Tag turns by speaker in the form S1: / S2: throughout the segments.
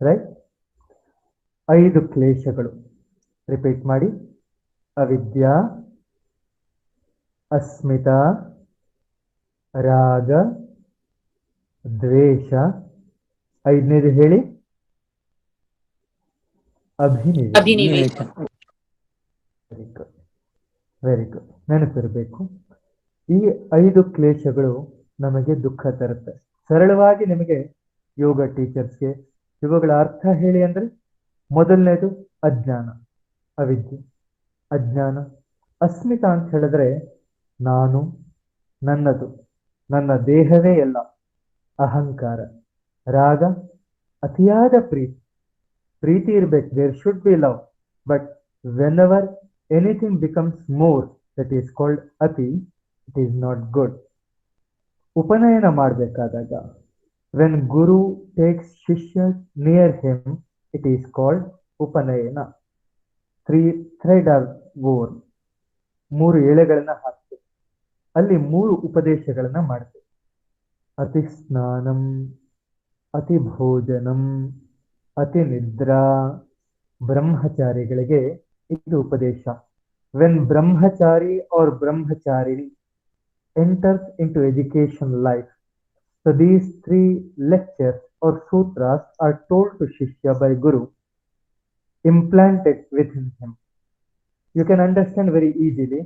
S1: Right. 5 ಕ್ಲೇಶಗಳು. Repeat ಮಾಡಿ. ಅವಿದ್ಯಾ, ಅಸ್ಮಿತಾ, ರಾಗ, ದ್ವೇಷ. 5ನೇದು ಹೇಳಿ.
S2: ಅಭಿನಿವೇಶ.
S1: Very good, very good. ನೆನಪಿರಬೇಕು, ಈ 5 ಕ್ಲೇಶಗಳು ನಮಗೆ ದುಃಖ ತರುತ್ತೆ. ಸರಳವಾಗಿ ನಿಮಗೆ ಯೋಗ ಟೀಚರ್ಸ್ಗೆ ಇವುಗಳ ಅರ್ಥ ಹೇಳಿ ಅಂದ್ರೆ, ಮೊದಲನೇದು ಅಜ್ಞಾನ, ಅವಿದ್ಯೆ, ಅಜ್ಞಾನ. ಅಸ್ಮಿತಾ ಅಂತ ಹೇಳಿದ್ರೆ ನಾನು, ನನ್ನದು, ನನ್ನ ದೇಹವೇ ಎಲ್ಲ, ಅಹಂಕಾರ. ರಾಗ, ಅತಿಯಾದ ಪ್ರೀತಿ. ಪ್ರೀತಿ ಇರ್ಬೇಕು, there should be love, but whenever anything becomes more, that is called ಅತಿ, ಇಟ್ ಈಸ್ ನಾಟ್ ಗುಡ್. ಉಪನಯನ ಮಾಡಬೇಕಾದಾಗ, when guru takes shishya near him, it is called upanayana. 3 thread R ವೋರ್, 3 ಎಳೆಗಳನ್ನ ಹಾಕ್ತೇವೆ, ಅಲ್ಲಿ 3 ಉಪದೇಶಗಳನ್ನ ಮಾಡ್ತೇವೆ. ಅತಿ ಸ್ನಾನಂ, ಅತಿ ಭೋಜನಂ, ಅತಿ ನಿದ್ರಾ. ಬ್ರಹ್ಮಚಾರಿಗಳಿಗೆ ಇದು ಉಪದೇಶ. When brahmachari R Brahmacharini enters into education life, so these 3 lectures or sutras are told to Shishya by Guru, implanted within him. You can understand very easily.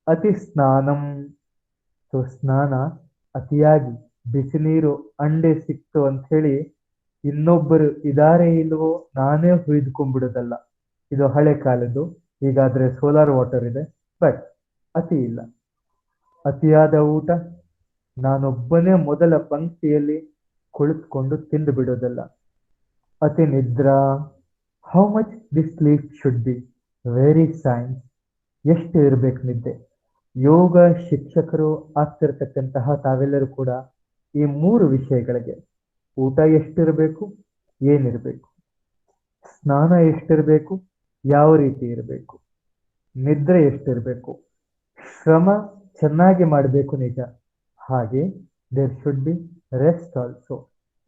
S1: Ati snanam, so ಸ್ನಾನ ಅತಿಯಾಗಿ, ಬಿಸಿ ನೀರು ಅಂಡೆ ಸಿಕ್ತು ಅಂತ ಹೇಳಿ ಇನ್ನೊಬ್ಬರು ಇದಾರೆ ಇಲ್ವೋ ನಾನೇ ಹುಯ್ದುಕೊಂಡ್ಬಿಡೋದಲ್ಲ. ಇದು ಹಳೆ ಕಾಲದ್ದು, ಈಗಾದ್ರೆ ಸೋಲಾರ್ ವಾಟರ್ ಇದೆ, ಬಟ್ ಅತಿ ಇಲ್ಲ. ಅತಿಯಾದ ಊಟ, ನಾನೊಬ್ಬನೇ ಮೊದಲ ಪಂಕ್ತಿಯಲ್ಲಿ ಕುಳಿತುಕೊಂಡು ತಿಂದು ಬಿಡೋದಲ್ಲ. ಅತಿ ನಿದ್ರಾ, how much this sleep should be, very science. ಎಷ್ಟು ಇರಬೇಕು ನಿದ್ದೆ. ಯೋಗ ಶಿಕ್ಷಕರು ಆಗ್ತಿರ್ತಕ್ಕಂತಹ ತಾವೆಲ್ಲರೂ ಕೂಡ ಈ 3 ವಿಷಯಗಳಿಗೆ, ಊಟ ಎಷ್ಟಿರಬೇಕು, ಏನಿರಬೇಕು, ಸ್ನಾನ ಎಷ್ಟಿರಬೇಕು, ಯಾವ ರೀತಿ ಇರಬೇಕು, ನಿದ್ರೆ ಎಷ್ಟಿರಬೇಕು, ಶ್ರಮ ಚೆನ್ನಾಗಿ ಮಾಡಬೇಕು ನಿಜ, ಹಾಗೆ there should be rest also.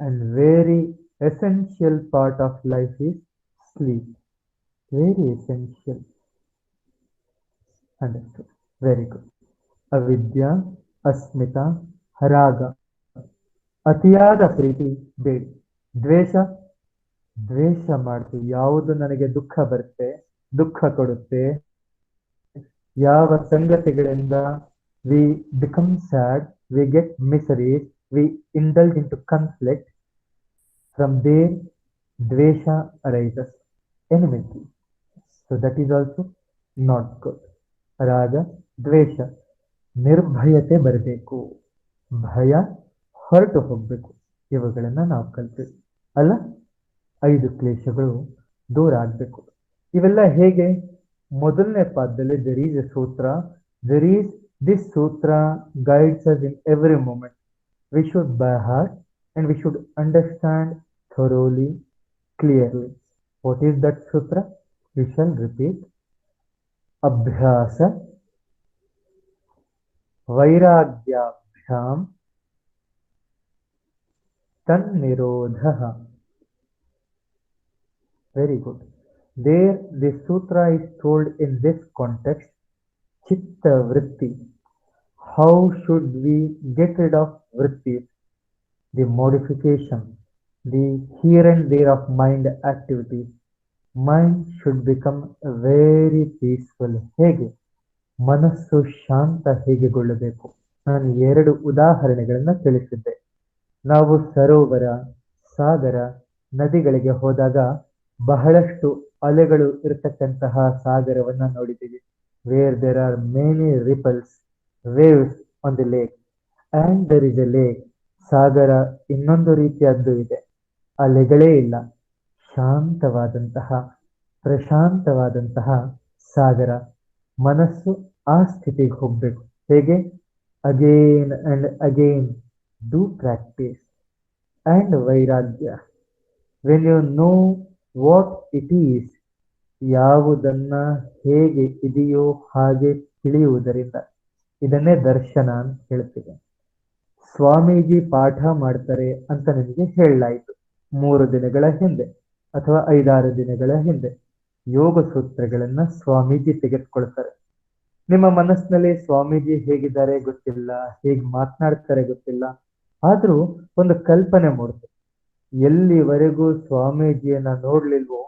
S1: And very essential part of life is sleep, very essential. Understood, very good. ಅವಿದ್ಯಾ, ಅಸ್ಮಿತಾ, ರಾಗ, ಅತಿಯಾದ ಪ್ರೀತಿ ಬೇಡಿ. ದ್ವೇಷ, ದ್ವೇಷ ಮಾಡ್ತೀವಿ ಯಾವುದು ನನಗೆ ದುಃಖ ಬರುತ್ತೆ, ದುಃಖ ಕೊಡುತ್ತೆ, ಯಾವ ಸಂಗತಿಗಳಿಂದ we become sad, we get miseries, we indulge into conflict, from there dvesha arises, enmity. So that is also not good. Raga, dvesha, ನಿರ್ಭಯತೆ ಬರಬೇಕು, ಭಯ ಹೊರಟು ಹೋಗ್ಬೇಕು. ಇವುಗಳನ್ನ ನಾವು ಕಲ್ತೀವಿ ಅಲ್ಲ. 5 ಕ್ಲೇಶಗಳು ದೂರ ಆಗ್ಬೇಕು. ಇವೆಲ್ಲ ಹೇಗೆ? ಮೊದಲನೇ ಪಾದದಲ್ಲಿ there is a sutra, there is this sutra guides us in every moment. We should by heart and we should understand thoroughly, clearly. What is that sutra? We shall repeat. Abhyasa vairagyabhyam tannirodha. Very good. There, this sutra is told in this context, chitta vritti. How should we get rid of vrittis? The modification, the here and there of mind activities. Mind should become very peaceful. ಹೇಗೆ ಮನಸ್ಸು ಶಾಂತ ಹೇಗೆಗೊಳ್ಳಬೇಕು? ನಾನು 2 ಉದಾಹರಣೆಗಳನ್ನು ತಿಳಿಸಿದ್ದೆ. ನಾವು ಸರೋವರ, ಸಾಗರ, ನದಿಗಳಿಗೆ ಹೋದಾಗ ಬಹಳಷ್ಟು ಅಲೆಗಳು ಇರತಕ್ಕಂತಹ ಸಾಗರವನ್ನ ನೋಡಿದ್ದೀವಿ. Where there are many ripples, waves on the lake, and there is a lake. ಸಾಗರ ಇನ್ನೊಂದು ರೀತಿಯದ್ದು ಇದೆ, ಅಲೆಗಳೇ ಇಲ್ಲ, ಶಾಂತವಾದಂತಹ ಪ್ರಶಾಂತವಾದಂತಹ ಸಾಗರ. ಮನಸ್ಸು ಆ ಸ್ಥಿತಿಗೆ ಹೋಗ್ಬೇಕು. ಹೇಗೆ? Again and again do practice. And vairagya, when you know what it is, ಯಾವುದನ್ನ ಹೇಗೆ ಇದೆಯೋ ಹಾಗೆ ತಿಳಿಯುವುದರಿಂದ. ಇದನ್ನೇ ದರ್ಶನ ಅಂತ ಹೇಳ್ತೀವಿ. ಸ್ವಾಮೀಜಿ ಪಾಠ ಮಾಡ್ತಾರೆ ಅಂತ ನಿಮಗೆ ಹೇಳಲಾಯಿತು 3 ದಿನಗಳ ಹಿಂದೆ. ಅಥವಾ 5-6 ದಿನಗಳ ಹಿಂದೆ ಯೋಗ ಸೂತ್ರಗಳನ್ನ ಸ್ವಾಮೀಜಿ ತೆಗೆದುಕೊಳ್ತಾರೆ. ನಿಮ್ಮ ಮನಸ್ಸಿನಲ್ಲಿ ಸ್ವಾಮೀಜಿ ಹೇಗಿದ್ದಾರೆ ಗೊತ್ತಿಲ್ಲ, ಹೇಗೆ ಮಾತನಾಡ್ತಾರೆ ಗೊತ್ತಿಲ್ಲ, ಆದ್ರೂ ಒಂದು ಕಲ್ಪನೆ ಮೂಡುತ್ತೆ. ಎಲ್ಲಿವರೆಗೂ ಸ್ವಾಮೀಜಿಯನ್ನ ನೋಡ್ಲಿಲ್ವೋ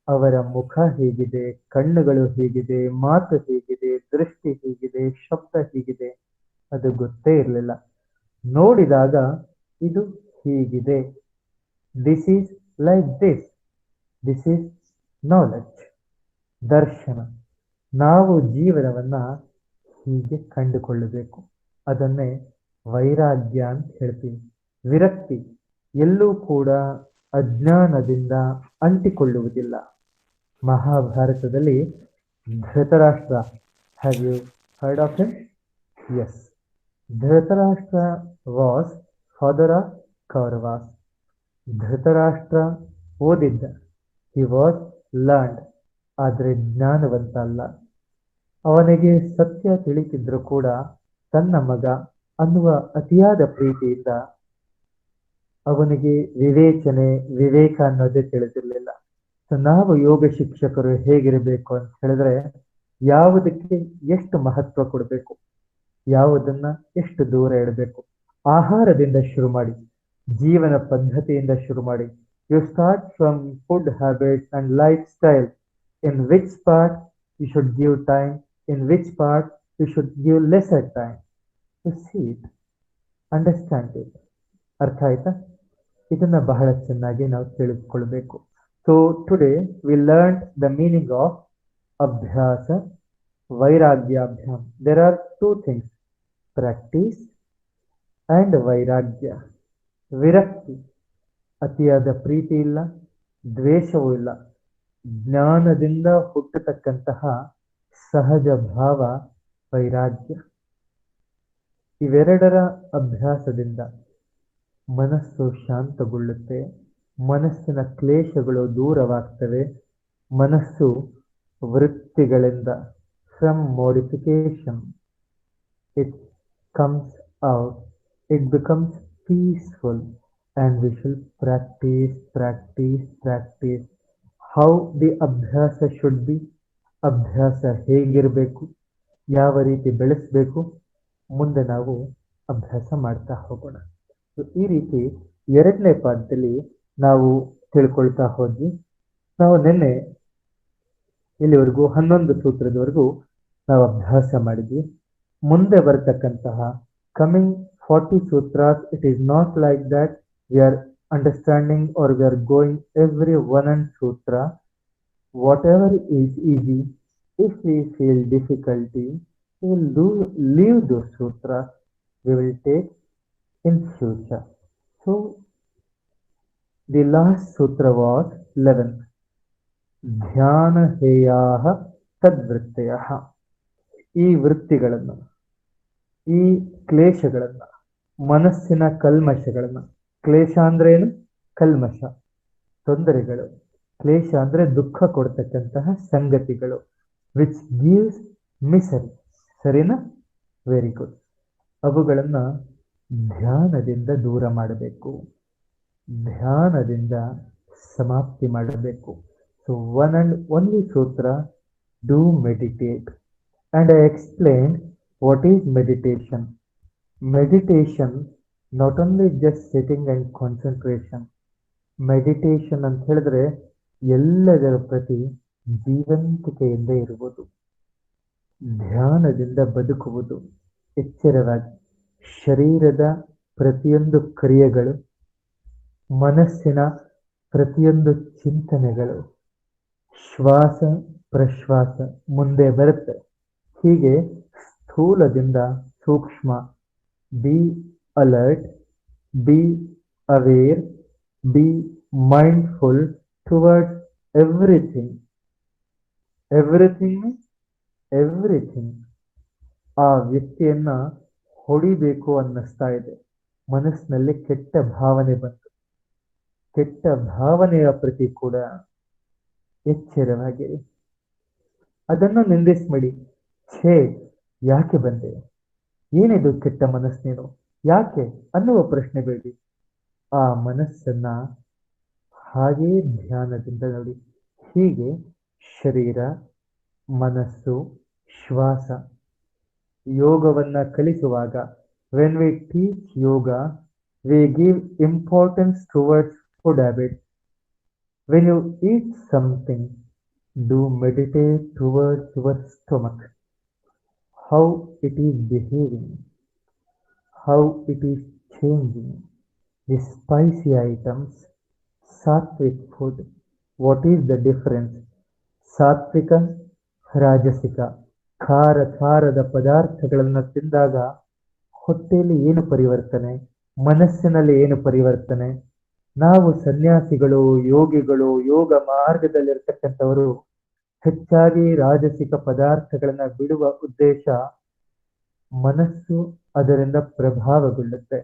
S1: ಅವರ ಮುಖ ಹೇಗಿದೆ, ಕಣ್ಣುಗಳು ಹೇಗಿದೆ, ಮಾತು ಹೇಗಿದೆ, ದೃಷ್ಟಿ ಹೇಗಿದೆ, ಶಬ್ದ ಹೇಗಿದೆ ಅದು ಗೊತ್ತೇ ಇರಲಿಲ್ಲ. ನೋಡಿದಾಗ ಇದು ಹೀಗಿದೆ, this is like this is knowledge, ದರ್ಶನ. ನಾವು ಜೀವನವನ್ನ ಹೀಗೆ ಕಂಡುಕೊಳ್ಳಬೇಕು. ಅದನ್ನೇ ವೈರಾಗ್ಯ ಅಂತ ಹೇಳ್ತೀವಿ. ವಿರಕ್ತಿ ಎಲ್ಲೂ ಕೂಡ ಅಜ್ಞಾನದಿಂದ ಅಂಟಿಕೊಳ್ಳುವುದಿಲ್ಲ. ಮಹಾಭಾರತದಲ್ಲಿ Dhritarashtra, have you heard of him? Yes, Dhritarashtra was father of Kauravas. Dhritarashtra ಓದಿದ್ದ, ಹಿ ವಾಸ್ ಲರ್ನ್ಡ್, ಆದರೆ ಜ್ಞಾನವಂತ ಅಲ್ಲ. ಅವನಿಗೆ ಸತ್ಯ ತಿಳಿತಿದ್ರು ಕೂಡ ತನ್ನ ಮಗ ಅನ್ನುವ ಅತಿಯಾದ ಪ್ರೀತಿಯಿಂದ ಅವನಿಗೆ ವಿವೇಕ ಅನ್ನೋದೇ ತಿಳಿದಿರಲಿಲ್ಲ. ನಾವು ಯೋಗ ಶಿಕ್ಷಕರು ಹೇಗಿರಬೇಕು ಅಂತ ಹೇಳಿದ್ರೆ, ಯಾವುದಕ್ಕೆ ಎಷ್ಟು ಮಹತ್ವ ಕೊಡಬೇಕು, ಯಾವುದನ್ನ ಎಷ್ಟು ದೂರ ಇಡಬೇಕು. ಆಹಾರದಿಂದ ಶುರು ಮಾಡಿ, ಜೀವನ ಪದ್ಧತಿಯಿಂದ ಶುರು ಮಾಡಿ. You start from food habits and lifestyle. In which part you should give time, in which part you should give lesser time. You see it, understand it. ಅರ್ಥ ಆಯ್ತಾ? ಇದನ್ನ ಬಹಳ ಚೆನ್ನಾಗಿ ನಾವು ತಿಳಿದುಕೊಳ್ಬೇಕು. So today we learn the meaning of abhyasa, ವೈರಾಗ್ಯಾಭ್ಯಾಮ್. There are two things, practice and vairagya. ವಿರಕ್ತಿ, ಅತಿಯಾದ ಪ್ರೀತಿ ಇಲ್ಲ, ದ್ವೇಷವೂ ಇಲ್ಲ. ಜ್ಞಾನದಿಂದ ಹುಟ್ಟತಕ್ಕಂತಹ ಸಹಜ ಭಾವ ವೈರಾಗ್ಯ. ಇವೆರಡರ ಅಭ್ಯಾಸದಿಂದ ಮನಸ್ಸು ಶಾಂತಗೊಳ್ಳುತ್ತೆ, ಮನಸ್ಸಿನ ಕ್ಲೇಶಗಳು ದೂರವಾಗ್ತವೆ. ಮನಸ್ಸು ವೃತ್ತಿಗಳಿಂದ, from modification it comes out, it becomes peaceful. and we should practice how the ಅಭ್ಯಾಸ should be. ಅಭ್ಯಾಸ ಹೇಗಿರಬೇಕು, ಯಾವ ರೀತಿ ಬೆಳೆಸಬೇಕು, ಮುಂದೆ ನಾವು ಅಭ್ಯಾಸ ಮಾಡ್ತಾ ಹೋಗೋಣ. ಈ ರೀತಿ 2ನೇ ಪಾಠದಲ್ಲಿ ನಾವು ತಿಳ್ಕೊಳ್ತಾ ಹೋದ್ವಿ. ನಾವು ನಿನ್ನೆ ಇಲ್ಲಿವರೆಗೂ 11 ಸೂತ್ರದವರೆಗೂ ನಾವು ಅಭ್ಯಾಸ ಮಾಡಿದ್ವಿ. ಮುಂದೆ ಬರತಕ್ಕಂತಹ coming 40 sutras, it is not like that we are understanding or we are going every one and sutra. Whatever is easy, if we feel difficulty, we will leave those sutras, we will take in future. So the last sutra was 11th, ಧ್ಯಾನ ಹೇಯಾಹ ತದ್ವೃತ್ತಯಃ. ಈ ವೃತ್ತಿಗಳನ್ನು, ಈ ಕ್ಲೇಶಗಳನ್ನು, ಮನಸ್ಸಿನ ಕಲ್ಮಶಗಳನ್ನು, ಕ್ಲೇಶ ಅಂದ್ರೆ ಏನು? ಕಲ್ಮಶ, ತೊಂದರೆಗಳು. ಕ್ಲೇಶ ಅಂದ್ರೆ ದುಃಖ ಕೊಡ್ತಕ್ಕಂತಹ ಸಂಗತಿಗಳು, ವಿಚ್ ಗಿವ್ಸ್ ಮಿಸರಿ. ಸರಿನಾ? Very good. ಅವುಗಳನ್ನ ಧ್ಯಾನದಿಂದ ದೂರ ಮಾಡಬೇಕು, ಧ್ಯಾನದಿಂದ ಸಮಾಪ್ತಿ ಮಾಡಬೇಕು. ಸೊ ಒನ್ ಅಂಡ್ ಓನ್ಲಿ ಸೂತ್ರ, do meditate. And I explain what is meditation. Meditation not only just sitting and concentration. Meditation ಅಂತ ಹೇಳಿದ್ರೆ ಎಲ್ಲದರ ಪ್ರತಿ ಜೀವಂತಿಕೆಯಿಂದ ಇರುವುದು, ಧ್ಯಾನದಿಂದ ಬದುಕುವುದು, ಎಚ್ಚರವಾಗಿ. ಶರೀರದ ಪ್ರತಿಯೊಂದು ಕ್ರಿಯೆಗಳು, ಮನಸ್ಸಿನ ಪ್ರತಿಯೊಂದು ಚಿಂತನೆಗಳು, ಶ್ವಾಸ ಪ್ರಶ್ವಾಸ ಮುಂದೆ ಬರುತ್ತೆ. ಹೀಗೆ ಸ್ಥೂಲದಿಂದ ಸೂಕ್ಷ್ಮ. Be alert, be aware, B mindful towards everything. Everything everything. ಆ ವ್ಯಕ್ತಿಯನ್ನ ಹೊಡಿಬೇಕು ಅನ್ನಿಸ್ತಾ ಇದೆ, ಮನಸ್ಸಿನಲ್ಲಿ ಕೆಟ್ಟ ಭಾವನೆ ಬಂತು. ಕೆಟ್ಟ ಭಾವನೆಯ ಪ್ರತಿ ಕೂಡ ಎಚ್ಚರವಾಗಿರಿ. ಅದನ್ನು ನಿಂದಿಸ್ಬೇಡಿ. ಛೇ, ಯಾಕೆ ಬಂದೆ, ಏನಿದು ಕೆಟ್ಟ ಮನಸ್ಸೇನು, ಯಾಕೆ ಅನ್ನುವ ಪ್ರಶ್ನೆ ಬೇಡಿ. ಆ ಮನಸ್ಸನ್ನ ಹಾಗೆಯೇ ಧ್ಯಾನದಿಂದ ನೋಡಿ. ಹೀಗೆ ಶರೀರ, ಮನಸ್ಸು, ಶ್ವಾಸ, ಯೋಗವನ್ನ ಕಲಿಸುವಾಗ when we teach yoga we give importance towards food habits. When you eat something, do meditate towards your stomach, how it is behaving, how it is changing. The spicy items, sattvic food, what is the difference? ಸಾತ್ವಿಕ, ರಾಜಸಿಕ, ಖಾರದ ಪದಾರ್ಥಗಳನ್ನು ತಿಂದಾಗ ಹೊಟ್ಟೆಯಲ್ಲಿ ಏನು ಪರಿವರ್ತನೆ, ಮನಸ್ಸಿನಲ್ಲಿ ಏನು ಪರಿವರ್ತನೆ. ನಾವು ಸನ್ಯಾಸಿಗಳು, ಯೋಗಿಗಳು, ಯೋಗ ಮಾರ್ಗದಲ್ಲಿರ್ತಕ್ಕಂಥವರು ಹೆಚ್ಚಾಗಿ ರಾಜಸಿಕ ಪದಾರ್ಥಗಳನ್ನ ಬಿಡುವ ಉದ್ದೇಶ ಮನಸ್ಸು ಅದರಿಂದ ಪ್ರಭಾವಗೊಳ್ಳುತ್ತೆ.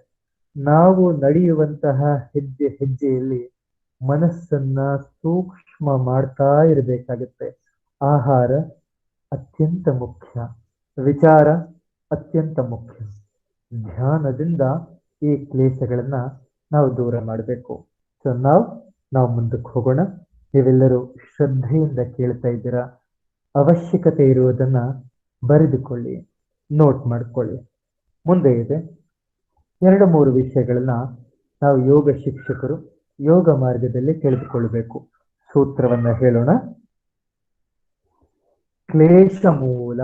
S1: ನಾವು ನಡೆಯುವಂತಹ ಹೆಜ್ಜೆ ಹೆಜ್ಜೆಯಲ್ಲಿ ಮನಸ್ಸನ್ನ ಸೂಕ್ಷ್ಮ ಮಾಡ್ತಾ ಇರಬೇಕಾಗುತ್ತೆ. ಆಹಾರ ಅತ್ಯಂತ ಮುಖ್ಯ, ವಿಚಾರ ಅತ್ಯಂತ ಮುಖ್ಯ. ಧ್ಯಾನದಿಂದ ಈ ಕ್ಲೇಶಗಳನ್ನ ನಾವು ದೂರ ಮಾಡಬೇಕು. ಸೊ ನಾವು ಮುಂದಕ್ಕೆ ಹೋಗೋಣ. ನೀವೆಲ್ಲರೂ ಶ್ರದ್ಧೆಯಿಂದ ಕೇಳ್ತಾ ಇದ್ದೀರಾ. ಅವಶ್ಯಕತೆ ಇರುವುದನ್ನ ಬರೆದುಕೊಳ್ಳಿ, ನೋಟ್ ಮಾಡ್ಕೊಳ್ಳಿ. ಮುಂದೆ ಇದೆ 2-3 ವಿಷಯಗಳನ್ನ ನಾವು ಯೋಗ ಶಿಕ್ಷಕರು ಯೋಗ ಮಾರ್ಗದಲ್ಲಿ ತಿಳಿದುಕೊಳ್ಬೇಕು. ಸೂತ್ರವನ್ನ ಹೇಳೋಣ. ಕ್ಲೇಶ ಮೂಲ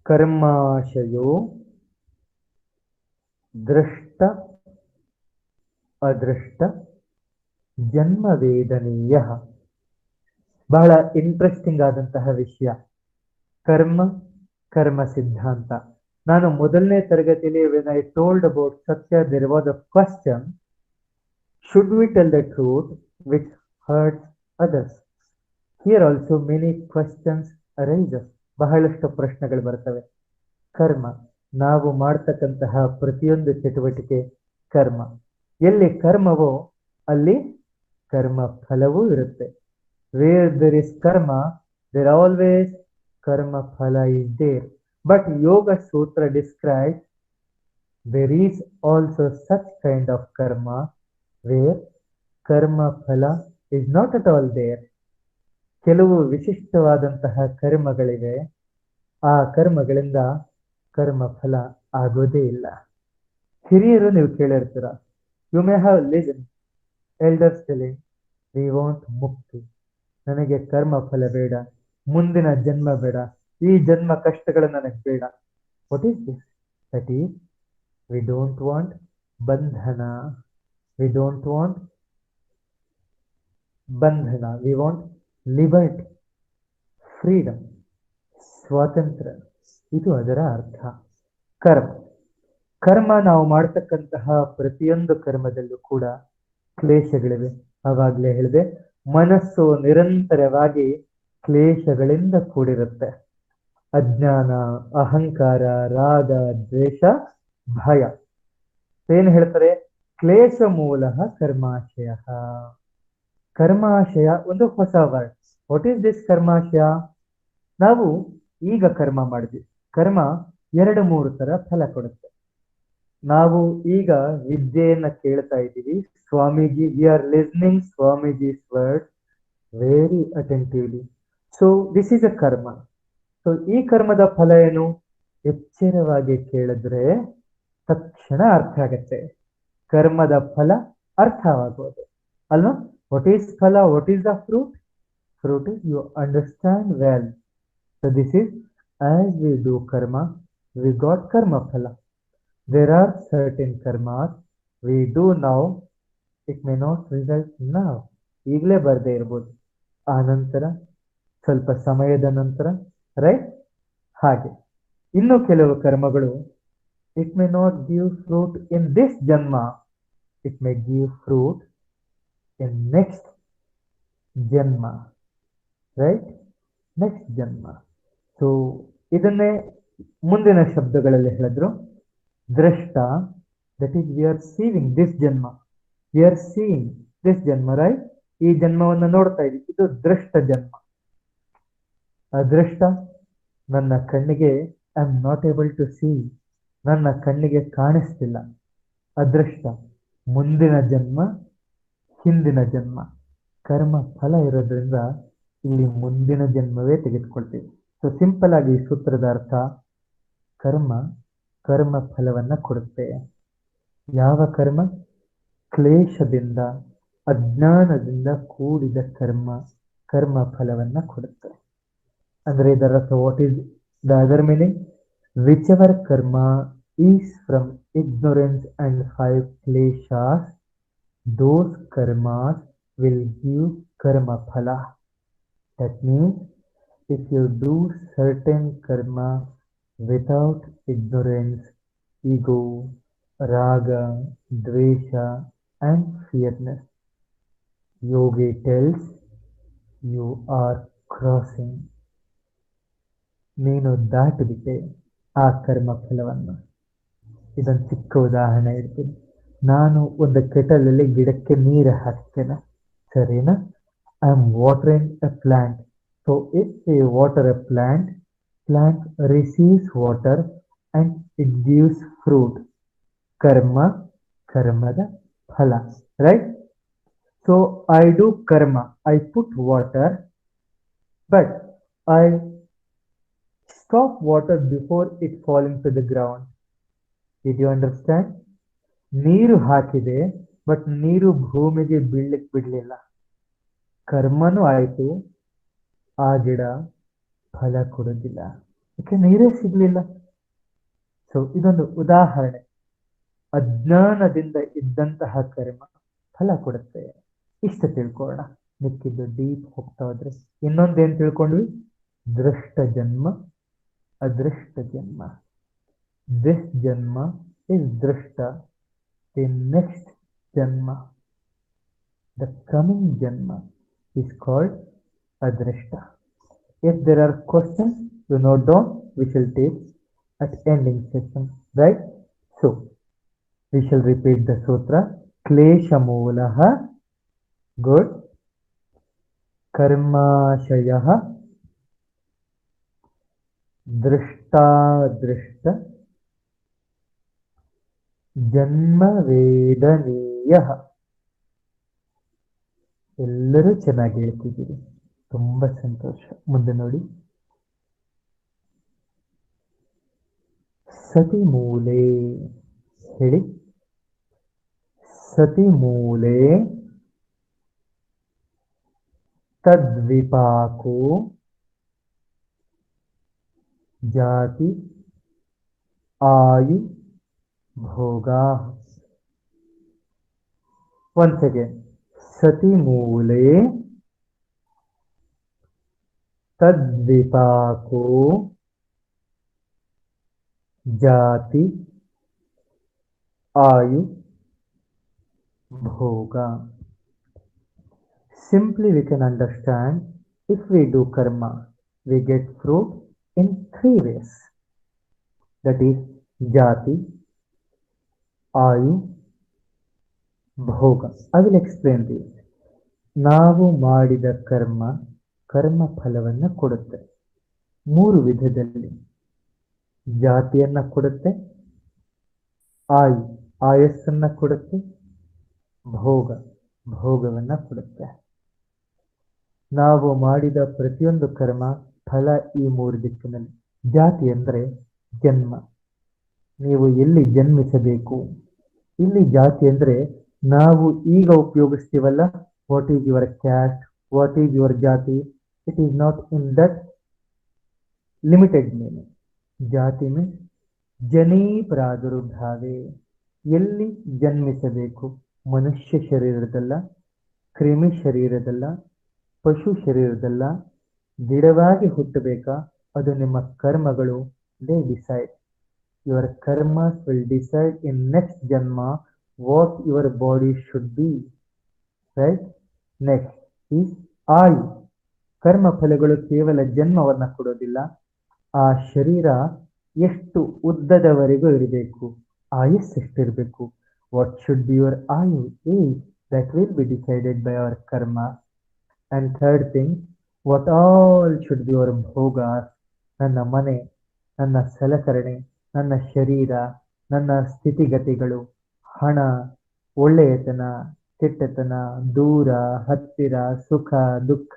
S1: ಕರ್ಮಾಶಯೋ ದೃಷ್ಟ ಅದೃಷ್ಟ ಜನ್ಮ ವೇದನೀಯ. ಬಹಳ ಇಂಟ್ರೆಸ್ಟಿಂಗ್ ಆದಂತಹ ವಿಷಯ ಕರ್ಮ ಸಿದ್ಧಾಂತ. ನಾನು ಮೊದಲನೇ ತರಗತಿಯಲ್ಲಿ when I told about Satya, there was a question, should we tell the truth which hurts others? Here also many questions arises. ಬಹಳಷ್ಟು ಪ್ರಶ್ನೆಗಳು ಬರ್ತವೆ. ಕರ್ಮ, ನಾವು ಮಾಡ್ತಕ್ಕಂತಹ ಪ್ರತಿಯೊಂದು ಚಟುವಟಿಕೆ ಕರ್ಮ. ಎಲ್ಲಿ ಕರ್ಮವೋ ಅಲ್ಲಿ ಕರ್ಮ ಫಲವೂ ಇರುತ್ತೆ. Where there is karma, there always karma phala is there. But Yoga Sutra describes there is also such kind of karma where karma phala is not at all there. ಕೆಲವು ವಿಶಿಷ್ಟವಾದಂತಹ ಕರ್ಮಗಳಿವೆ, ಆ ಕರ್ಮಗಳಿಂದ ಕರ್ಮ ಫಲ ಆಗೋದೇ ಇಲ್ಲ. ಹಿರಿಯರು ನೀವು ಕೇಳಿರ್ತೀರ, you may have listen elders telling we want mukti, ನನಗೆ ಕರ್ಮ ಫಲ ಬೇಡ, ಮುಂದಿನ ಜನ್ಮ ಬೇಡ, ಈ ಜನ್ಮ ಕಷ್ಟಗಳು ನನಗೆ ಬೇಡ. What is this? That is we don't want ಬಂಧನ, ವಿ ಡೋಂಟ್ ವಾಂಟ್ ಬಂಧನ, ವಿ ವಾಂಟ್ ಲಿಬರ್ಟಿ, ಫ್ರೀಡಮ್, ಸ್ವಾತಂತ್ರ್ಯ. ಇದು ಅದರ ಅರ್ಥ. ಕರ್ಮ ನಾವು ಮಾಡ್ತಕ್ಕಂತಹ ಪ್ರತಿಯೊಂದು ಕರ್ಮದಲ್ಲೂ ಕೂಡ ಕ್ಲೇಶಗಳಿವೆ. ಆವಾಗಲೇ ಹೇಳಿದೆ, ಮನಸ್ಸು ನಿರಂತರವಾಗಿ ಕ್ಲೇಶಗಳಿಂದ ಕೂಡಿರುತ್ತೆ. ಅಜ್ಞಾನ, ಅಹಂಕಾರ, ರಾಗ, ದ್ವೇಷ, ಭಯ. ಏನು ಹೇಳ್ತಾರೆ? ಕ್ಲೇಶ ಮೂಲ ಕರ್ಮಾಶಯ. ಕರ್ಮಾಶಯ ಒಂದು ಹೊಸ word. What is this karmashaya? ನಾವು ಈಗ ಕರ್ಮ ಮಾಡಿದ್ವಿ. ಕರ್ಮ 2-3 ತರ ಫಲ ಕೊಡುತ್ತೆ. ನಾವು ಈಗ ವಿದ್ಯೆಯನ್ನ ಕೇಳ್ತಾ ಇದ್ದೀವಿ. Swamiji, we are listening Swamiji's word very attentively. So this is a karma. So ಈ ಕರ್ಮದ ಫಲ ಏನು? ಎಚ್ಚರವಾಗಿ ಕೇಳಿದ್ರೆ ತಕ್ಷಣ ಅರ್ಥ ಆಗತ್ತೆ. ಕರ್ಮದ ಫಲ ಅರ್ಥವಾಗೋದು ಅಲ್ವಾ? ವಾಟ್ ಈಸ್ ಫಲ? What is the fruit? Fruit is you understand well. So this is, as we do karma, we got karma phala. There are certain karmas we do now, it may not result now. ಈಗಲೇ ಬರದೇ ಇರ್ಬೋದು, ಆ ನಂತರ ಸ್ವಲ್ಪ ಸಮಯದ ನಂತರ, right? ಹಾಗೆ ಇನ್ನು ಕೆಲವು ಕರ್ಮಗಳು it may not give fruit in this janma, it may give fruit in next janma, right? Next ಜನ್ಮ. ಸೊ ಇದನ್ನೇ ಮುಂದಿನ ಶಬ್ದಗಳಲ್ಲಿ ಹೇಳಿದ್ರು. ದೃಷ್ಟ, that is we are sewing this ಜನ್ಮ, ವಿ ಆರ್ ಸೀಯಿಂಗ್ ದಿಸ್ ಜನ್ಮ, ರೈಟ್? ಈ ಜನ್ಮವನ್ನು ನೋಡ್ತಾ ಇದ್ದೀವಿ, ಇದು ದೃಷ್ಟ ಜನ್ಮ. ಅದೃಷ್ಟ, ನನ್ನ ಕಣ್ಣಿಗೆ I am not able to see, ನನ್ನ ಕಣ್ಣಿಗೆ ಕಾಣಿಸ್ತಿಲ್ಲ, ಅದೃಷ್ಟ. ಮುಂದಿನ ಜನ್ಮ, ಹಿಂದಿನ ಜನ್ಮ. ಕರ್ಮ ಫಲ ಇರೋದ್ರಿಂದ ಇಲ್ಲಿ ಮುಂದಿನ ಜನ್ಮವೇ ತೆಗೆದುಕೊಳ್ತೀವಿ. ಸೊ ಸಿಂಪಲ್ ಆಗಿ ಈ ಸೂತ್ರದ ಅರ್ಥ, ಕರ್ಮ ಕರ್ಮ ಫಲವನ್ನ ಕೊಡುತ್ತೆ. ಯಾವ ಕರ್ಮ? ಕ್ಲೇಶದಿಂದ, ಅಜ್ಞಾನದಿಂದ ಕೂಡಿದ ಕರ್ಮ ಕರ್ಮ ಫಲವನ್ನ ಕೊಡುತ್ತೆ. ಅಂದ್ರೆ ಇದರ ಅರ್ಥ, what is the other meaning? Whichever karma is from ignorance and five kleshas, those karmas will give karma phala. That means if you do certain karma without ignorance, ego, raga, dvesha and fearness, yogi tells you are crossing. ನೀನು ದಾಟಿಬಿಟ್ಟೆ ಆ ಕರ್ಮ ಫಲವನ್ನು. ಇದೊಂದು ಚಿಕ್ಕ ಉದಾಹರಣೆ ಇರ್ತೀನಿ. ನಾನು ಒಂದು ಕೆಟಲಲ್ಲಿ ಗಿಡಕ್ಕೆ ನೀರು ಹಾಕ್ತೇನೆ, ಸರಿನಾ? I am watering A plant. So if we water A plant, plant receives water and it gives fruit. ಕರ್ಮ, ಕರ್ಮದ ಫಲ, ರೈಟ್? ಸೊ ಐ ಡೂ ಕರ್ಮ, I put water, but I stop water before it falling to the ground. Did you understand? ನೀರು ಹಾಕಿದೆ, but ನೀರು ಭೂಮಿಗೆ ಬೀಳಲಿಕ್ಕೆ ಬಿಡಲಿಲ್ಲ. ಕರ್ಮನೂ ಆಯಿತು, ಆ ಗಿಡ ಫಲ ಕೊಡೋದಿಲ್ಲ, ಯಾಕೆ? ನೀರೇ ಸಿಗ್ಲಿಲ್ಲ. ಸೊ ಇದೊಂದು ಉದಾಹರಣೆ. ಅಜ್ಞಾನದಿಂದ ಇದ್ದಂತಹ ಕರ್ಮ ಫಲ ಕೊಡುತ್ತೆ. ಇಷ್ಟ ತಿಳ್ಕೊಳ್ಳೋಣ, ಮಿಕ್ಕಿದ್ದು ಡೀಪ್ ಹೋಗ್ತಾ ಹೋದ್ರೆ. ಇನ್ನೊಂದೇನು ತಿಳ್ಕೊಂಡ್ವಿ? ದೃಷ್ಟ ಜನ್ಮ, ಅದೃಷ್ಟ ಜನ್ಮ. This janma is drishta. The next janma, the coming janma, is called adrishta. If there are questions, you note down. We shall take at ending session, right? So we shall repeat the sutra. Klesha moolaha, good. Karmashayaha, drishta drishta, ಜನ್ಮ ವೇದನೀಯ. ಎಲ್ಲರೂ ಚೆನ್ನಾಗಿ ಹೇಳ್ತಿದ್ದೀರಿ, ತುಂಬಾ ಸಂತೋಷ. ಮುಂದೆ ನೋಡಿ. ಸತಿ ಮೂಲೆ, ಹೇಳಿ. ಸತಿ ಮೂಲೆ ತದ್ವಿಪಾಕೋ ಜಾತಿ ಆಯು ಭೋಗಾ. once again, ಸತಿ ಮೂಲೆ ತದ್ವಿಪಾಕೋ ಜಾತಿ ಆಯು bhoga. Simply we can understand, if we do karma, we get fruit in three ways. That is jati, ಆಯು, ಭೋಗ. I will explain this. ನಾವು ಮಾಡಿದ ಕರ್ಮ ಕರ್ಮ ಫಲವನ್ನು ಕೊಡುತ್ತೆ ಮೂರು ವಿಧದಲ್ಲಿ. ಜಾತಿಯನ್ನ ಕೊಡುತ್ತೆ, ಆಯು ಆಯಸ್ಸನ್ನ ಕೊಡುತ್ತೆ, ಭೋಗ ಭೋಗವನ್ನ ಕೊಡುತ್ತೆ. ನಾವು ಮಾಡಿದ ಪ್ರತಿಯೊಂದು ಕರ್ಮ ಫಲ ಈ ಮೂರು ದಿಕ್ಕಿನಲ್ಲಿ. ಜಾತಿ ಅಂದರೆ ಜನ್ಮ, ನೀವು ಎಲ್ಲಿ ಜನ್ಮಿಸಬೇಕು. ಇಲ್ಲಿ ಜಾತಿ ಅಂದರೆ ನಾವು ಈಗ ಉಪಯೋಗಿಸ್ತೀವಲ್ಲ, what is your caste, what is your jati, it is not in that limited meaning. Jati means ಜನೇ ಪ್ರಾದುರ್ಭಾವೇ, ಎಲ್ಲಿ ಜನ್ಮಿಸಬೇಕು. ಮನುಷ್ಯ ಶರೀರದಲ್ಲ, ಕ್ರಿಮಿ ಶರೀರದಲ್ಲ, ಪಶು ಶರೀರದಲ್ಲ, ಗಿಡವಾಗಿ ಹುಟ್ಟಬೇಕಾ, ಅದು ನಿಮ್ಮ ಕರ್ಮಗಳು. They decide. Your karmas will decide in next janma what your body should be, right? Next is ಆಯು. ಕರ್ಮ ಫಲಗಳು ಕೇವಲ ಜನ್ಮವನ್ನ ಕೊಡೋದಿಲ್ಲ, ಆ ಶರೀರ ಎಷ್ಟು ಉದ್ದದವರೆಗೂ ಇರಬೇಕು, ಆಯುಸ್ ಎಷ್ಟಿರಬೇಕು. What should be your ayu age, that will be decided by our karma. And third thing, what all should be your bhogas, ನನ್ನ ಮನೆ, ನನ್ನ ಸಲಕರಣೆ, ನನ್ನ ಶರೀರ, ನನ್ನ ಸ್ಥಿತಿಗತಿಗಳು, ಹಣ, ಒಳ್ಳೆಯತನ, ಕೆಟ್ಟತನ, ದೂರ, ಹತ್ತಿರ, ಸುಖ, ದುಃಖ,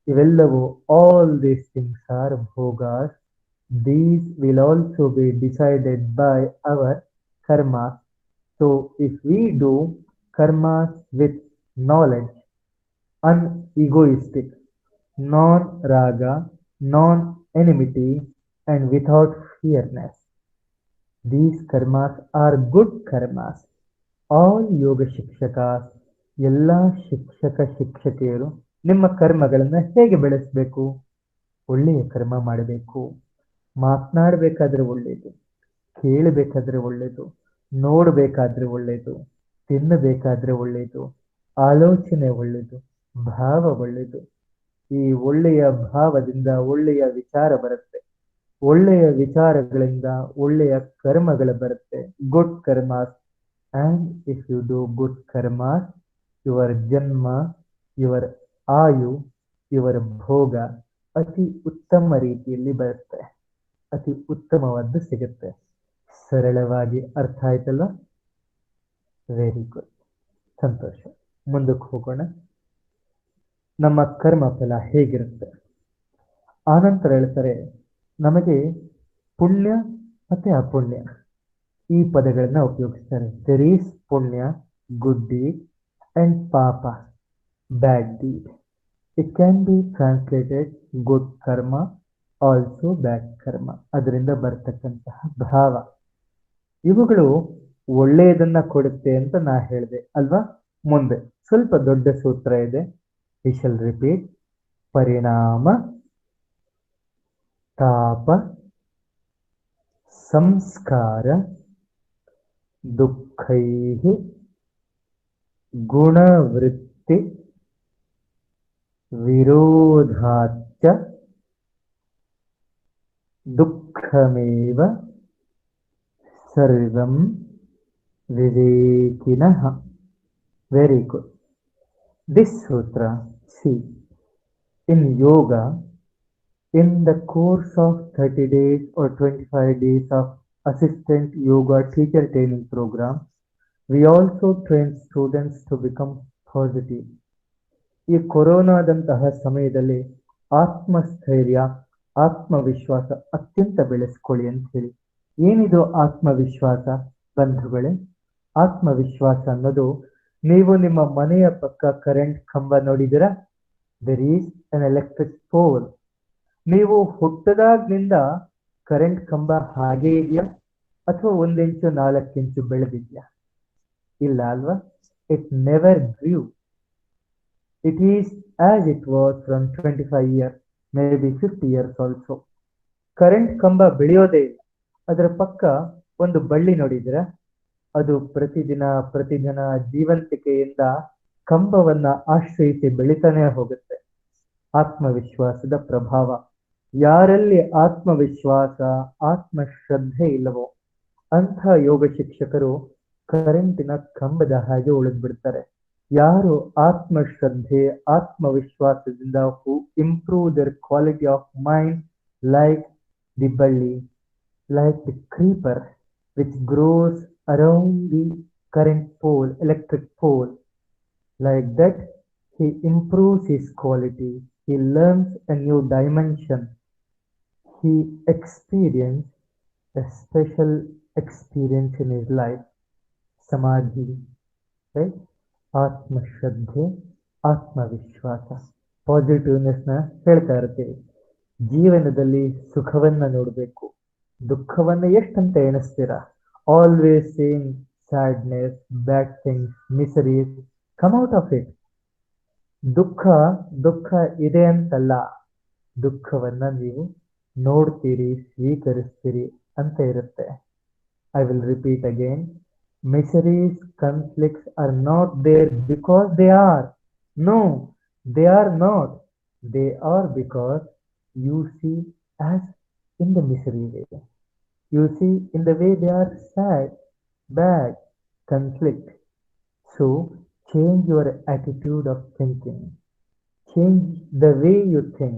S1: ಇವೆಲ್ಲವೂ all these things are bhogas. These will also be decided by our karma. So if we do karmas with knowledge, unegoistic, non-raga, non-enmity, and without fearness, these karmas are good karmas. All yoga shikshakas, ಎಲ್ಲ ಶಿಕ್ಷಕ ಶಿಕ್ಷಕಿಯರು ನಿಮ್ಮ ಕರ್ಮಗಳನ್ನು ಹೇಗೆ ಬೆಳೆಸಬೇಕು? ಒಳ್ಳೆಯ ಕರ್ಮ ಮಾಡಬೇಕು. ಮಾತನಾಡಬೇಕಾದ್ರೆ ಒಳ್ಳೆಯದು, ಕೇಳಬೇಕಾದ್ರೆ ಒಳ್ಳೆಯದು, ನೋಡಬೇಕಾದ್ರೆ ಒಳ್ಳೆಯದು, ತಿನ್ನಬೇಕಾದ್ರೆ ಒಳ್ಳೆಯದು, ಆಲೋಚನೆ ಒಳ್ಳೆಯದು, ಭಾವ ಒಳ್ಳೆಯದು. ಈ ಒಳ್ಳೆಯ ಭಾವದಿಂದ ಒಳ್ಳೆಯ ವಿಚಾರ ಬರುತ್ತೆ, ಒಳ್ಳೆಯ ವಿಚಾರಗಳಿಂದ ಒಳ್ಳೆಯ ಕರ್ಮಗಳು ಬರುತ್ತೆ, good karmas. And if you do good karmas, your janma, your Ayu, your ಭೋಗ ಅತಿ ಉತ್ತಮ ರೀತಿಯಲ್ಲಿ ಬರುತ್ತೆ, ಅತಿ ಉತ್ತಮವಾದ್ದು ಸಿಗುತ್ತೆ. ಸರಳವಾಗಿ ಅರ್ಥ ಆಯ್ತಲ್ಲ? ವೆರಿ ಗುಡ್, ಸಂತೋಷ. ಮುಂದಕ್ಕೆ ಹೋಗೋಣ. ನಮ್ಮ ಕರ್ಮ ಫಲ ಹೇಗಿರುತ್ತೆ? ಆನಂತರ ಹೇಳ್ತಾರೆ, ನಮಗೆ ಪುಣ್ಯ ಮತ್ತೆ ಅಪುಣ್ಯ ಈ ಪದಗಳನ್ನ ಉಪಯೋಗಿಸ್ತಾರೆ. There is punya, good deed, and papa, bad deed. It can be translated good karma, also bad karma. ಅದರಿಂದ ಬರ್ತಕ್ಕಂತಹ ಭಾವ ಇವುಗಳು ಒಳ್ಳೆಯದನ್ನ ಕೊಡುತ್ತೆ ಅಂತ ನಾ ಹೇಳಿದೆ ಅಲ್ವಾ? ಮುಂದೆ ಸ್ವಲ್ಪ ದೊಡ್ಡ ಸೂತ್ರ ಇದೆ, ವಿ ಶಲ್ ರಿಪೀಟ್. ಪರಿಣಾಮ, ತಾಪ, ಸಂಸ್ಕಾರ, ದುಃಖೈಃ, ಗುಣವೃತ್ತಿ, ವಿರೋಧಾಚ್ಚ, ದುಃಖಮೇವ ಸರ್ವಂ ವಿವೇಕಿನಃ. Very good. This sutra, see, in yoga, in the course of 30 days or 25 days of assistant yoga teacher training program, we also train students to become positive. ಈ ಕೊರೋನಾದಂತಹ ಸಮಯದಲ್ಲಿ ಆತ್ಮಸ್ಥೈರ್ಯ, ಆತ್ಮವಿಶ್ವಾಸ ಅತ್ಯಂತ ಬೆಳೆಸ್ಕೊಳ್ಳಿ ಅಂತ ಹೇಳಿ. ಏನಿದು ಆತ್ಮವಿಶ್ವಾಸ ಬಂಧುಗಳೇ? ಆತ್ಮವಿಶ್ವಾಸ ಅನ್ನೋದು, ನೀವು ನಿಮ್ಮ ಮನೆಯ ಪಕ್ಕ ಕರೆಂಟ್ ಕಂಬ ನೋಡಿದಿರಾ? There is an electric pole. ನೀವು ಹುಟ್ಟದಾಗ್ನಿಂದ ಕರೆಂಟ್ ಕಂಬ ಹಾಗೆ ಇದೆಯಾ ಅಥವಾ 1 ಇಂಚು 4 ಇಂಚು ಬೆಳೆದಿದ್ಯಾ? ಇಲ್ಲ ಅಲ್ವಾ? It never grew. It is as it was from 25 years, may be 50 years also. Current ಕಂಬ ಬೆಳೆಯೋದೇ ಇಲ್ಲ. ಅದರ ಪಕ್ಕ ಒಂದು ಬಳ್ಳಿ ನೋಡಿದಿರ? ಅದು ಪ್ರತಿದಿನ ಜೀವಂತಿಕೆಯಿಂದ ಕಂಬವನ್ನ ಆಶ್ರಯಿಸಿ ಬೆಳಿತಾನೆ ಹೋಗುತ್ತೆ. ಆತ್ಮವಿಶ್ವಾಸದ ಪ್ರಭಾವ. ಯಾರಲ್ಲಿ ಆತ್ಮವಿಶ್ವಾಸ, ಆತ್ಮಶ್ರದ್ಧೆ ಇಲ್ಲವೋ ಅಂಥ ಯೋಗ ಶಿಕ್ಷಕರು ಕರೆಂಟಿನ ಕಂಬದ ಹಾಗೆ ಉಳಿದ್ಬಿಡ್ತಾರೆ. ಯಾರು ಆತ್ಮಶ್ರದ್ಧೆ, ಆತ್ಮವಿಶ್ವಾಸದಿಂದ who improve their quality of mind like the balli, like the creeper which grows around the current pole, electric pole, like that he improves his quality, he learns a new dimension, he experiences a special experience in his life. Samadhi, right? ಆತ್ಮ ಶ್ರದ್ಧೆ, ಆತ್ಮವಿಶ್ವಾಸ, ಪಾಸಿಟಿವ್ನೆಸ್ನ ಹೇಳ್ತಾ ಇರ್ತೀವಿ. ಜೀವನದಲ್ಲಿ ಸುಖವನ್ನ ನೋಡಬೇಕು, ದುಃಖವನ್ನ ಎಷ್ಟಂತ ಎಣಿಸ್ತೀರಾ? Always saying sadness, bad things, miseries, come out of it. ದುಃಖ ಇದೆ ಅಂತಲ್ಲ, ದುಃಖವನ್ನ ನೀವು ನೋಡ್ತೀರಿ, ಸ್ವೀಕರಿಸ್ತೀರಿ ಅಂತ ಇರುತ್ತೆ. I will repeat again. Miseries, conflicts are not there because they are. No, they are not. They are because you see as in the misery way. You see in the way they are sad, bad, conflict. So change your attitude of thinking. Change the way you think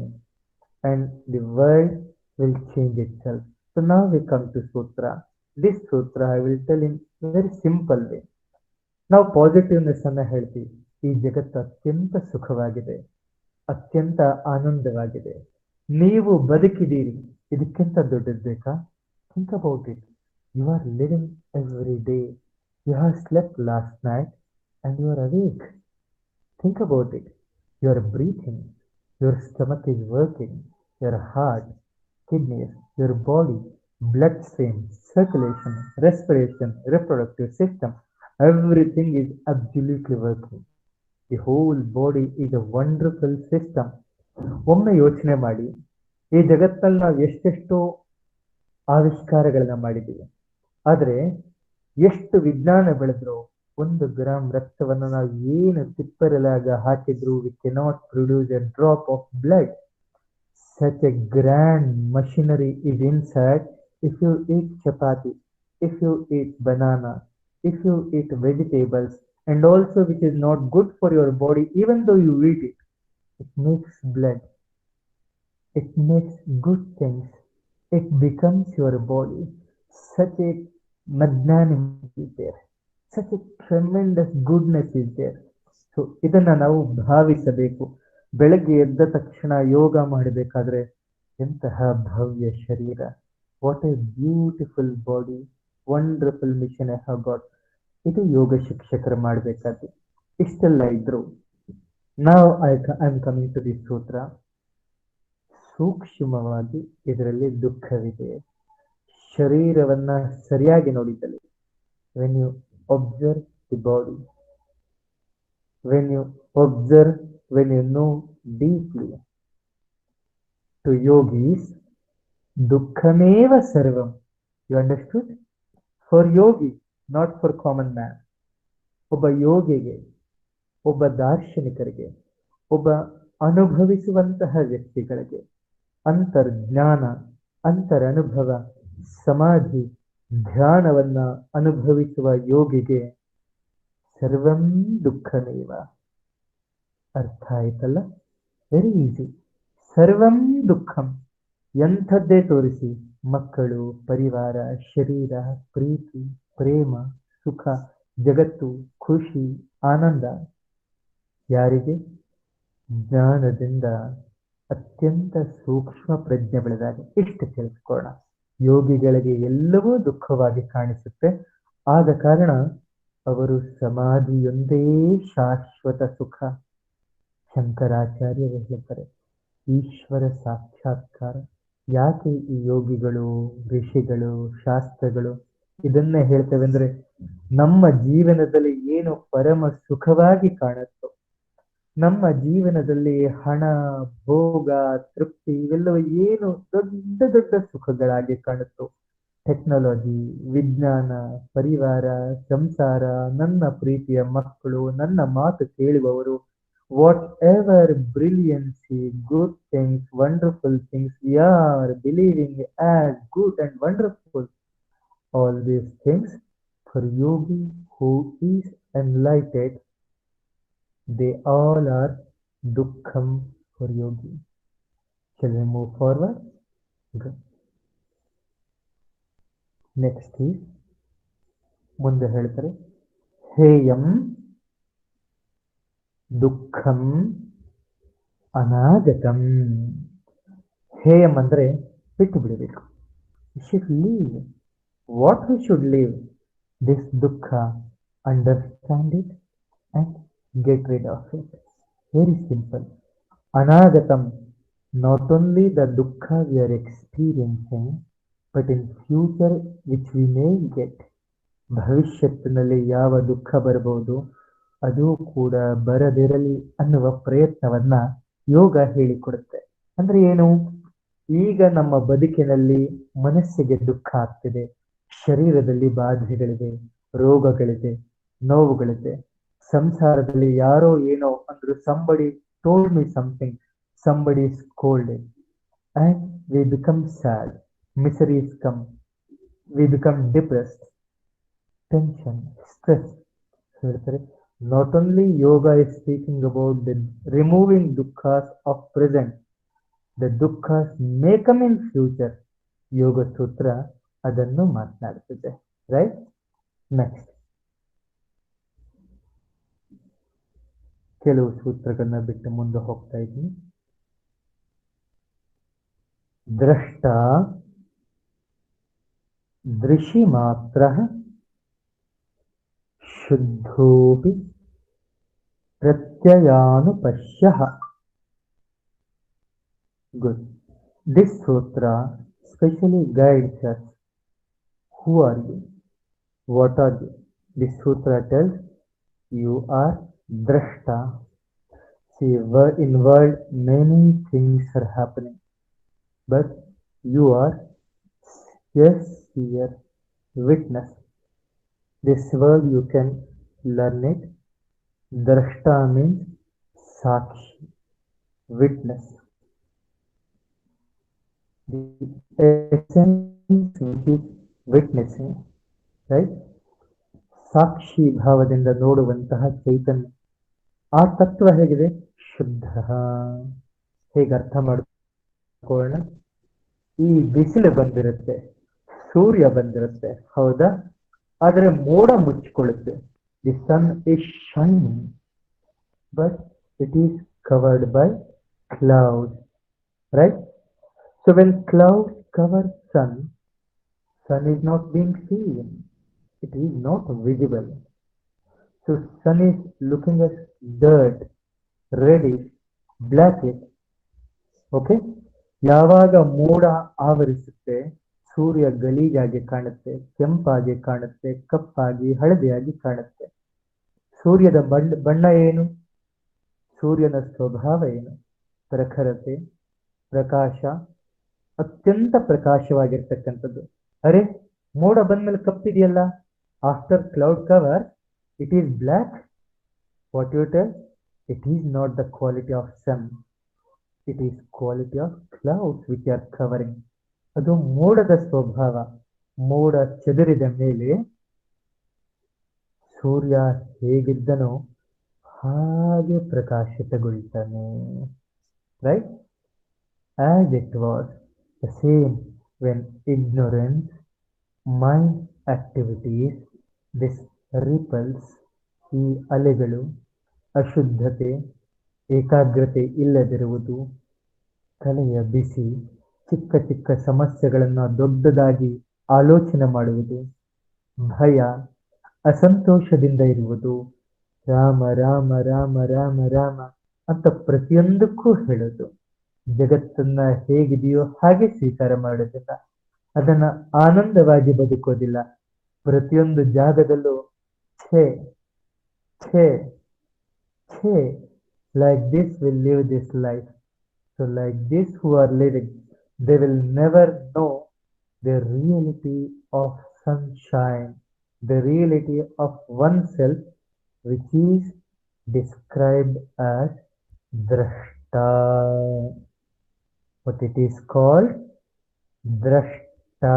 S1: and the world will change itself. So now we come to Sutra. This sutra I will tell in very simple way. ನಾವು positiveness ಅನ್ನ ಹೇಳ್ತೀವಿ. ಈ ಜಗತ್ತು ಅತ್ಯಂತ ಸುಖವಾಗಿದೆ, ಅತ್ಯಂತ ಆನಂದವಾಗಿದೆ, ನೀವು ಬದುಕಿದ್ದೀರಿ, ಇದಕ್ಕಿಂತ ದೊಡ್ಡದು ಬೇಕಾ? Think about it. You are living every day. You have slept last night and you are awake. Think about it. You are breathing. Your stomach is working. Your heart, kidneys, your body, bloodstream, circulation, respiration, reproductive system, everything is absolutely working. The whole body is a wonderful system. ಒಮ್ಮೆ ಯೋಚನೆ ಮಾಡಿ, ಈ ಜಗತ್ತಲ್ಲಿ ನಾವು ಎಷ್ಟೆಷ್ಟೋ ಆವಿಷ್ಕಾರಗಳನ್ನ ಮಾಡಿದ್ದೀವಿ. ಆದರೆ ಎಷ್ಟು ವಿಜ್ಞಾನ ಬೆಳೆದ್ರು, 1 ಗ್ರಾಂ ರಕ್ತವನ್ನು ನಾವು ಏನು ತಿಪ್ಪರಲಾಗ ಹಾಕಿದ್ರು, we cannot produce a drop of blood. Such a grand machinery is inside. If you eat chapati, if you eat banana, if you eat vegetables, and also which is not good for your body, even though you eat it, it makes blood, it makes good things, it becomes your body. Such a magnanimity is there, such a tremendous goodness is there. So ಇದನ್ನ ನಾವು ಭಾವಿಸಬೇಕು. ಬೆಳಗ್ಗೆ ಎದ್ದ ತಕ್ಷಣ ಯೋಗ ಮಾಡಬೇಕಾದ್ರೆ ಎಂತಹ ಭವ್ಯ ಶರೀರ, what a beautiful body, wonderful mission I have got. ಇದು ಯೋಗ ಶಿಕ್ಷಕರು ಮಾಡಬೇಕಾದ್ದು. ಇಷ್ಟೆಲ್ಲ ಇದ್ರು ನಾವು I am coming to the sutra. ಸೂಕ್ಷ್ಮವಾಗಿ ಇದರಲ್ಲಿ ದುಃಖವಿದೆ. ಶರೀರವನ್ನ ಸರಿಯಾಗಿ ನೋಡಿದಲ್ಲಿ, when you observe the body, when you observe, when you know deeply, to yogis ದುಃಖಮೇವ ಸರ್ವಂ. You understood? For yogi, not for common man. ಒಬ್ಬ ಯೋಗಿಗೆ, ಒಬ್ಬ ದಾರ್ಶನಿಕರಿಗೆ, ಒಬ್ಬ ಅನುಭವಿಸುವಂತಹ ವ್ಯಕ್ತಿಗಳಿಗೆ ಅಂತರ್ಜ್ಞಾನ, ಅಂತರನುಭವ, ಸಮಾಧಿ, ಧ್ಯಾನವನ್ನ ಅನುಭವಿಸುವ ಯೋಗಿಗೆ ಸರ್ವಂ ದುಃಖಮೇವ. ಅರ್ಥ ಆಯ್ತಲ್ಲ? Very easy. ಸರ್ವಂ ದುಃಖಂ. ಎಂಥದ್ದೇ ತೋರಿಸಿ, ಮಕ್ಕಳು, ಪರಿವಾರ, ಶರೀರ, ಪ್ರೀತಿ, ಪ್ರೇಮ, ಸುಖ, ಜಗತ್ತು, ಖುಷಿ, ಆನಂದ. ಯಾರಿಗೆ? ಜ್ಞಾನದಿಂದ ಅತ್ಯಂತ ಸೂಕ್ಷ್ಮ ಪ್ರಜ್ಞೆ ಬೆಳೆದಾಗ. ಇಷ್ಟು ತಿಳಿಸ್ಕೊಳ್ಳೋಣ. ಯೋಗಿಗಳಿಗೆ ಎಲ್ಲವೂ ದುಃಖವಾಗಿ ಕಾಣಿಸುತ್ತೆ. ಆದ ಕಾರಣ ಅವರು ಸಮಾಧಿಯೊಂದೇ ಶಾಶ್ವತ ಸುಖ. ಶಂಕರಾಚಾರ್ಯರು ಹೇಳ್ತಾರೆ, ಈಶ್ವರ ಸಾಕ್ಷಾತ್ಕಾರ. ಯಾಕೆ ಈ ಯೋಗಿಗಳು, ಋಷಿಗಳು, ಶಾಸ್ತ್ರಗಳು ಇದನ್ನೇ ಹೇಳ್ತೇವೆ ಅಂದ್ರೆ, ನಮ್ಮ ಜೀವನದಲ್ಲಿ ಏನು ಪರಮ ಸುಖವಾಗಿ ಕಾಣುತ್ತೋ, ನಮ್ಮ ಜೀವನದಲ್ಲಿ ಹಣ, ಭೋಗ, ತೃಪ್ತಿ ಇವೆಲ್ಲವೂ ಏನು ದೊಡ್ಡ ದೊಡ್ಡ ಸುಖಗಳಾಗಿ ಕಾಣುತ್ತೋ, ಟೆಕ್ನಾಲಜಿ, ವಿಜ್ಞಾನ, ಪರಿವಾರ, ಸಂಸಾರ, ನನ್ನ ಪ್ರೀತಿಯ ಮಕ್ಕಳು, ನನ್ನ ಮಾತು ಕೇಳುವವರು, whatever brilliancy, good things, wonderful things we are believing as good and wonderful, all these things for yogi who is enlightened, they all are dukkham for yogi. Shall we move forward? Good. Next is, ಮುಂದೆ ಹೇಳ್ತಾರೆ, ಹೇಯಂ ದುಃಖಂ ಅನಾಗತಂ. ಹೇಯಂ ಅಂದ್ರೆ ಬಿಟ್ಟು ಬಿಡಬೇಕು. We should leave what we should leave, this dukkha, understand it and get rid of it. Very simple. Anagatam, not only the dukkha we are experiencing, but in future which we may get. ಭವಿಷ್ಯತ್ತಿನಲ್ಲಿ ಯಾವ ದುಃಖ ಬರಬಹುದು, ಅದು ಕೂಡ ಬರದಿರಲಿ ಅನ್ನುವ ಪ್ರಯತ್ನವನ್ನ ಯೋಗ ಹೇಳಿಕೊಡುತ್ತೆ. ಅಂದ್ರೆ ಏನು? ಈಗ ನಮ್ಮ ಬದುಕಿನಲ್ಲಿ ಮನಸ್ಸಿಗೆ ದುಃಖ ಆಗ್ತಿದೆ, ಶರೀರದಲ್ಲಿ ಬಾಧೆಗಳಿದೆ, ರೋಗಗಳಿದೆ, ನೋವುಗಳಿದೆ, ಸಂಸಾರದಲ್ಲಿ ಯಾರೋ ಏನೋ ಅಂದ್ರು, somebody told me something, somebody scolded, and we become sad, miseries come, we become depressed, tension, stress. ಹೇಳ್ತಾರೆ, not only yoga is speaking about the removing dukkhas of present, the dukkhas may come in future. ಯೋಗ ಸೂತ್ರ ಅದನ್ನು ಮಾತನಾಡುತ್ತದೆ. Right? Next, ಕೆಲವು ಸೂತ್ರಗಳನ್ನ ಬಿಟ್ಟು ಮುಂದೆ ಹೋಗ್ತಾ ಇದ್ದೀನಿ. ದ್ರಷ್ಟ ದೃಶಿ ಮಾತ್ರ ಶುದ್ಧೋಪಿ ಪ್ರತ್ಯಯಾನುಪಶ್ಯಃ. Good. This sutra specially guides us. Who are you? What are you? This sutra tells you are drashta. See, in world many things are happening, but you are yes here witness. This word you can learn it. Drashta means sakshi, witness. The essence is witnessing, right? ಸಾಕ್ಷಿ ಭಾವದಿಂದ ನೋಡುವಂತಹ ಚೈತನ್ಯ. ಆ ತತ್ವ ಹೇಗಿದೆ? ಶುದ್ಧ. ಹೇಗೆ ಅರ್ಥ ಮಾಡ್ಕೊಳ್ಳೋಣ? ಈ ಬಿಸಿಲು ಬಂದಿರುತ್ತೆ, ಸೂರ್ಯ ಬಂದಿರುತ್ತೆ, ಹೌದಾ? ಆದರೆ ಮೋಡ ಮುಚ್ಚಿಕೊಳ್ಳುತ್ತೆ. The sun is shining, but it is covered by cloud, right? So when clouds cover sun is not being seen. It is not visible. So sun is looking at dirt, reddish, blackish. Okay? ಯಾವಾಗ ಮೋಡ ಆವರಿಸುತ್ತೆ, ಸೂರ್ಯ ಗಲೀಜಾಗಿ ಕಾಣುತ್ತೆ, ಕೆಂಪಾಗಿ ಕಾಣುತ್ತೆ, ಕಪ್ಪಾಗಿ ಹಳದಿಯಾಗಿ ಕಾಣುತ್ತೆ. ಸೂರ್ಯದ ಬಣ್ಣ ಏನು? ಸೂರ್ಯನ ಸ್ವಭಾವ ಏನು? ಪ್ರಖರತೆ, ಪ್ರಕಾಶ, ಅತ್ಯಂತ ಪ್ರಕಾಶವಾಗಿರ್ತಕ್ಕಂಥದ್ದು. ಅರೆ, ಮೋಡ ಬಂದ್ಮೇಲೆ ಕಪ್ಪಿದೆಯಲ್ಲ, after cloud cover it is black. What you tell? It is not the quality of sun, it is quality of clouds which are covering. ಅದು ಮೋಡದ ಸ್ವಭಾವ. ಮೋಡ ಚದುರಿದ ಮೇಲೆ ಸೂರ್ಯ ಹೇಗಿದ್ದನೋ ಹಾಗೆ ಪ್ರಕಾಶಿತಗೊಳ್ತಾನೆ, right? As it was the same when ignorance, mind activities, this ripples, ಈ ಅಲೆಗಳು, ಅಶುದ್ಧತೆ, ಏಕಾಗ್ರತೆ ಇಲ್ಲದಿರುವುದು, ತಲೆಯ ಬಿಸಿ, ಚಿಕ್ಕ ಚಿಕ್ಕ ಸಮಸ್ಯೆಗಳನ್ನು ದೊಡ್ಡದಾಗಿ ಆಲೋಚನೆ ಮಾಡುವುದು, ಭಯ, ಅಸಂತೋಷದಿಂದ ಇರುವುದು, ರಾಮ ರಾಮ ರಾಮ ರಾಮ ರಾಮ ಅಂತ ಪ್ರತಿಯೊಂದಕ್ಕೂ ಹೇಳೋದು. ಜಗತ್ತನ್ನ ಹೇಗಿದೆಯೋ ಹಾಗೆ ಸ್ವೀಕಾರ ಮಾಡೋದಿಲ್ಲ, ಅದನ್ನ ಆನಂದವಾಗಿ ಬದುಕೋದಿಲ್ಲ. ಪ್ರತಿಯೊಂದು ಜಾಗದಲ್ಲೂ ಛೇ ಛೇ ಛೇ. Like this will live this life. So like this who are living, they will never know the reality of sunshine, the reality of oneself, which is described as drashta. What it is called? Drashta.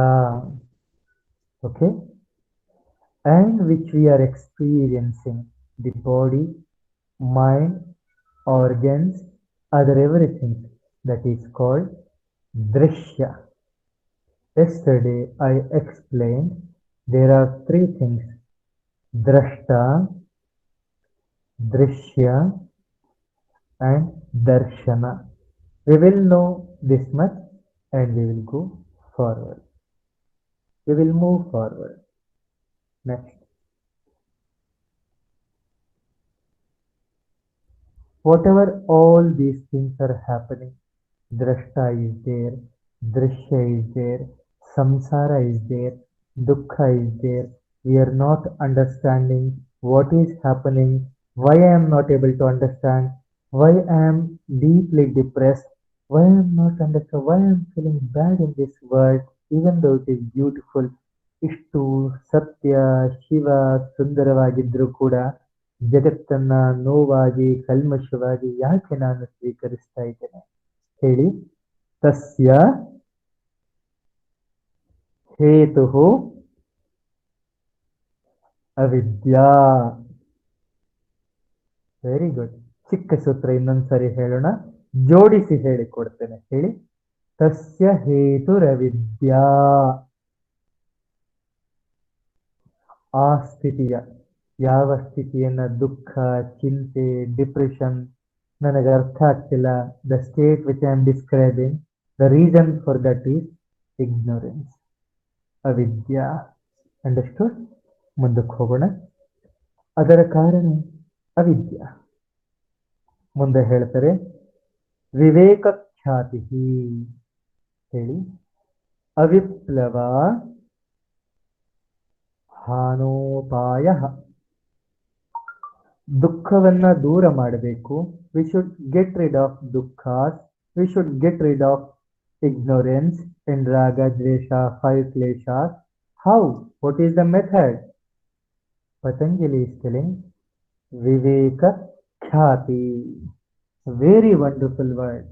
S1: Okay? And which we are experiencing. The body, mind, organs, other everything. That is called Drishya. Yesterday I explained there are three things. Drashta, Drishya and Darshana. We will know this much and we will go forward. We will move forward. Next. Whatever all these things are happening, Drashta is there, Drishya is there, Samsara is there, Dukkha is there. We are not understanding what is happening, why I am not able to understand, why I am deeply depressed, why I am not understand, why I am feeling bad in this world, even though it is beautiful. ಇಷ್ಟು ಸತ್ಯ, ಶಿವ, ಸುಂದರವಾಗಿದ್ರೂ ಕೂಡ ಜಗತ್ತನ್ನ ನೋವಾಗಿ, ಕಲ್ಮಶವಾಗಿ ಯಾಕೆ ನಾನು ಸ್ವೀಕರಿಸ್ತಾ ಇದ್ದೇನೆ ಹೇಳಿ? ತಸ್ಯ ಹೇತುಃ ಅವಿದ್ಯಾ. Very good. ಚಿಕ್ಕ ಸೂತ್ರ ಇನ್ನೊಂದ್ಸರಿ ಹೇಳೋಣ, ಜೋಡಿಸಿ ಹೇಳಿಕೊಡ್ತೇನೆ. ಹೇಳಿ. ತಸ್ಯ ಹೇತುರವಿದ್ಯಾ. ಆ ಸ್ಥಿತಿಯ, ಯಾವ ಸ್ಥಿತಿಯನ್ನ ದುಃಖ, ಚಿಂತೆ, ಡಿಪ್ರೆಷನ್, ನನಗೆ ಅರ್ಥ ಆಗ್ತಿಲ್ಲ. The state which I am describing, the reason for that is ignorance, avidya. Understood? ಮುಂದಕ್ಕೆ ಹೋಗೋಣ. ಅದರ ಕಾರಣ ಅವಿದ್ಯಾ. ಮುಂದೆ ಹೇಳ್ತಾರೆ ವಿವೇಕ ಖ್ಯಾತಿ ಹೇಳಿ. ಅವಿಪ್ಲವ ಹಾನೋಪಾಯ. ದುಃಖವನ್ನ ದೂರ ಮಾಡಬೇಕು. We should get rid of dukhas, we should get rid of ignorance and raga dvesha 5 kleshas. How? What is the method? Patanjali is telling viveka khyati. Very wonderful word.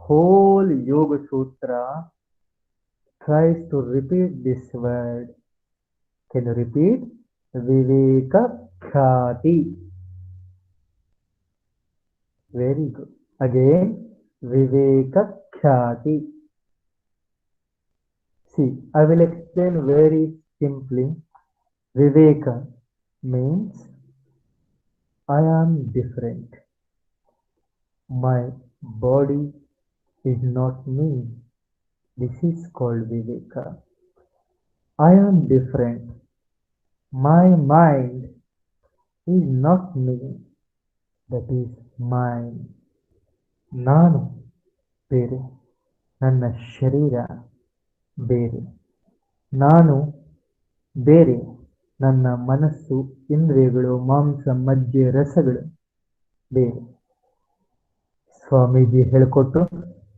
S1: Whole Yoga Sutra tries to repeat this word. Can you repeat? Viveka khyati. Very good. Again, viveka khyati. See, I will explain very simply. Viveka means I am different. My body is not me. This is called Viveka. I am different. My mind is not me. That is mine. ನಾನು ಬೇರೆ, ನನ್ನ ಶರೀರ ಬೇರೆ. ನಾನು ಬೇರೆ, ನನ್ನ ಮನಸ್ಸು, ಇಂದ್ರಿಯಗಳು, ಮಾಂಸ, ಮಜ್ಜೆ, ರಸಗಳು ಬೇರೆ. ಸ್ವಾಮೀಜಿ ಹೇಳಿಕೊಟ್ಟು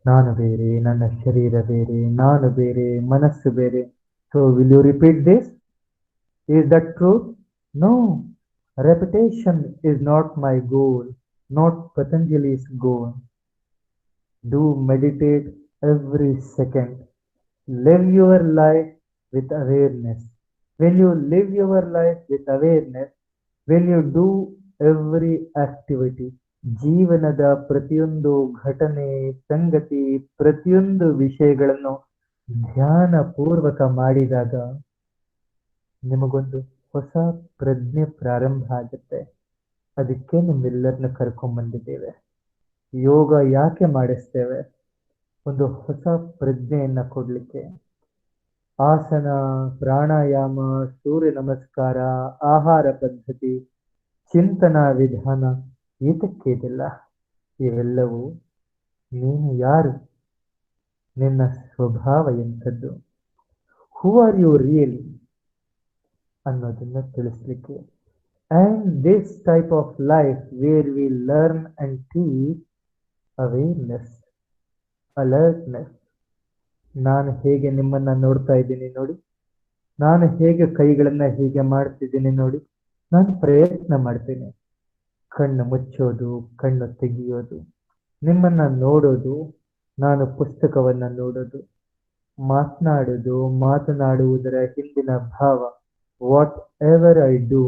S1: ನಾನು ಬೇರೆ, ನನ್ನ ಶರೀರ ಬೇರೆ, ನಾನು ಬೇರೆ, ಮನಸ್ಸು ಬೇರೆ. So will you repeat this? Is that true? No. Repetition is not my goal, not Patanjali's goal. Do meditate every second. Live your life with awareness. When you live your life with awareness, when you do every activity, ಜೀವನದ ಪ್ರತಿಯೊಂದು ಘಟನೆ, ಸಂಗತಿ, ಪ್ರತಿಯೊಂದು ವಿಷಯಗಳನ್ನು ಧ್ಯಾನ ಪೂರ್ವಕ ಮಾಡಿದಾಗ ನಿಮಗೊಂದು ಹೊಸ ಪ್ರಜ್ಞೆ ಪ್ರಾರಂಭ ಆಗುತ್ತೆ. ಅದಕ್ಕೆ ನಿಮ್ಮೆಲ್ಲರನ್ನ ಕರ್ಕೊಂಡ್ಬಂದಿದ್ದೇವೆ. ಯೋಗ ಯಾಕೆ ಮಾಡಿಸ್ತೇವೆ? ಒಂದು ಹೊಸ ಪ್ರಜ್ಞೆಯನ್ನ ಕೊಡ್ಲಿಕ್ಕೆ. ಆಸನ, ಪ್ರಾಣಾಯಾಮ, ಸೂರ್ಯ ನಮಸ್ಕಾರ, ಆಹಾರ ಪದ್ಧತಿ, ಚಿಂತನಾ ವಿಧಾನ ಏತಕ್ಕೆ ಇದೆಲ್ಲ? ಇವೆಲ್ಲವೂ ನೀನು ಯಾರು, ನಿನ್ನ ಸ್ವಭಾವ ಎಂಥದ್ದು, ಹೂ ಆರ್ ಯು ರಿಯಲಿ ಅನ್ನೋದನ್ನ ತಿಳಿಸ್ಲಿಕ್ಕೆ. And this type of life where we learn and teach awareness, alertness. ನಾನು ಹೇಗೆ ನಿಮ್ಮನ್ನ ನೋಡ್ತಾ ಇದ್ದೀನಿ ನೋಡಿ, ನಾನು ಹೇಗೆ ಕೈಗಳನ್ನ ಹೀಗೆ ಮಾಡ್ತಿದ್ದೀನಿ ನೋಡಿ. ನಾನು ಪ್ರಯತ್ನ ಮಾಡ್ತೇನೆ. ಕಣ್ಣು ಮುಚ್ಚೋದು, ಕಣ್ಣು ತೆಗೆಯೋದು, ನಿಮ್ಮನ್ನ ನೋಡೋದು, ನಾನು ಪುಸ್ತಕವನ್ನ ನೋಡೋದು, ಮಾತನಾಡೋದು, ಮಾತನಾಡುವುದರ ಹಿಂದಿನ ಭಾವ. Whatever I do,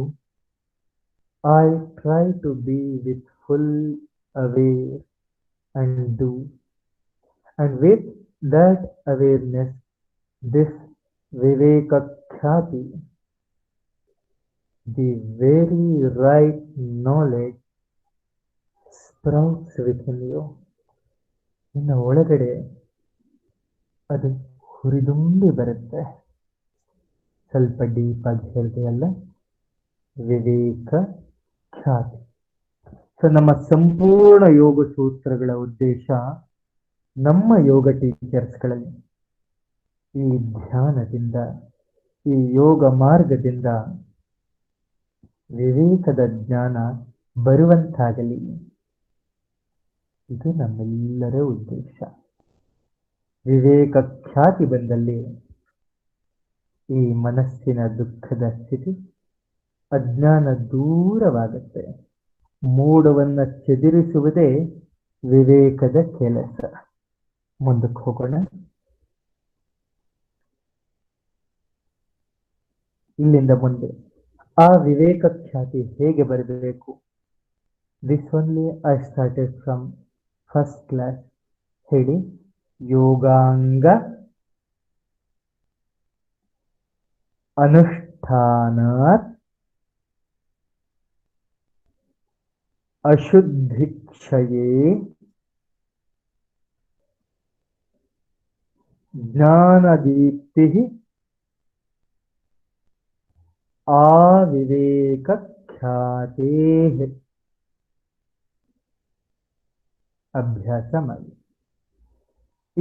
S1: I try to be with full aware and do. And with that awareness, this Viveka Khyati, the very right knowledge sprouts within you. ನಿನ್ನ ಒಳಗಡೆ ಅದು ಹುರಿದುಂಬಿ ಬರುತ್ತೆ. ಸ್ವಲ್ಪ ಡೀಪ್ ಆಗಿ ಹೇಳ್ತೀವಲ್ಲ, ವಿವೇಕ ಖ್ಯಾತಿ. ಸೊ ನಮ್ಮ ಸಂಪೂರ್ಣ ಯೋಗ ಸೂತ್ರಗಳ ಉದ್ದೇಶ, ನಮ್ಮ ಯೋಗ ಟೀಚರ್ಸ್ಗಳಲ್ಲಿ ಈ ಧ್ಯಾನದಿಂದ, ಈ ಯೋಗ ಮಾರ್ಗದಿಂದ ವಿವೇಕದ ಜ್ಞಾನ ಬರುವಂತಾಗಲಿ. ಇದು ನಮ್ಮೆಲ್ಲರ ಉದ್ದೇಶ. ವಿವೇಕ ಖ್ಯಾತಿ ಬಂದಲ್ಲಿ ಈ ಮನಸ್ಸಿನ ದುಃಖದ ಸ್ಥಿತಿ, ಅಜ್ಞಾನ ದೂರವಾಗುತ್ತೆ. ಮೂಢವನ್ನ ಚದುರಿಸುವುದೇ ವಿವೇಕದ ಕೆಲಸ. ಮುಂದಕ್ಕೆ ಹೋಗೋಣ. ಇಲ್ಲಿಂದ ಮುಂದೆ ಆ ವಿವೇಕ ಖ್ಯಾತಿ ಹೇಗೆ ಬರಬೇಕು? This only I started from first class. ಹೇಳಿ. ಯೋಗಾಂಗ ಅನುಷ್ಠಾನಾತ್ अशुद्धिक्षये ज्ञानदीप्तिः आविवेकख्यातेः. ಅಭ್ಯಾಸ ಮಾಡಿ.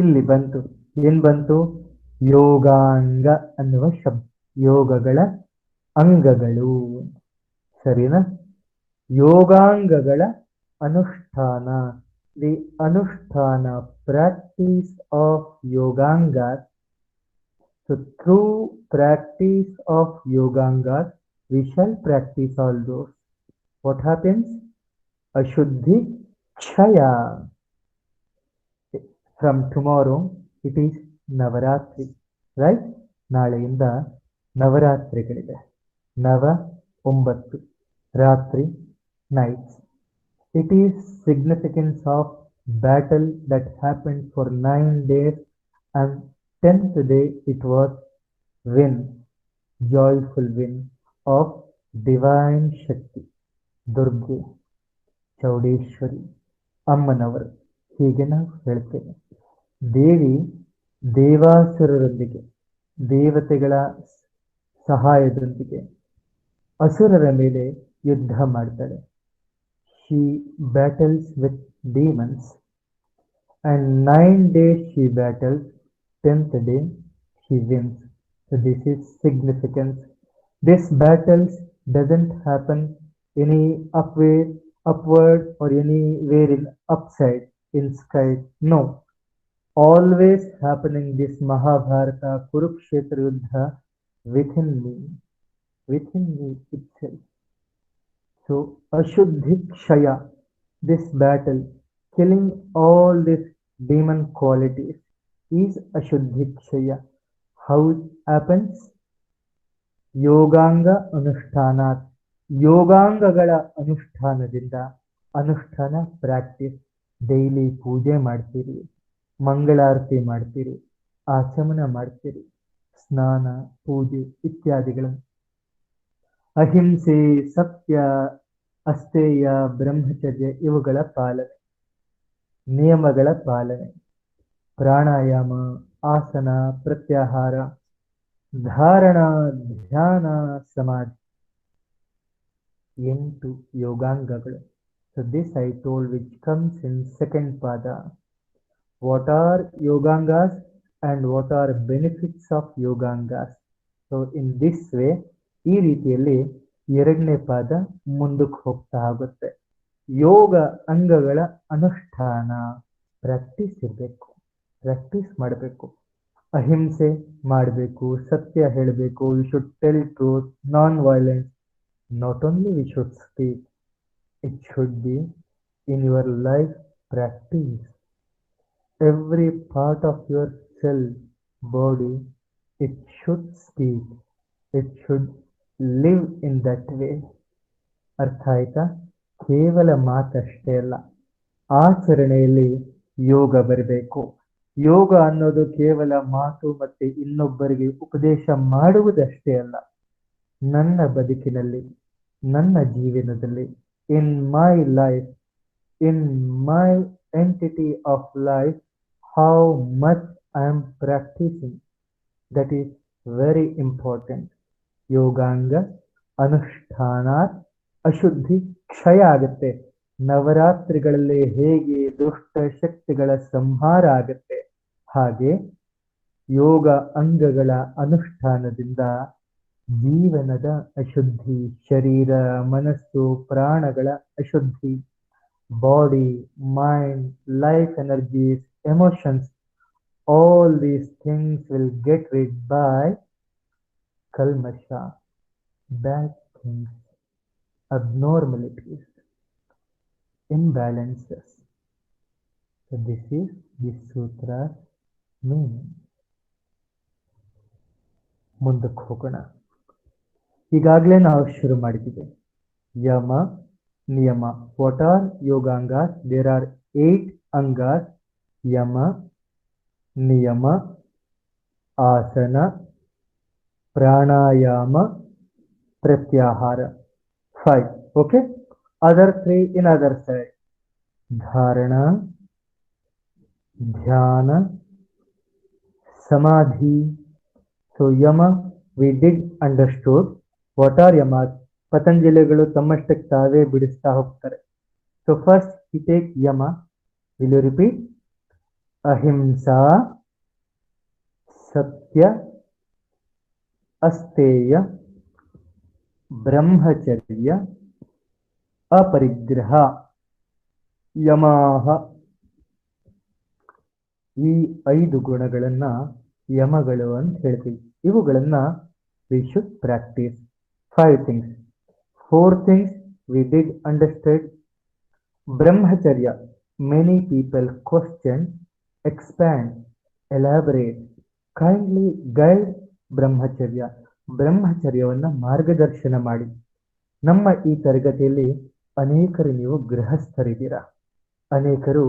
S1: ಇಲ್ಲಿ ಬಂತು, ಏನ್ ಬಂತು? ಯೋಗಾಂಗ ಅನ್ನುವ ಶಬ್ದ, ಯೋಗಗಳ ಅಂಗಗಳು. ಸರಿನಾ? ಯೋಗಾಂಗಗಳ ಅನುಷ್ಠಾನ, the anushthana, practice of yogangas. So through practice of yogangas, we shall practice all those. What happens? Ashuddhi Kshaya. From tomorrow, it is Navaratri, right? ನಾಳೆಯಿಂದ ನವರಾತ್ರಿಗಳಿದೆ. ನವ 9, ರಾತ್ರಿ nights. It is significance of battle that happened for 9 days, and 10th day it was win, joyful win of divine Shakti, Durga, Chowdeshwari, ಅಮ್ಮನವರು. ಹೀಗೆ ನಾವು ಹೇಳ್ತೇವೆ. ದೇವಿ ದೇವಾಸುರರೊಂದಿಗೆ, ದೇವತೆಗಳ ಸಹಾಯದೊಂದಿಗೆ ಅಸುರರ ಮೇಲೆ ಯುದ್ಧ ಮಾಡ್ತಾಳೆ. She battles with demons, and 9 days she battles, 10th day she wins. So this is significance. This battles doesn't happen any upward or anywhere in upside in sky. No, always happening this Mahabharata Kurukshetra Yuddha within me itself. So Ashuddhi Kshaya, this battle, killing all these demon qualities, is Ashuddhi Kshaya. How it happens? ಯೋಗಾಂಗ ಅನುಷ್ಠಾನ, ಯೋಗಾಂಗಗಳ ಅನುಷ್ಠಾನದಿಂದ. ಅನುಷ್ಠಾನ practice, daily ಪೂಜೆ ಮಾಡ್ತೀರಿ, ಮಂಗಳಾರತಿ ಮಾಡ್ತೀರಿ, ಆಚಮನ ಮಾಡ್ತೀರಿ, ಸ್ನಾನ, ಪೂಜೆ ಇತ್ಯಾದಿಗಳನ್ನು. ಅಹಿಂಸೆ, ಸತ್ಯ, ಅಸ್ತೇಯ, ಬ್ರಹ್ಮಚರ್ಯ ಇವುಗಳ ಪಾಲನೆ, ನಿಯಮಗಳ ಪಾಲನೆ, ಪ್ರಾಣಾಯಾಮ, ಆಸನ, ಪ್ರತ್ಯಾಹಾರ, ಧಾರಣ, ಧ್ಯಾನ, ಸಮಾಧಿ, 8 ಯೋಗಾಂಗಗಳು. So this I told, which comes in second pada. What are yogangas and what are benefits of yogangas? So in this way, ಈ ರೀತಿಯಲ್ಲಿ 2ನೇ ಪಾದ ಮುಂದಕ್ಕೆ ಹೋಗ್ತಾ ಆಗುತ್ತೆ. ಯೋಗ ಅಂಗಗಳ ಅನುಷ್ಠಾನ, ಪ್ರಾಕ್ಟೀಸ್ ಇರಬೇಕು, ಪ್ರಾಕ್ಟೀಸ್ ಮಾಡಬೇಕು. ಅಹಿಂಸೆ ಮಾಡಬೇಕು, ಸತ್ಯ ಹೇಳಬೇಕು, we should tell truth, non violence. Not only we should speak, it should be in your life practice. Every part of your cell, body, it should speak, it should live in that way. ಅರ್ಥ ಆಯ್ತಾ? ಕೇವಲ ಮಾತಷ್ಟೇ ಅಲ್ಲ, ಆಚರಣೆಯಲ್ಲಿ ಯೋಗ ಬರಬೇಕು. ಯೋಗ ಅನ್ನೋದು ಕೇವಲ ಮಾತು ಮತ್ತೆ ಇನ್ನೊಬ್ಬರಿಗೆ ಉಪದೇಶ ಮಾಡುವುದಷ್ಟೇ ಅಲ್ಲ. ನನ್ನ ಬದುಕಿನಲ್ಲಿ, ನನ್ನ ಜೀವನದಲ್ಲಿ, in my life, in my entity of life, how much I am practicing, that is very important. ಯೋಗಾಂಗ ಅನುಷ್ಠಾನಾತ್ ಅಶುದ್ಧಿ ಕ್ಷಯ ಆಗುತ್ತೆ. ನವರಾತ್ರಿಗಳಲ್ಲಿ ಹೇಗೆ ದುಷ್ಟ ಶಕ್ತಿಗಳ ಸಂಹಾರ ಆಗುತ್ತೆ, ಹಾಗೆ ಯೋಗ ಅಂಗಗಳ ಅನುಷ್ಠಾನದಿಂದ ಜೀವನದ ಅಶುದ್ಧಿ, ಶರೀರ, ಮನಸ್ಸು, ಪ್ರಾಣಗಳ ಅಶುದ್ಧಿ, body, mind, life energies, emotions, all these things will get rid by kalmasha, bad things, abnormalities, imbalances. So this is the sutra's meaning. ಮುಂದಕ್ಕೆ ಹೋಗೋಣ. ಈಗಾಗಲೇ ನಾವು ಶುರು ಮಾಡಿದ್ದೀವಿ. ಯಮ, ನಿಯಮ. What are yogangas? There are 8 angas. ಯಮ, ನಿಯಮ, ಆಸನ, ಪ್ರಾಣಾಯಾಮ, ಪ್ರತ್ಯಾಹಾರ. 5. Okay. Other three in other side. Dharana, dhyana, samadhi. So yama we did understood. What are yamas? ಪತಂಜಲಿಗಳು ತಮ್ಮಷ್ಟಕ್ಕೆ ತಾವೇ ಬಿಡಿಸ್ತಾ ಹೋಗ್ತಾರೆ. So first we take yama. Will you repeat? Ahimsa, satya, asteya, ಬ್ರಹ್ಮಚರ್ಯ, ಅಪರಿಗ್ರಹ, ಯಮಾಹ. ಈ 5 ಗುಣಗಳನ್ನ ಯಮಗಳು ಅಂತ ಹೇಳ್ತೀವಿ. ಇವುಗಳನ್ನ we should practice. 5 things. 4 things we did understood. Brahmacharya. Many people question, expand, elaborate. Kindly guide ಬ್ರಹ್ಮಚರ್ಯ. ಬ್ರಹ್ಮಚರ್ಯವನ್ನ ಮಾರ್ಗದರ್ಶನ ಮಾಡಿ. ನಮ್ಮ ಈ ತರಗತಿಯಲ್ಲಿ ಅನೇಕರು ನೀವು ಗೃಹಸ್ಥರಿದ್ದೀರಾ, ಅನೇಕರು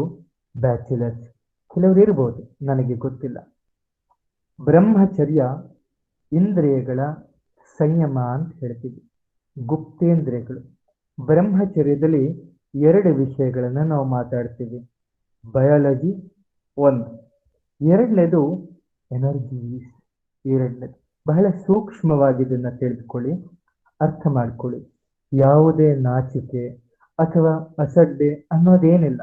S1: ಬ್ಯಾಚುಲರ್ಸ್, ಕೆಲವರು ಇರ್ಬೋದು, ನನಗೆ ಗೊತ್ತಿಲ್ಲ. ಬ್ರಹ್ಮಚರ್ಯ ಇಂದ್ರಿಯಗಳ ಸಂಯಮ ಅಂತ ಹೇಳ್ತೀವಿ, ಗುಪ್ತೇಂದ್ರಿಯಗಳು. ಬ್ರಹ್ಮಚರ್ಯದಲ್ಲಿ 2 ವಿಷಯಗಳನ್ನು ನಾವು ಮಾತಾಡ್ತೀವಿ. ಬಯಾಲಜಿ 1, ಎರಡನೇದು ಎನರ್ಜೀಸ್ 2. ಬಹಳ ಸೂಕ್ಷ್ಮವಾಗಿ ಇದನ್ನ ತಿಳಿದುಕೊಳ್ಳಿ, ಅರ್ಥ ಮಾಡ್ಕೊಳ್ಳಿ. ಯಾವುದೇ ನಾಚಿಕೆ ಅಥವಾ ಅಸಡ್ಡೆ ಅನ್ನೋದೇನಿಲ್ಲ.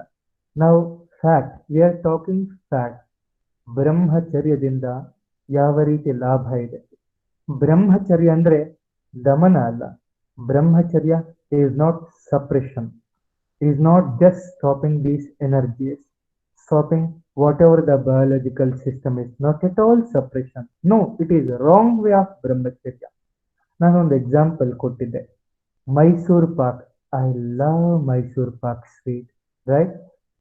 S1: ನಾವು fact, we are talking fact. ಬ್ರಹ್ಮಚರ್ಯದಿಂದ ಯಾವ ರೀತಿ ಲಾಭ ಇದೆ. ಬ್ರಹ್ಮಚರ್ಯ ಅಂದ್ರೆ ದಮನ ಅಲ್ಲ. Brahmacharya is not suppression, is not just stopping these energies, stopping whatever the biological system is, not at all suppression. No, it is wrong way of brahmacharya. ನಾನೊಂದು ಎಕ್ಸಾಂಪಲ್ ಕೊಟ್ಟಿದ್ದೆ, Mysore pak. I love Mysore pak sweet, right?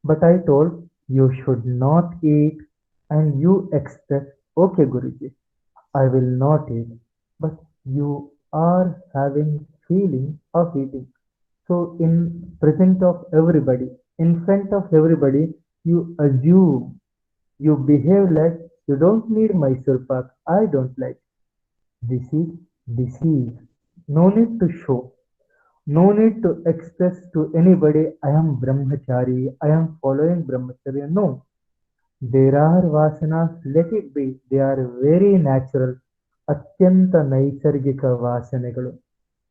S1: But I told you should not eat and you express, okay Guruji, I will not eat, but you are having feeling of eating. So in present of everybody, in front of everybody, you assume, you behave like you don't need Mysore Pak, I don't like. This is disease. No need to show, no need to express to anybody, I am brahmachari, I am following brahmacharya. No, there are vasanas, let it be, they are very natural. ಅತ್ಯಂತ ನೈಸರ್ಗಿಕ ವಾಸನೆಗಳು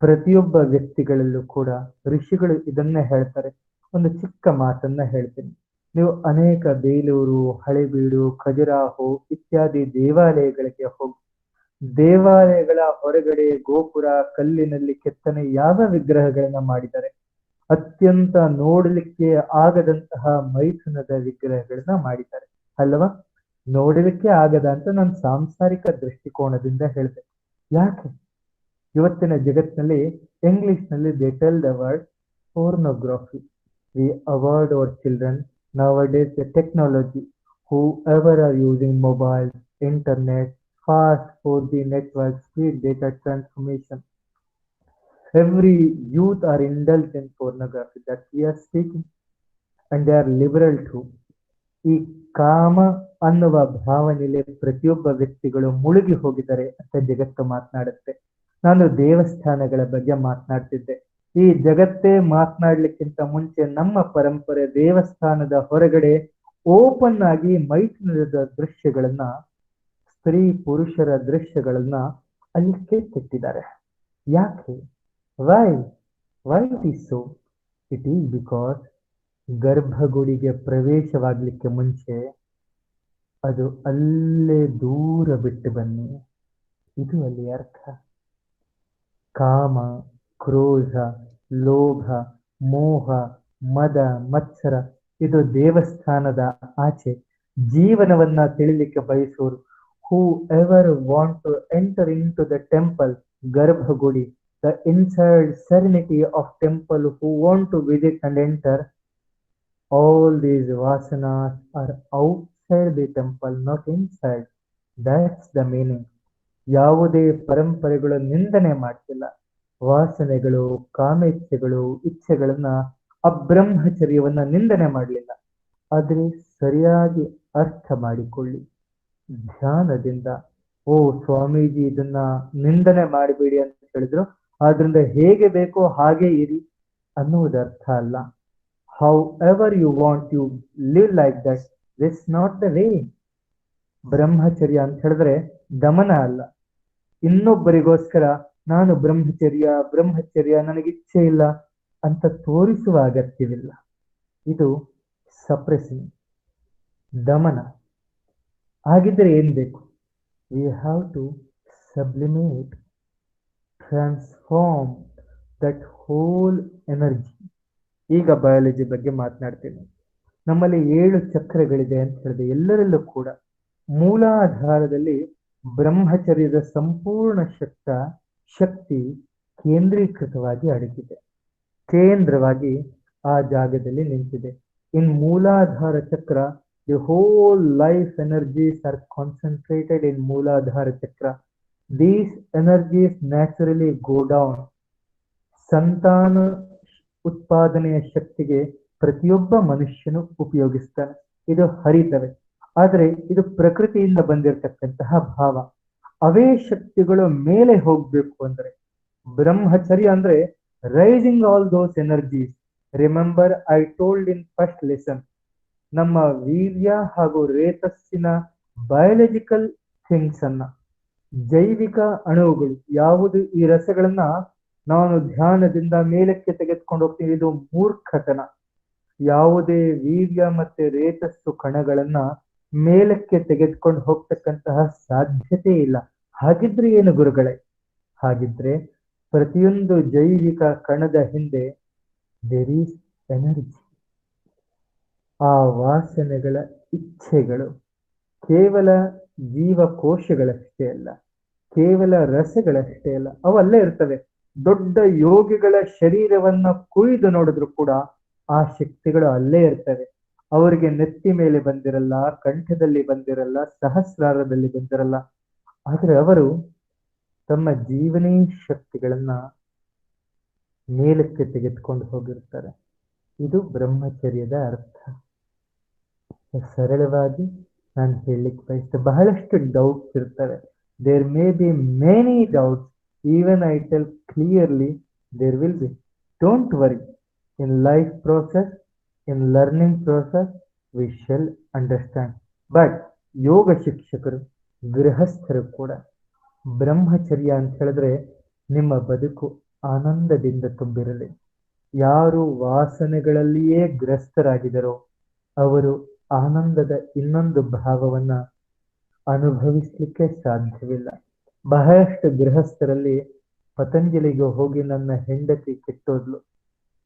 S1: ಪ್ರತಿಯೊಬ್ಬ ವ್ಯಕ್ತಿಗಳಲ್ಲೂ ಕೂಡ. ಋಷಿಗಳು ಇದನ್ನೇ ಹೇಳ್ತಾರೆ. ಒಂದು ಚಿಕ್ಕ ಮಾತನ್ನ ಹೇಳ್ತೀನಿ. ನೀವು ಅನೇಕ ಬೇಲೂರು, ಹಳೆಬೀಡು, ಖಜುರಾಹೋ ಇತ್ಯಾದಿ ದೇವಾಲಯಗಳಿಗೆ ಹೋಗಿ, ದೇವಾಲಯಗಳ ಹೊರಗಡೆ ಗೋಪುರ ಕಲ್ಲಿನಲ್ಲಿ ಕೆತ್ತನೆ ಯಾವ ವಿಗ್ರಹಗಳನ್ನ ಮಾಡಿದ್ದಾರೆ? ಅತ್ಯಂತ ನೋಡಲಿಕ್ಕೆ ಆಗದಂತಹ ಮೈಥುನದ ವಿಗ್ರಹಗಳನ್ನ ಮಾಡಿದ್ದಾರೆ ಅಲ್ವಾ? ನೋಡಲಿಕ್ಕೆ ಆಗದ ಅಂತ ನಾನು ಸಾಂಸಾರಿಕ ದೃಷ್ಟಿಕೋನದಿಂದ ಹೇಳಿದೆ. ಯಾಕೆ ಇವತ್ತಿನ ಜಗತ್ತಿನಲ್ಲಿ ಇಂಗ್ಲಿಷ್ನಲ್ಲಿ they tell the word pornography. We avoid our children nowadays. The technology, whoever are using mobile, internet, fast 4G network, speed data transformation, every youth are indulged in pornography that we are speaking, and they are liberal too. ಈ ಕಾಮ ಅನ್ನುವ ಭಾವನೆಯಲ್ಲಿ ಪ್ರತಿಯೊಬ್ಬ ವ್ಯಕ್ತಿಗಳು ಮುಳುಗಿ ಹೋಗಿದ್ದಾರೆ ಅಂತ ಜಗತ್ತು ಮಾತನಾಡುತ್ತೆ. ನಾನು ದೇವಸ್ಥಾನಗಳ ಬಗ್ಗೆ ಮಾತನಾಡ್ತಿದ್ದೆ. ಈ ಜಗತ್ತೇ ಮಾತನಾಡ್ಲಿಕ್ಕಿಂತ ಮುಂಚೆ ನಮ್ಮ ಪರಂಪರೆ ದೇವಸ್ಥಾನದ ಹೊರಗಡೆ ಓಪನ್ ಆಗಿ ಮೈಥುನದ ದೃಶ್ಯಗಳನ್ನ, ಸ್ತ್ರೀ ಪುರುಷರ ದೃಶ್ಯಗಳನ್ನ ಅಲ್ಲಿ ಕೆತ್ತಿಟ್ಟಿದ್ದಾರೆ. ಯಾಕೆ? Why it is so? It is because ಗರ್ಭಗುಡಿಗೆ ಪ್ರವೇಶವಾಗ್ಲಿಕ್ಕೆ ಮುಂಚೆ ಅದು ಅಲ್ಲೇ ದೂರ ಬಿಟ್ಟು ಬನ್ನಿ. ಇದು ಅಲ್ಲಿ ಅರ್ಥ. ಕಾಮ, ಕ್ರೋಧ, ಲೋಭ, ಮೋಹ, ಮದ, ಮತ್ಸರ ಇದು ದೇವಸ್ಥಾನದ ಆಚೆ. ಜೀವನವನ್ನ ತಿಳಿಲಿಕ್ಕೆ ಬಯಸೋರು, whoever want to enter into the temple, garbhagudi, the inside serenity of temple, who want to visit and enter, all these vasanas are outside the temple, not inside. That's the meaning. ಯಾವುದೇ ಪರಂಪರೆಗಳು ನಿಂದನೆ ಮಾಡ್ತಿಲ್ಲ. ವಾಸನೆಗಳು, ಕಾಮೇಚ್ಛೆಗಳು, ಇಚ್ಛೆಗಳನ್ನ, ಅಬ್ರಹ್ಮಚರ್ಯವನ್ನ ನಿಂದನೆ ಮಾಡಲಿಲ್ಲ. ಆದ್ರೆ ಸರಿಯಾಗಿ ಅರ್ಥ ಮಾಡಿಕೊಳ್ಳಿ ಧ್ಯಾನದಿಂದ. ಓ ಸ್ವಾಮೀಜಿ ಇದನ್ನ ನಿಂದನೆ ಮಾಡಬೇಡಿ ಅಂತ ಹೇಳಿದ್ರು, ಆದ್ರಿಂದ ಹೇಗೆ ಬೇಕೋ ಹಾಗೆ ಇರಿ. ಅನ್ನುವುದು ಅರ್ಥ ಅಲ್ಲ. However you want you live like that, this not the way. ಬ್ರಹ್ಮಚರ್ಯ ಅಂತ ಹೇಳಿದ್ರೆ ದಮನ ಅಲ್ಲ. ಇನ್ನೊಬ್ಬರಿಗೋಸ್ಕರ ನಾನು ಬ್ರಹ್ಮಚರ್ಯ ನನಗೆ ಇಚ್ಛೆ ಇಲ್ಲ ಅಂತ ತೋರಿಸುವ ಅಗತ್ಯವಿಲ್ಲ. ಇದು ಸಪ್ರೆಸಿಂಗ್, ದಮನ. ಹಾಗಿದ್ರೆ ಏನ್ ಬೇಕು? We have to sublimate, transform that whole energy. ಈಗ ಬಯಾಲಜಿ ಬಗ್ಗೆ ಮಾತನಾಡ್ತೇನೆ. ನಮ್ಮಲ್ಲಿ 7 ಚಕ್ರಗಳಿದೆ ಅಂತ ಹೇಳಿದೆ. ಎಲ್ಲರಲ್ಲೂ ಕೂಡ ಮೂಲಾಧಾರದಲ್ಲಿ ಬ್ರಹ್ಮಚರ್ಯದ ಸಂಪೂರ್ಣ ಶಕ್ತಿ ಕೇಂದ್ರೀಕೃತವಾಗಿ ಅಡಗಿದೆ, ಕೇಂದ್ರವಾಗಿ ಆ ಜಾಗದಲ್ಲಿ ನಿಂತಿದೆ. In muladhara chakra, the whole life energies are concentrated in muladhara chakra. These energies naturally go down. ಸಂತಾನ ಉತ್ಪಾದನೆಯ ಶಕ್ತಿಗೆ ಪ್ರತಿಯೊಬ್ಬ ಮನುಷ್ಯನು ಉಪಯೋಗಿಸ್ತಾನೆ, ಇದು ಹರಿತವೆ. ಆದರೆ ಇದು ಪ್ರಕೃತಿಯಿಂದ ಬಂದಿರತಕ್ಕಂತಹ ಭಾವ. ಅವೇ ಶಕ್ತಿಗಳು ಮೇಲೆ ಹೋಗ್ಬೇಕು ಅಂದ್ರೆ ಬ್ರಹ್ಮಚರ್ಯ ಅಂದ್ರೆ rising all those energies. Remember I told in first lesson, ನಮ್ಮ ವೀರ್ಯ ಹಾಗೂ ರೇತಸ್ಸಿನ ಬಯಾಲಜಿಕಲ್ ಥಿಂಗ್ಸ್ ಅನ್ನ, ಜೈವಿಕ ಅಣುಗಳು ಯಾವುದು, ಈ ರಸಗಳನ್ನ ನಾನು ಧ್ಯಾನದಿಂದ ಮೇಲಕ್ಕೆ ತೆಗೆದುಕೊಂಡು ಹೋಗ್ತೀನಿ, ಇದು ಮೂರ್ಖತನ. ಯಾವುದೇ ವೀರ್ಯ ಮತ್ತೆ ರೇತಸ್ಸು ಕಣಗಳನ್ನ ಮೇಲಕ್ಕೆ ತೆಗೆದುಕೊಂಡು ಹೋಗ್ತಕ್ಕಂತಹ ಸಾಧ್ಯತೆ ಇಲ್ಲ. ಹಾಗಿದ್ರೆ ಏನು ಗುರುಗಳೇ? ಹಾಗಿದ್ರೆ ಪ್ರತಿಯೊಂದು ಜೈವಿಕ ಕಣದ ಹಿಂದೆ ದೇರ್ ಈಸ್ ಎನರ್ಜಿ. ಆ ವಾಸನೆಗಳ ಇಚ್ಛೆಗಳು ಕೇವಲ ಜೀವಕೋಶಗಳಷ್ಟೇ ಅಲ್ಲ, ಕೇವಲ ರಸಗಳಷ್ಟೇ ಅಲ್ಲ, ಅವಲ್ಲೇ ಇರ್ತವೆ. ದೊಡ್ಡ ಯೋಗಿಗಳ ಶರೀರವನ್ನ ಕುಯ್ದು ನೋಡಿದ್ರು ಕೂಡ ಆ ಶಕ್ತಿಗಳು ಅಲ್ಲೇ ಇರ್ತವೆ. ಅವರಿಗೆ ನೆತ್ತಿ ಮೇಲೆ ಬಂದಿರಲ್ಲ, ಕಂಠದಲ್ಲಿ ಬಂದಿರಲ್ಲ, ಸಹಸ್ರಾರದಲ್ಲಿ ಬಂದಿರಲ್ಲ. ಆದ್ರೆ ಅವರು ತಮ್ಮ ಜೀವನೀ ಶಕ್ತಿಗಳನ್ನ ಮೇಲಕ್ಕೆ ತೆಗೆದುಕೊಂಡು ಹೋಗಿರ್ತಾರೆ. ಇದು ಬ್ರಹ್ಮಚರ್ಯದ ಅರ್ಥ. ಸರಳವಾಗಿ ನಾನು ಹೇಳಲಿಕ್ಕೆ ಬಯಸ್ತೇನೆ. ಬಹಳಷ್ಟು ಡೌಟ್ಸ್ ಇರ್ತವೆ. There may be many doubts. Even I tell clearly, there will be. Don't worry. In life process, in learning process, we shall understand. But ಯೋಗ ಶಿಕ್ಷಕರು, ಗೃಹಸ್ಥರು ಕೂಡ ಬ್ರಹ್ಮಚರ್ಯ ಅಂತ ಹೇಳಿದ್ರೆ ನಿಮ್ಮ ಬದುಕು ಆನಂದದಿಂದ ತುಂಬಿರಲಿ. ಯಾರು ವಾಸನೆಗಳಲ್ಲಿಯೇ ಗ್ರಸ್ತರಾಗಿದರೋ ಅವರು ಆನಂದದ ಇನ್ನೊಂದು ಭಾವವನ್ನ ಅನುಭವಿಸ್ಲಿಕ್ಕೆ ಸಾಧ್ಯವಿಲ್ಲ. ಬಹಳಷ್ಟು ಗೃಹಸ್ಥರಲ್ಲಿ ಪತಂಜಲಿಗೆ ಹೋಗಿ ನನ್ನ ಹೆಂಡತಿ ಕೆಟ್ಟೋದ್ಲು,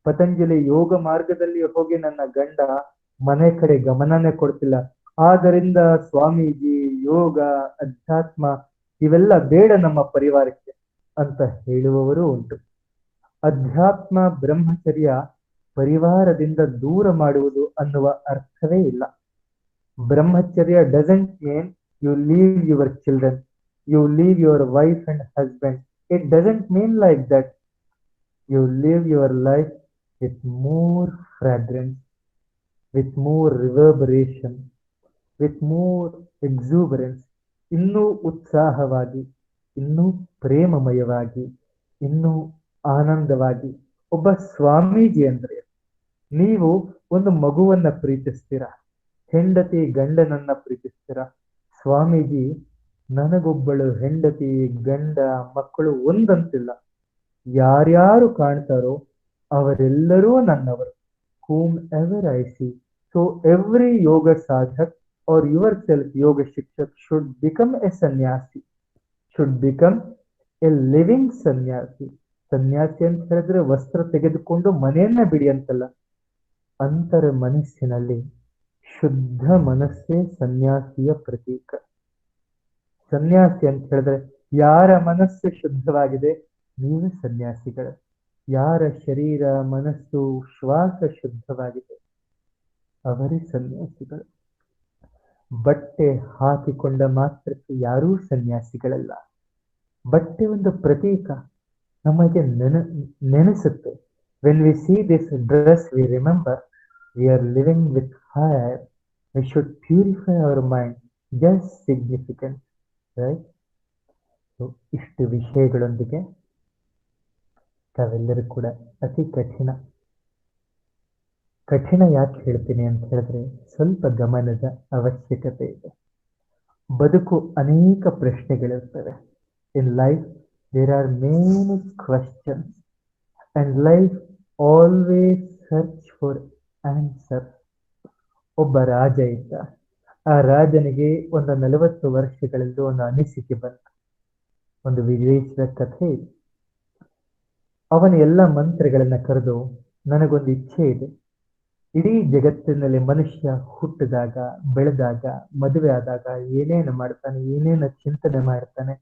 S1: ಪತಂಜಲಿ ಯೋಗ ಮಾರ್ಗದಲ್ಲಿ ಹೋಗಿ ನನ್ನ ಗಂಡ ಮನೆ ಕಡೆ ಗಮನನೇ ಕೊಡ್ತಿಲ್ಲ, ಆದ್ದರಿಂದ ಸ್ವಾಮೀಜಿ ಯೋಗ ಅಧ್ಯಾತ್ಮ ಇವೆಲ್ಲ ಬೇಡ ನಮ್ಮ ಪರಿವಾರಕ್ಕೆ ಅಂತ ಹೇಳುವವರು ಉಂಟು. ಅಧ್ಯಾತ್ಮ ಬ್ರಹ್ಮಚರ್ಯ ಪರಿವಾರದಿಂದ ದೂರ ಮಾಡುವುದು ಅನ್ನುವ ಅರ್ಥವೇ ಇಲ್ಲ. Brahmacharya doesn't mean you leave your children, you leave your wife and husband. It doesn't mean like that. You leave your life with more fragrance, with more reverberation, with more exuberance. ಇನ್ನೂ ಉತ್ಸಾಹವಾಗಿ, ಇನ್ನೂ ಪ್ರೇಮಮಯವಾಗಿ, ಇನ್ನೂ ಆನಂದವಾಗಿ. ಒಬ್ಬ ಸ್ವಾಮೀಜಿ ಅಂದ್ರೆ ನೀವು ಒಂದು ಮಗುವನ್ನ ಪ್ರೀತಿಸ್ತೀರಾ, ಹೆಂಡತಿ ಗಂಡನನ್ನ ಪ್ರೀತಿಸ್ತೀರಾ. ಸ್ವಾಮೀಜಿ ನನಗೊಬ್ಬಳು ಹೆಂಡತಿ ಗಂಡ ಮಕ್ಕಳು ಒಂದಂತಿಲ್ಲ, ಯಾರ್ಯಾರು ಕಾಣ್ತಾರೋ ಅವರೆಲ್ಲರೂ ನನ್ನವರು. whomever I see. So every yoga sadhak or yourself yoga shikshak should become a sannyasi, should become a living sannyasi. ಸನ್ಯಾಸಿ ಅಂತ ಹೇಳಿದ್ರೆ ವಸ್ತ್ರ ತೆಗೆದುಕೊಂಡು ಮನೆಯನ್ನ ಬಿಡಿ ಅಂತಲ್ಲ. ಅಂತರ ಮನಸ್ಸಿನಲ್ಲಿ ಶುದ್ಧ ಮನಸ್ಸೇ ಸನ್ಯಾಸಿಯ ಪ್ರತೀಕ. ಸನ್ಯಾಸಿ ಅಂತ ಹೇಳಿದ್ರೆ ಯಾರ ಮನಸ್ಸು ಶುದ್ಧವಾಗಿದೆ ನೀವು ಸನ್ಯಾಸಿಗಳು. ಯಾರ ಶರೀರ ಮನಸ್ಸು ಶ್ವಾಸ ಶುದ್ಧವಾಗಿದೆ ಅವರೇ ಸನ್ಯಾಸಿಗಳು. ಬಟ್ಟೆ ಹಾಕಿಕೊಂಡ ಮಾತ್ರಕ್ಕೆ ಯಾರೂ ಸನ್ಯಾಸಿಗಳಲ್ಲ. ಬಟ್ಟೆ ಒಂದು ಪ್ರತೀಕ, ನಮಗೆ ನೆನೆಸುತ್ತೆ. When we see this dress we remember we are living with fire. We should purify our mind. Just significant, right? ಇಷ್ಟು ವಿಷಯಗಳೊಂದಿಗೆ ತಾವೆಲ್ಲರೂ ಕೂಡ ಅತಿ ಕಠಿಣ ಕಠಿಣ ಯಾಕೆ ಹೇಳ್ತೀನಿ ಅಂತ ಹೇಳಿದ್ರೆ ಸ್ವಲ್ಪ ಗಮನದ ಅವಶ್ಯಕತೆ ಇದೆ. ಬದುಕು ಅನೇಕ ಪ್ರಶ್ನೆಗಳಿರ್ತವೆ. In life there are many questions and life always search for answer. ಒಬ್ಬ ರಾಜ ಇದ್ದ. ಆ ರಾಜನಿಗೆ ಒಂದು 40 ವರ್ಷಗಳಲ್ಲಿ ಒಂದು ಅನಿಸಿಕೆ ಬಂತು. ಒಂದು ವಿದೇಶದ ಕಥೆ ಇದೆ. ಅವನ ಎಲ್ಲ ಮಂತ್ರಿಗಳನ್ನ ಕರೆದು, ನನಗೊಂದು ಇಚ್ಛೆ ಇದೆ. ಇಡೀ ಜಗತ್ತಿನಲ್ಲಿ ಮನುಷ್ಯ ಹುಟ್ಟಿದಾಗ, ಬೆಳೆದಾಗ, ಮದುವೆ ಆದಾಗ ಏನೇನು ಮಾಡ್ತಾನೆ, ಏನೇನು ಚಿಂತನೆ ಮಾಡ್ತಾನೆ,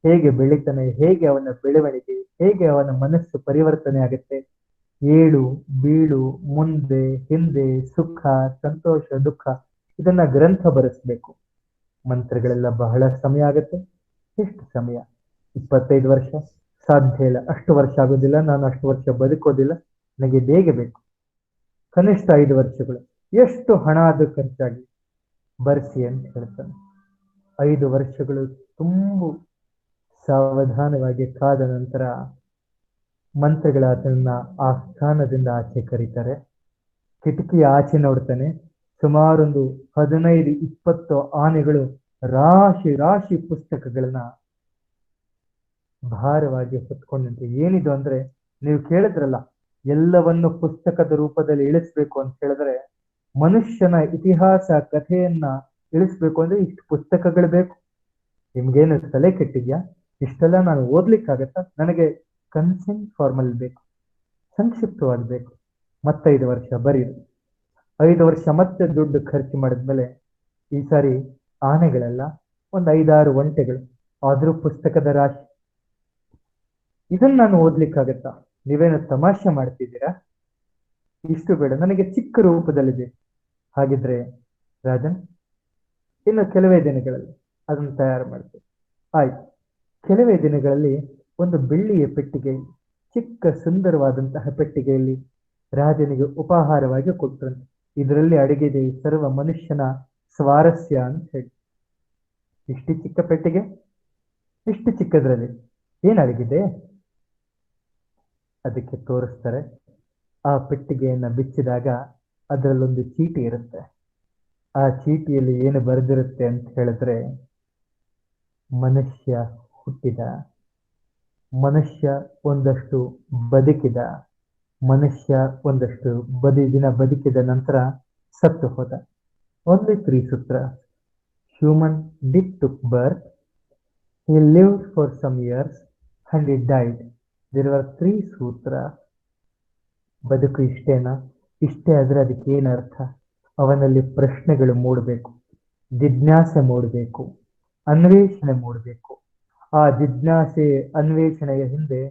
S1: ಹೇಗೆ ಬೆಳಿತಾನೆ, ಹೇಗೆ ಅವನ ಬೆಳವಣಿಗೆ, ಹೇಗೆ ಅವನ ಮನಸ್ಸು ಪರಿವರ್ತನೆ ಆಗುತ್ತೆ, ಏಳು ಬೀಳು, ಮುಂದೆ ಹಿಂದೆ, ಸುಖ ಸಂತೋಷ ದುಃಖ, ಇದನ್ನ ಗ್ರಂಥ ಬರೆಸ್ಬೇಕು. ಮಂತ್ರಗಳೆಲ್ಲ ಬಹಳ ಸಮಯ ಆಗುತ್ತೆ. ಎಷ್ಟು ಸಮಯ? 25 ವರ್ಷ? ಸಾಧ್ಯ ಇಲ್ಲ, ಅಷ್ಟು ವರ್ಷ ಆಗೋದಿಲ್ಲ, ನಾನು ಅಷ್ಟು ವರ್ಷ ಬದುಕೋದಿಲ್ಲ, ನನಗೆ ಬೇಗ ಬೇಕು. ಕನಿಷ್ಠ 5 ವರ್ಷಗಳು. ಎಷ್ಟು ಹಣ ಅದು ಖರ್ಚಾಗಿ ಬರ್ಸಿ ಅಂತ ಹೇಳ್ತಾನೆ. 5 ವರ್ಷಗಳು ತುಂಬು ಸಾವಧಾನವಾಗಿ ಕಾದ ನಂತರ ಮಂತ್ರಿಗಳ ಅದನ್ನ ಆ ಸ್ಥಾನದಿಂದ ಆಚೆ ಕರೀತಾರೆ. ಕಿಟಕಿ ಆಚೆ ನೋಡ್ತಾನೆ. ಸುಮಾರೊಂದು 15-20 ಆನೆಗಳು ರಾಶಿ ರಾಶಿ ಪುಸ್ತಕಗಳನ್ನ ಭಾರವಾಗಿ ಹೊತ್ಕೊಂಡಂತೆ. ಏನಿದು ಅಂದ್ರೆ, ನೀವು ಕೇಳಿದ್ರಲ್ಲ, ಎಲ್ಲವನ್ನು ಪುಸ್ತಕದ ರೂಪದಲ್ಲಿ ಇಳಿಸ್ಬೇಕು ಅಂತ ಹೇಳಿದ್ರೆ, ಮನುಷ್ಯನ ಇತಿಹಾಸ ಕಥೆಯನ್ನ ಇಳಿಸ್ಬೇಕು ಅಂದ್ರೆ ಇಷ್ಟು ಪುಸ್ತಕಗಳು ಬೇಕು. ನಿಮ್ಗೇನು ತಲೆ ಕೆಟ್ಟಿದ್ಯಾ? ಇಷ್ಟೆಲ್ಲ ನಾನು ಓದ್ಲಿಕ್ಕಾಗತ್ತಾ? ನನಗೆ ಕನ್ಸೆಂಟ್ ಫಾರ್ಮಲ್ ಬೇಕು, ಸಂಕ್ಷಿಪ್ತವಾಗಬೇಕು. 5 ವರ್ಷ ಬರೀರಿ. 5 ವರ್ಷ ಮತ್ತೆ ದುಡ್ಡು ಖರ್ಚು ಮಾಡಿದ್ಮೇಲೆ ಈ ಸಾರಿ ಆನೆಗಳೆಲ್ಲ ಒಂದು 5-6 ಒಂಟೆಗಳು, ಆದ್ರೂ ಪುಸ್ತಕದ ರಾಶಿ. ಇದನ್ನ ನಾನು ಓದ್ಲಿಕ್ಕಾಗತ್ತಾ? ನೀವೇನು ತಮಾಷೆ ಮಾಡ್ತಿದ್ದೀರಾ? ಇಷ್ಟು ಬೇಡ, ನನಗೆ ಚಿಕ್ಕ ರೂಪದಲ್ಲಿದೆ. ಹಾಗಿದ್ರೆ ರಾಜನ್, ಇನ್ನು ಕೆಲವೇ ದಿನಗಳಲ್ಲಿ ಅದನ್ನು ತಯಾರು ಮಾಡ್ತೇವೆ. ಆಯ್ತು. ಕೆಲವೇ ದಿನಗಳಲ್ಲಿ ಒಂದು ಬೆಳ್ಳಿಯ ಪೆಟ್ಟಿಗೆಯಲ್ಲಿ, ಚಿಕ್ಕ ಸುಂದರವಾದಂತಹ ಪೆಟ್ಟಿಗೆಯಲ್ಲಿ ರಾಜನಿಗೆ ಉಪಹಾರವಾಗಿ ಕೊಟ್ಟರಂತೆ. ಇದರಲ್ಲಿ ಅಡಗಿದೆ ಸರ್ವ ಮನುಷ್ಯನ ಸ್ವಾರಸ್ಯ ಅಂತ ಹೇಳಿ. ಇಷ್ಟು ಚಿಕ್ಕ ಪೆಟ್ಟಿಗೆ, ಇಷ್ಟು ಚಿಕ್ಕದ್ರಲ್ಲಿ ಏನ್ ಅಡಗಿದೆ? ಅದಕ್ಕೆ ತೋರಿಸ್ತಾರೆ. ಆ ಪೆಟ್ಟಿಗೆಯನ್ನ ಬಿಚ್ಚಿದಾಗ ಅದರಲ್ಲೊಂದು ಚೀಟಿ ಇರುತ್ತೆ. ಆ ಚೀಟಿಯಲ್ಲಿ ಏನು ಬರೆದಿರುತ್ತೆ ಅಂತ ಹೇಳಿದ್ರೆ, ಮನುಷ್ಯ ಹುಟ್ಟಿದ, ಮನುಷ್ಯ ಒಂದಷ್ಟು ಬದುಕಿದ, ಮನುಷ್ಯ ಒಂದಷ್ಟು ದಿನ ಬದುಕಿದ ನಂತರ ಸತ್ತು ಹೋದ. ಓನ್ಲಿ 3 ಸೂತ್ರ. Human did took birth, he lived for some years and he died. There were 3 ಸೂತ್ರ. ಬದುಕು ಇಷ್ಟೇನಾ? ಇಷ್ಟೇ ಆದ್ರೆ ಅದಕ್ಕೆ ಏನರ್ಥ? ಅವನಲ್ಲಿ ಪ್ರಶ್ನೆಗಳು ಮೂಡಬೇಕು, ಜಿಜ್ಞಾಸೆ ಮೂಡಬೇಕು, ಅನ್ವೇಷಣೆ ಮೂಡಬೇಕು. ಆ ಜಿಜ್ಞಾಸೆ ಅನ್ವೇಷಣೆಯ ಹಿಂದೆ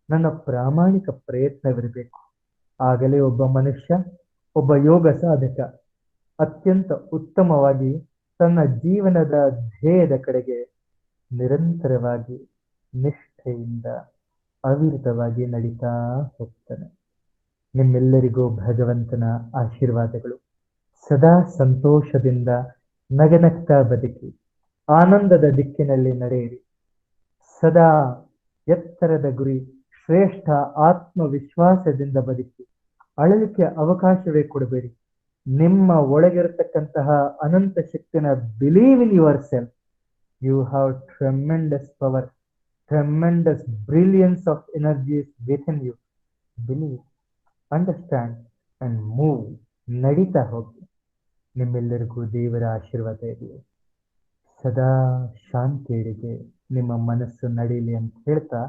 S1: ನನ್ನ ಪ್ರಾಮಾಣಿಕ ಪ್ರಯತ್ನವಿರಬೇಕು. ಆಗಲೇ ಒಬ್ಬ ಮನುಷ್ಯ, ಒಬ್ಬ ಯೋಗ ಸಾಧಕ ಅತ್ಯಂತ ಉತ್ತಮವಾಗಿ ತನ್ನ ಜೀವನದ ಧ್ಯೇಯದ ಕಡೆಗೆ ನಿರಂತರವಾಗಿ ನಿಷ್ಠೆಯಿಂದ ಅವಿರತವಾಗಿ ನಡೀತಾ ಹೋಗ್ತಾನೆ. ನಿಮ್ಮೆಲ್ಲರಿಗೂ ಭಗವಂತನ ಆಶೀರ್ವಾದಗಳು. ಸದಾ ಸಂತೋಷದಿಂದ ನಗನಗ್ತಾ ಬದುಕಿ, ಆನಂದದ ದಿಕ್ಕಿನಲ್ಲಿ ನಡೆಯಿರಿ. ಸದಾ ಎತ್ತರದ ಗುರಿ, ಶ್ರೇಷ್ಠ ಆತ್ಮವಿಶ್ವಾಸದಿಂದ ಬದುಕಿ. ಅಳಲಿಕ್ಕೆ ಅವಕಾಶವೇ ಕೊಡಬೇಡಿ. ನಿಮ್ಮ ಒಳಗಿರತಕ್ಕಂತಹ ಅನಂತ ಶಕ್ತಿನ believe in yourself. You have tremendous power, tremendous brilliance of energies within you. Believe, understand and move. ನಡೀತಾ ಹೋಗಿ. ನಿಮ್ಮೆಲ್ಲರಿಗೂ ದೇವರ ಆಶೀರ್ವಾದ ಇರಲಿ. ಸದಾ ಶಾಂತಿಯೆಡೆಗೆ ನಿಮ್ಮ ಮನಸ್ಸು ನಡೆಯಲಿ ಅಂತ ಹೇಳ್ತಾ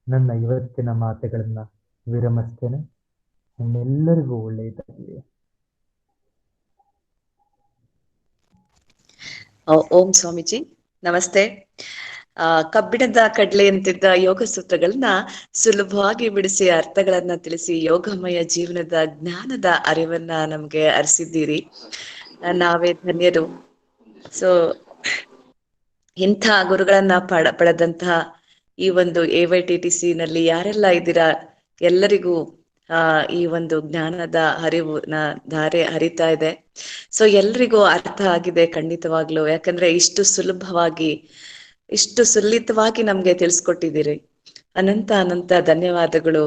S1: ನನ್ನ ಇವತ್ತಿನ ಮಾತುಗಳನ್ನ ವಿರಮಿಸ್ತೇನೆ. ನಿಮ್ಮೆಲ್ಲರಿಗೂ ಒಳ್ಳೆಯದಾಗಲಿ.
S3: ಓಂ ಸ್ವಾಮೀಜಿ, ನಮಸ್ತೆ. ಕಬ್ಬಿಣದ ಕಡ್ಲೆ ಅಂತಿದ್ದ ಯೋಗ ಸೂತ್ರಗಳನ್ನ ಸುಲಭವಾಗಿ ಬಿಡಿಸಿ ಅರ್ಥಗಳನ್ನ ತಿಳಿಸಿ ಯೋಗಮಯ ಜೀವನದ ಜ್ಞಾನದ ಅರಿವನ್ನ ನಮ್ಗೆ ಅರಿಸಿದ್ದೀರಿ. ನಾವೇ ಧನ್ಯರು. ಸೊ ಇಂಥ ಗುರುಗಳನ್ನ ಪಡೆದಂತಹ ಈ ಒಂದು AYTTC ನಲ್ಲಿ ಯಾರೆಲ್ಲ ಇದ್ದೀರಾ, ಎಲ್ಲರಿಗೂ ಈ ಒಂದು ಜ್ಞಾನದ ಹರಿವು ಧಾರೆ ಹರಿತಾ ಇದೆ. ಸೊ ಎಲ್ರಿಗೂ ಅರ್ಥ ಆಗಿದೆ ಖಂಡಿತವಾಗ್ಲು. ಯಾಕಂದ್ರೆ ಇಷ್ಟು ಸುಲಭವಾಗಿ, ಇಷ್ಟು ಸುಲಿತವಾಗಿ ನಮ್ಗೆ ತಿಳಿಸ್ಕೊಟ್ಟಿದ್ದೀರಿ. ಅನಂತ ಅನಂತ ಧನ್ಯವಾದಗಳು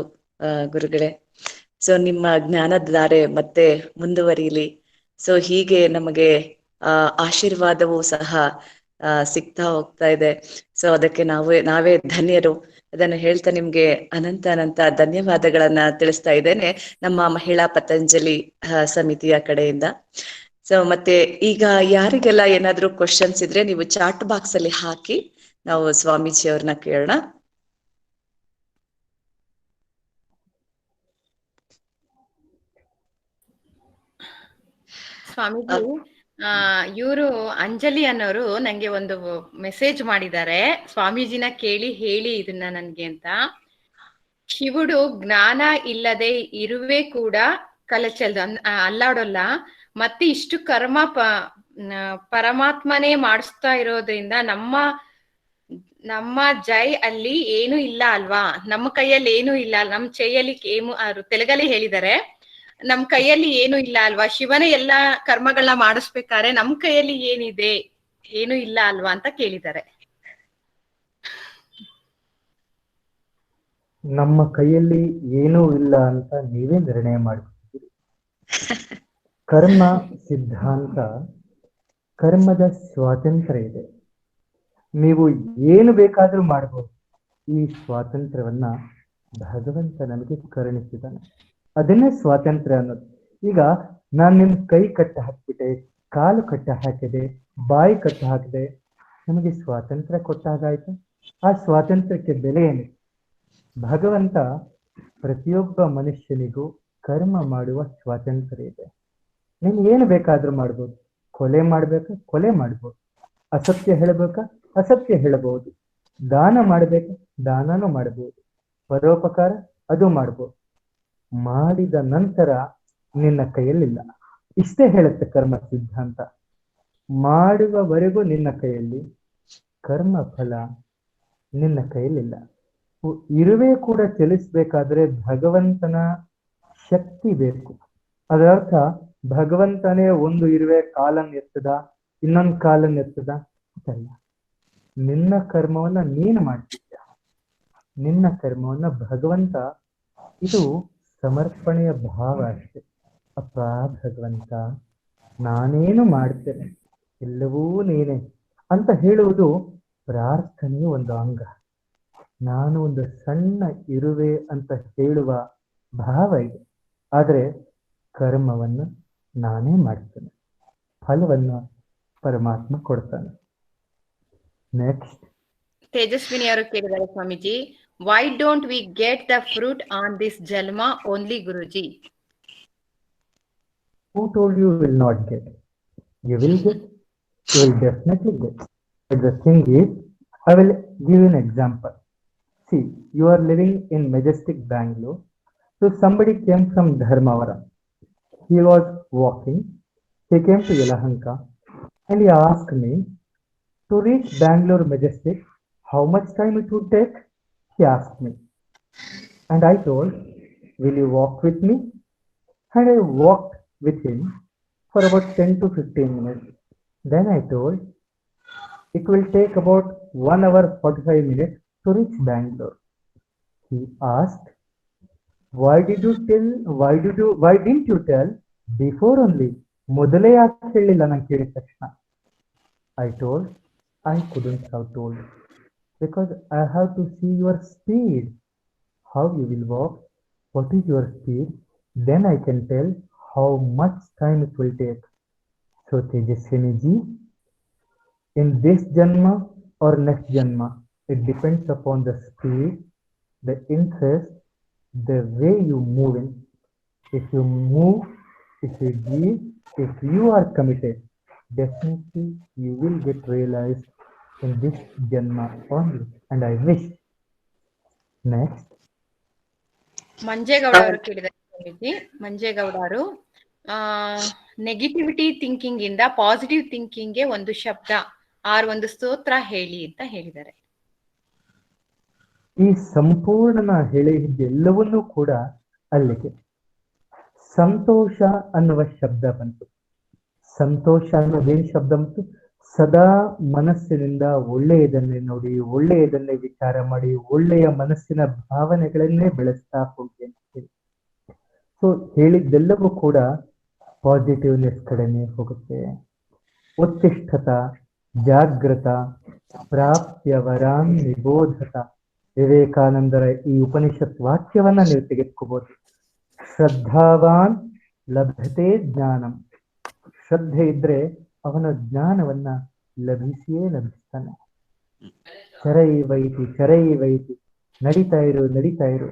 S3: ಗುರುಗಳೇ. ಸೊ ನಿಮ್ಮ ಜ್ಞಾನದ ಧಾರೆ ಮತ್ತೆ ಮುಂದುವರಿಲಿ. ಸೊ ಹೀಗೆ ನಮಗೆ ಆಶೀರ್ವಾದವೂ ಸಹ ಸಿಗ್ತಾ ಹೋಗ್ತಾ ಇದೆ. ಸೊ ಅದಕ್ಕೆ ನಾವೇ ಧನ್ಯರು. ಅದನ್ನು ಹೇಳ್ತಾ ನಿಮ್ಗೆ ಅನಂತ ಧನ್ಯವಾದಗಳನ್ನ ತಿಳಿಸ್ತಾ ಇದ್ದೇನೆ ನಮ್ಮ ಮಹಿಳಾ ಪತಂಜಲಿ ಸಮಿತಿಯ ಕಡೆಯಿಂದ. ಸೊ ಮತ್ತೆ ಈಗ ಯಾರಿಗೆಲ್ಲ ಏನಾದ್ರೂ ಕ್ವಶನ್ಸ್ ಇದ್ರೆ ನೀವು ಚಾಟ್ ಬಾಕ್ಸ್ ಅಲ್ಲಿ ಹಾಕಿ, ನಾವು ಸ್ವಾಮೀಜಿ ಅವ್ರನ್ನ ಕೇಳೋಣ.
S4: ಸ್ವಾಮೀಜಿ, ಇವರು ಅಂಜಲಿ ಅನ್ನೋರು ನಂಗೆ ಒಂದು ಮೆಸೇಜ್ ಮಾಡಿದ್ದಾರೆ, ಸ್ವಾಮೀಜಿನ ಕೇಳಿ ಹೇಳಿ ಇದನ್ನ ನನ್ಗೆ ಅಂತ. ಶಿವುಡು ಜ್ಞಾನ ಇಲ್ಲದೆ ಇರುವೆ ಕೂಡ ಕಲಚಲ್ದು, ಅಲ್ಲಾಡೋಲ್ಲ. ಮತ್ತೆ ಇಷ್ಟು ಕರ್ಮ ಪರಮಾತ್ಮನೇ ಮಾಡಿಸ್ತಾ ಇರೋದ್ರಿಂದ ನಮ್ಮ ಜೈ ಅಲ್ಲಿ ಏನು ಇಲ್ಲ ಅಲ್ವಾ, ನಮ್ಮ ಕೈಯಲ್ಲಿ ಏನು ಇಲ್ಲ, ನಮ್ ಚೈಯಲ್ಲಿ ತೆಲುಗಲ್ಲಿ ಹೇಳಿದ್ದಾರೆ, ನಮ್ ಕೈಯಲ್ಲಿ ಏನು ಇಲ್ಲ ಅಲ್ವಾ, ಶಿವನೇ ಎಲ್ಲಾ ಕರ್ಮಗಳನ್ನ ಮಾಡಿಸ್ಬೇಕಾದ್ರೆ ನಮ್ ಕೈಯಲ್ಲಿ ಏನಿದೆ, ಏನು ಇಲ್ಲ ಅಲ್ವಾ ಅಂತ ಕೇಳಿದ್ದಾರೆ.
S1: ನಮ್ಮ ಕೈಯಲ್ಲಿ ಏನೂ ಇಲ್ಲ ಅಂತ ನೀವೇ ನಿರ್ಣಯ ಮಾಡಿಬಿಡ್ತೀರಿ. ಕರ್ಮ ಸಿದ್ಧಾಂತ, ಕರ್ಮದ ಸ್ವಾತಂತ್ರ್ಯ ಇದೆ. ನೀವು ಏನು ಬೇಕಾದ್ರೂ ಮಾಡಬಹುದು. ಈ ಸ್ವಾತಂತ್ರ್ಯವನ್ನ ಭಗವಂತ ನಮಗೆ ಕರುಣಿಸಿದ್ದಾನೆ. ಅದನ್ನೇ ಸ್ವಾತಂತ್ರ್ಯ ಅನ್ನೋದು. ಈಗ ನಾನು ನಿಮ್ ಕೈ ಕಟ್ಟ ಹಾಕ್ಬಿಟ್ಟೆ, ಕಾಲು ಕಟ್ಟ ಹಾಕಿದೆ, ಬಾಯಿ ಕಟ್ಟ ಹಾಕಿದೆ, ನಮಗೆ ಸ್ವಾತಂತ್ರ್ಯ ಕೊಟ್ಟಾಗಾಯ್ತು. ಆ ಸ್ವಾತಂತ್ರ್ಯಕ್ಕೆ ಬೆಲೆ ಏನಿದೆ? ಭಗವಂತ ಪ್ರತಿಯೊಬ್ಬ ಮನುಷ್ಯನಿಗೂ ಕರ್ಮ ಮಾಡುವ ಸ್ವಾತಂತ್ರ್ಯ ಇದೆ. ನೀನು ಏನು ಬೇಕಾದ್ರೂ ಮಾಡ್ಬೋದು. ಕೊಲೆ ಮಾಡ್ಬೇಕಾ, ಕೊಲೆ ಮಾಡ್ಬೋದು. ಅಸತ್ಯ ಹೇಳಬೇಕಾ, ಅಸತ್ಯ ಹೇಳಬಹುದು. ದಾನ ಮಾಡ್ಬೇಕಾ, ದಾನನೂ ಮಾಡಬಹುದು. ಪರೋಪಕಾರ ಅದು ಮಾಡ್ಬೋದು. ಮಾಡಿದ ನಂತರ ನಿನ್ನ ಕೈಯಲ್ಲಿಲ್ಲ. ಇಷ್ಟೇ ಹೇಳುತ್ತೆ ಕರ್ಮ ಸಿದ್ಧಾಂತ. ಮಾಡುವವರೆಗೂ ನಿನ್ನ ಕೈಯಲ್ಲಿ, ಕರ್ಮ ಫಲ ನಿನ್ನ ಕೈಯಲ್ಲಿಲ್ಲ. ಇರುವೆ ಕೂಡ ಚಲಿಸ್ಬೇಕಾದ್ರೆ ಭಗವಂತನ ಶಕ್ತಿ ಬೇಕು. ಅದರರ್ಥ ಭಗವಂತನೇ ಒಂದು ಇರುವೆ ಕಾಲನ್ನು ಎತ್ತದ, ಇನ್ನೊಂದು ಕಾಲನ್ನು ಎತ್ತದ ಅಂತಲ್ಲ. ನಿನ್ನ ಕರ್ಮವನ್ನ ನೀನು ಮಾಡ್ತಿದ್ದ, ನಿನ್ನ ಕರ್ಮವನ್ನ ಭಗವಂತ, ಇದು ಸಮರ್ಪಣೆಯ ಭಾವ ಅಷ್ಟೆ. ಅಪ್ಪ ಭಗವಂತ, ನಾನೇನು ಮಾಡ್ತೇನೆ, ಎಲ್ಲವೂ ನೀನೇ ಅಂತ ಹೇಳುವುದು ಪ್ರಾರ್ಥನೆಯ ಒಂದು ಅಂಗ. ನಾನು ಒಂದು ಸಣ್ಣ ಇರುವೆ ಅಂತ ಹೇಳುವ ಭಾವ ಇದೆ. ಆದರೆ ಕರ್ಮವನ್ನು ನಾನೇ ಮಾಡ್ತೇನೆ, ಫಲವನ್ನು ಪರಮಾತ್ಮ ಕೊಡ್ತಾನೆ. ನೆಕ್ಸ್ಟ್
S4: ತೇಜಸ್ವಿನಿ ಅವರು ಕೇಳಿದ್ದಾರೆ, Swamiji, why don't we get the fruit on this janma only Guruji?
S1: Who told you will not get? You will get. You will definitely get. But the thing is, I will give you an example. See, you are living in majestic Bangalore. So somebody came from Dharmavaram. He was walking. He came to Yelahanka and he asked me, to reach Bangalore majestic, how much time it would take? He asked me. And I told, will you walk with me? And I walked with him for about 10 to 15 minutes. Then I told, it will take about 1 hour 45 minutes to reach Bangalore. He asked, why didn't you tell before only? ಮೊದಲೇ ಯಾಕೆ ಹೇಳಿಲ್ಲ ನಾನು ಕೇಳಿದ ತಕ್ಷಣ? I told, I couldn't have told because I have to see your speed, how you will walk, what is your speed, then I can tell how much time it will take. So Tejaswini ji, in this janma or next janma, it depends upon the speed, the interest, the way you move in. If you move, if you give, if you are committed, definitely you will get realized in this janma only. And I wish. Next.
S4: Manjegowda ಅವರು ಕೇಳಿದ್ದಾರೆ, ಸ್ವಾಮೀಜಿ. ಮಂಜೇಗೌಡ ಅವರು, negativity thinking ಇಂದ positive thinking ಗೆ ಒಂದು ಶಬ್ದ ಒಂದು ಸ್ತೋತ್ರ ಹೇಳಿ ಅಂತ ಹೇಳಿದ್ದಾರೆ.
S1: ಈ ಸಂಪೂರ್ಣ ಹೇಳಿದ್ದೆಲ್ಲವನ್ನೂ ಕೂಡ ಅಲ್ಲಿಗೆ ಸಂತೋಷ ಅನ್ನುವ ಶಬ್ದ ಬಂತು. ಸಂತೋಷ ಅನ್ನೋದೇನು ಶಬ್ದ ಬಂತು? ಸದಾ ಮನಸ್ಸಿನಿಂದ ಒಳ್ಳೆಯದನ್ನೇ ನೋಡಿ, ಒಳ್ಳೆಯದನ್ನೇ ವಿಚಾರ ಮಾಡಿ, ಒಳ್ಳೆಯ ಮನಸ್ಸಿನ ಭಾವನೆಗಳನ್ನೇ ಬೆಳೆಸ್ತಾ ಹೋಗಿ ಅಂತ ಹೇಳಿ. ಸೊ ಸೊ ಹೇಳಿದ್ದೆಲ್ಲವೂ ಕೂಡ ಪಾಸಿಟಿವ್ನೆಸ್ ಕಡೆನೆ ಹೋಗುತ್ತೆ. ಉತ್ತಿಷ್ಠತ ಜಾಗೃತ ಪ್ರಾಪ್ಯವರಾನ್ ನಿಬೋಧತ. ವಿವೇಕಾನಂದರ ಈ ಉಪನಿಷತ್ ವಾಕ್ಯವನ್ನ ನೀವು ತೆಗೆದುಕೋಬಹುದು. ಶ್ರದ್ಧಾವಾನ್ ಲಭತೆ ಜ್ಞಾನಂ. ಶ್ರದ್ಧೆ ಇದ್ರೆ ಅವನ ಜ್ಞಾನವನ್ನ ಲಭಿಸಿಯೇ ಲಭಿಸ್ತಾನೆ. ಚರೈವೈತಿ ಚರೈವೈತಿ, ನಡೀತಾ ಇರು ನಡೀತಾ ಇರು.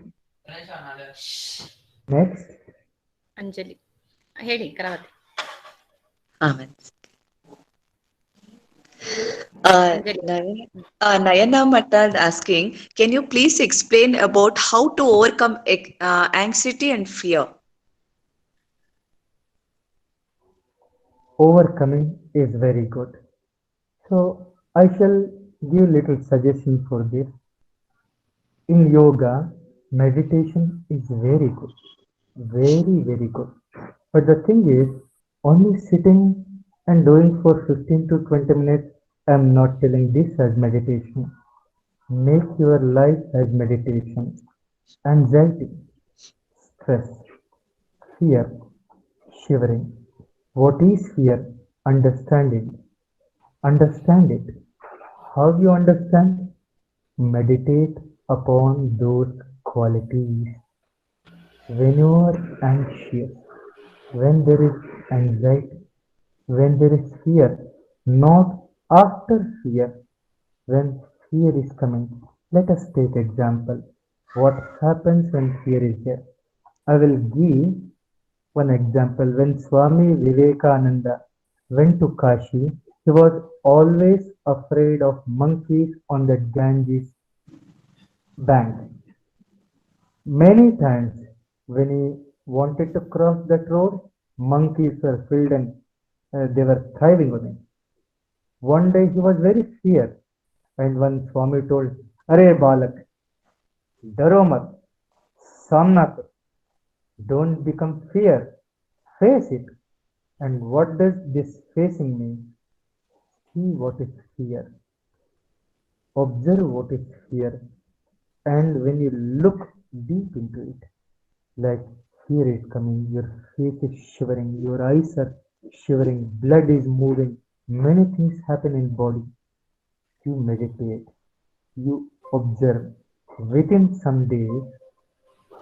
S1: ನೆಕ್ಸ್ಟ್
S4: ಅಂಜಲಿ ಹೇಳಿ ಕರಾವತಿ.
S3: Nayana Mattad asking, can you please explain about how to overcome anxiety and fear?
S1: Overcoming is very good. So I shall give little suggestion for this. In yoga, meditation is very good, very good. But the thing is, only sitting and doing for 15 to 20 minutes, I am not telling this as meditation. Make your life as meditation. Anxiety, stress, fear, shivering. What is fear? Understand it. Understand it. How you understand? Meditate upon those qualities. When you are anxious, when there is anxiety, when there is fear, not after fear, when fear is coming. Let us take example. What happens when fear is there? I will give one example. When Swami Vivekananda went to Kashi, he was always afraid of monkeys on the Ganges bank. Many times when he wanted to cross that road, monkeys were filled and they were thriving on it. One day he was very feared, and one Swami told, "Arey balak, daro mat, samna kar. Don't become fear, face it." And what does this facing mean? See what is fear. Observe what is fear. And when you look deep into it, like fear is coming, your face is shivering, your eyes are shivering, blood is moving, many things happen in body. You meditate, you observe. Within some days,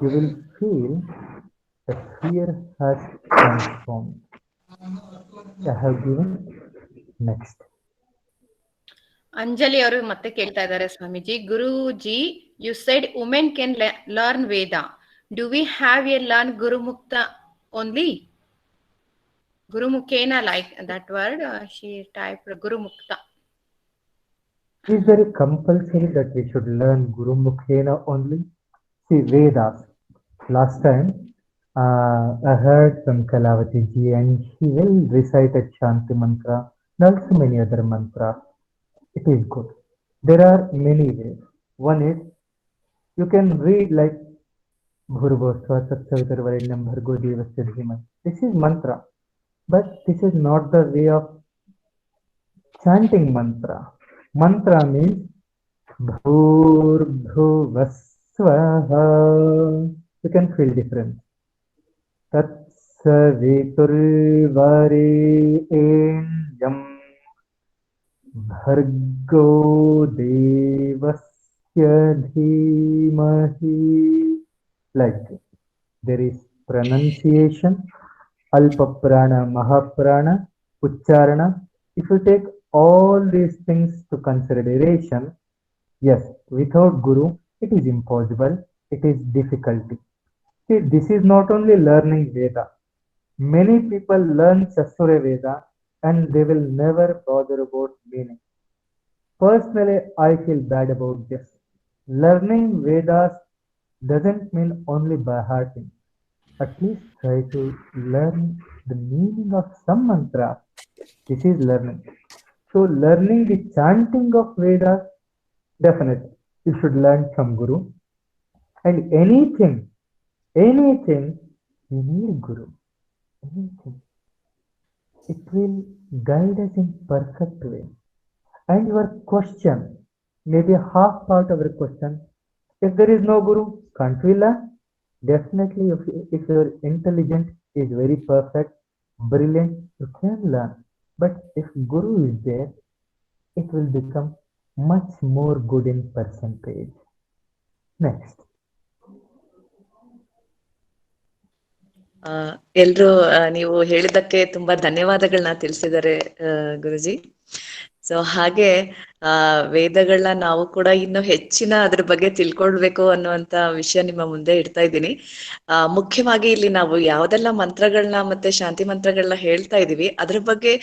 S1: you will feel the fear has transformed. I have given. Next.
S4: Anjali ಅವರು ಮತ್ತೆ ಕೇಳ್ತಾ ಇದ್ದಾರೆ, Swamiji, Guruji, you said women can learn Veda. Do we have a learn gurumukta only? Gurumukhena, like that word, she typed Gurumukta.
S1: Is there a compulsory that we should learn Gurumukhena only? See, Vedas. Last time, I heard from Kalavati ji, and she will recite a Shanti mantra and also many other mantras. It is good. There are many ways. One is, you can read like Bhurvasva Satsavitharvarenyam Bhargo Devasya Dhiman. This is mantra. But this is not the way of chanting mantra. Mantra means Bhurvasvaha. You can feel different. Tatsaviturvarenyam Bhargo Devasya Dhimahi. Like this. There is pronunciation, Alpa Prana, Mahaprana, Ucharana. If you take all these things to consideration, yes, without Guru, it is impossible, it is difficulty. See, this is not only learning Veda. Many people learn Chasura Veda and they will never bother about meaning. Personally, I feel bad about this. Learning Vedas doesn't mean only by hearting. At least try to learn the meaning of some mantra. This is learning. So learning the chanting of Vedas, definitely you should learn from Guru. And anything, you need Guru. Anything. It will guide us in perfect way. And your question, maybe half part of your question, if there is no Guru, can't we learn? Definitely, if your intelligence is very perfect, brilliant, you can learn. But if Guru is there, it will become much more good in percentage. Next.
S3: ಎಲ್ರು ನೀವು ಹೇಳಿದ್ದಕ್ಕೆ ತುಂಬಾ ಧನ್ಯವಾದಗಳನ್ನ ತಿಳಿಸಿದ್ದಾರೆ ಗುರುಜಿ. So ಹಾಗೆ ವೇದಗಳನ್ನ ನಾವು ಕೂಡ ಇನ್ನು ಹೆಚ್ಚಿನ ಅದ್ರ ಬಗ್ಗೆ ತಿಳ್ಕೊಳ್ಬೇಕು ಅನ್ನುವಂತ ವಿಷಯ ನಿಮ್ಮ ಮುಂದೆ ಇಡ್ತಾ ಇದ್ದೀನಿ. ಮುಖ್ಯವಾಗಿ ಇಲ್ಲಿ ನಾವು ಯಾವ್ದೆಲ್ಲ ಮಂತ್ರಗಳನ್ನ ಮತ್ತೆ ಶಾಂತಿ ಮಂತ್ರಗಳನ್ನ ಹೇಳ್ತಾ ಇದೀವಿ ಅದ್ರ ಬಗ್ಗೆ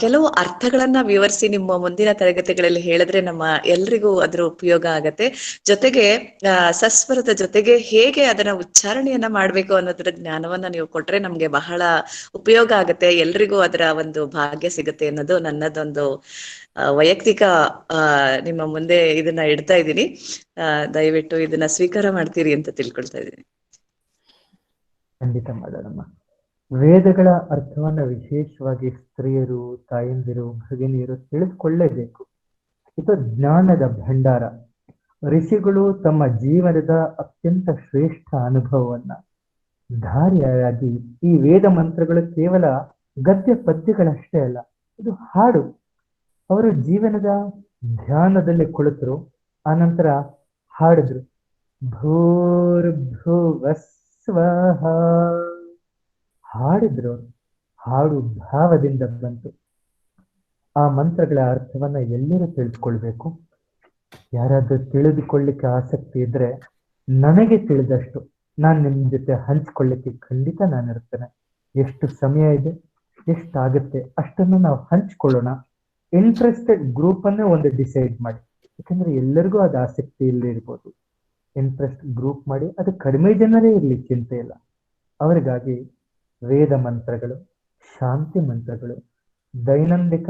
S3: ಕೆಲವು ಅರ್ಥಗಳನ್ನ ವಿವರಿಸಿ ನಿಮ್ಮ ಮುಂದಿನ ತರಗತಿಗಳಲ್ಲಿ ಹೇಳಿದ್ರೆ ನಮ್ಮ ಎಲ್ರಿಗೂ ಅದ್ರ ಉಪಯೋಗ ಆಗತ್ತೆ. ಜೊತೆಗೆ ಸಸ್ವರದ ಜೊತೆಗೆ ಹೇಗೆ ಅದನ್ನ ಉಚ್ಚಾರಣೆಯನ್ನ ಮಾಡ್ಬೇಕು ಅನ್ನೋದ್ರ ಜ್ಞಾನವನ್ನ ನೀವು ಕೊಟ್ರೆ ನಮ್ಗೆ ಬಹಳ ಉಪಯೋಗ ಆಗತ್ತೆ, ಎಲ್ರಿಗೂ ಅದರ ಒಂದು ಭಾಗ್ಯ ಸಿಗತ್ತೆ ಅನ್ನೋದು ನನ್ನದೊಂದು ವೈಯಕ್ತಿಕ ನಿಮ್ಮ ಮುಂದೆ ಇದನ್ನ ಇಡ್ತಾ ಇದ್ದೀನಿ. ದಯವಿಟ್ಟು ಇದನ್ನ ಸ್ವೀಕಾರ ಮಾಡ್ತೀರಿ ಅಂತ ತಿಳ್ಕೊಳ್ತಾ ಇದ್ದೀನಿ.
S1: ಖಂಡಿತ ಮಾಡೋಣಮ್ಮ. ವೇದಗಳ ಅರ್ಥವನ್ನ ವಿಶೇಷವಾಗಿ ಸ್ತ್ರೀಯರು, ತಾಯಂದಿರು, ಭಗಿನಿಯರು ತಿಳಿದುಕೊಳ್ಳೇಬೇಕು. ಇದು ಜ್ಞಾನದ ಭಂಡಾರ. ಋಷಿಗಳು ತಮ್ಮ ಜೀವನದ ಅತ್ಯಂತ ಶ್ರೇಷ್ಠ ಅನುಭವವನ್ನ ಧಾರೆಯಾಗಿ ಈ ವೇದ ಮಂತ್ರಗಳು ಕೇವಲ ಗದ್ಯ ಪದ್ಯಗಳಷ್ಟೇ ಅಲ್ಲ, ಇದು ಹಾಡು. ಅವರ ಜೀವನದ ಧ್ಯಾನದಲ್ಲಿ ಕುಳಿತರು, ಆನಂತರ ಹಾಡಿದ್ರು. ಭೂರ್ಭುವಸ್ವಃ ಹಾಡಿದ್ರು. ಹಾಡು ಭಾವದಿಂದ ಬಂತು. ಆ ಮಂತ್ರಗಳ ಅರ್ಥವನ್ನ ಎಲ್ಲರೂ ತಿಳಿದುಕೊಳ್ಬೇಕು. ಯಾರಾದ್ರೂ ತಿಳಿದುಕೊಳ್ಳಿಕ್ಕೆ ಆಸಕ್ತಿ ಇದ್ರೆ ನನಗೆ ತಿಳಿದಷ್ಟು ನಾನು ನಿಮ್ ಜೊತೆ ಹಂಚ್ಕೊಳ್ಳಿಕ್ಕೆ ಖಂಡಿತ ನಾನಿರ್ತೇನೆ. ಎಷ್ಟು ಸಮಯ ಇದೆ, ಎಷ್ಟಾಗುತ್ತೆ ಅಷ್ಟನ್ನು ನಾವು ಹಂಚ್ಕೊಳ್ಳೋಣ. ಇಂಟ್ರೆಸ್ಟೆಡ್ ಗ್ರೂಪ್ ಅನ್ನೇ ಒಂದು ಡಿಸೈಡ್ ಮಾಡಿ, ಯಾಕಂದ್ರೆ ಎಲ್ಲರಿಗೂ ಅದು ಆಸಕ್ತಿ ಇಲ್ಲಿ ಇರ್ಬೋದು. ಇಂಟ್ರೆಸ್ಟ್ ಗ್ರೂಪ್ ಮಾಡಿ, ಅದು ಕಡಿಮೆ ಜನರೇ ಇರ್ಲಿ, ಚಿಂತೆ ಇಲ್ಲ. ಅವರಿಗಾಗಿ ವೇದ ಮಂತ್ರಗಳು, ಶಾಂತಿ ಮಂತ್ರಗಳು, ದೈನಂದಿಕ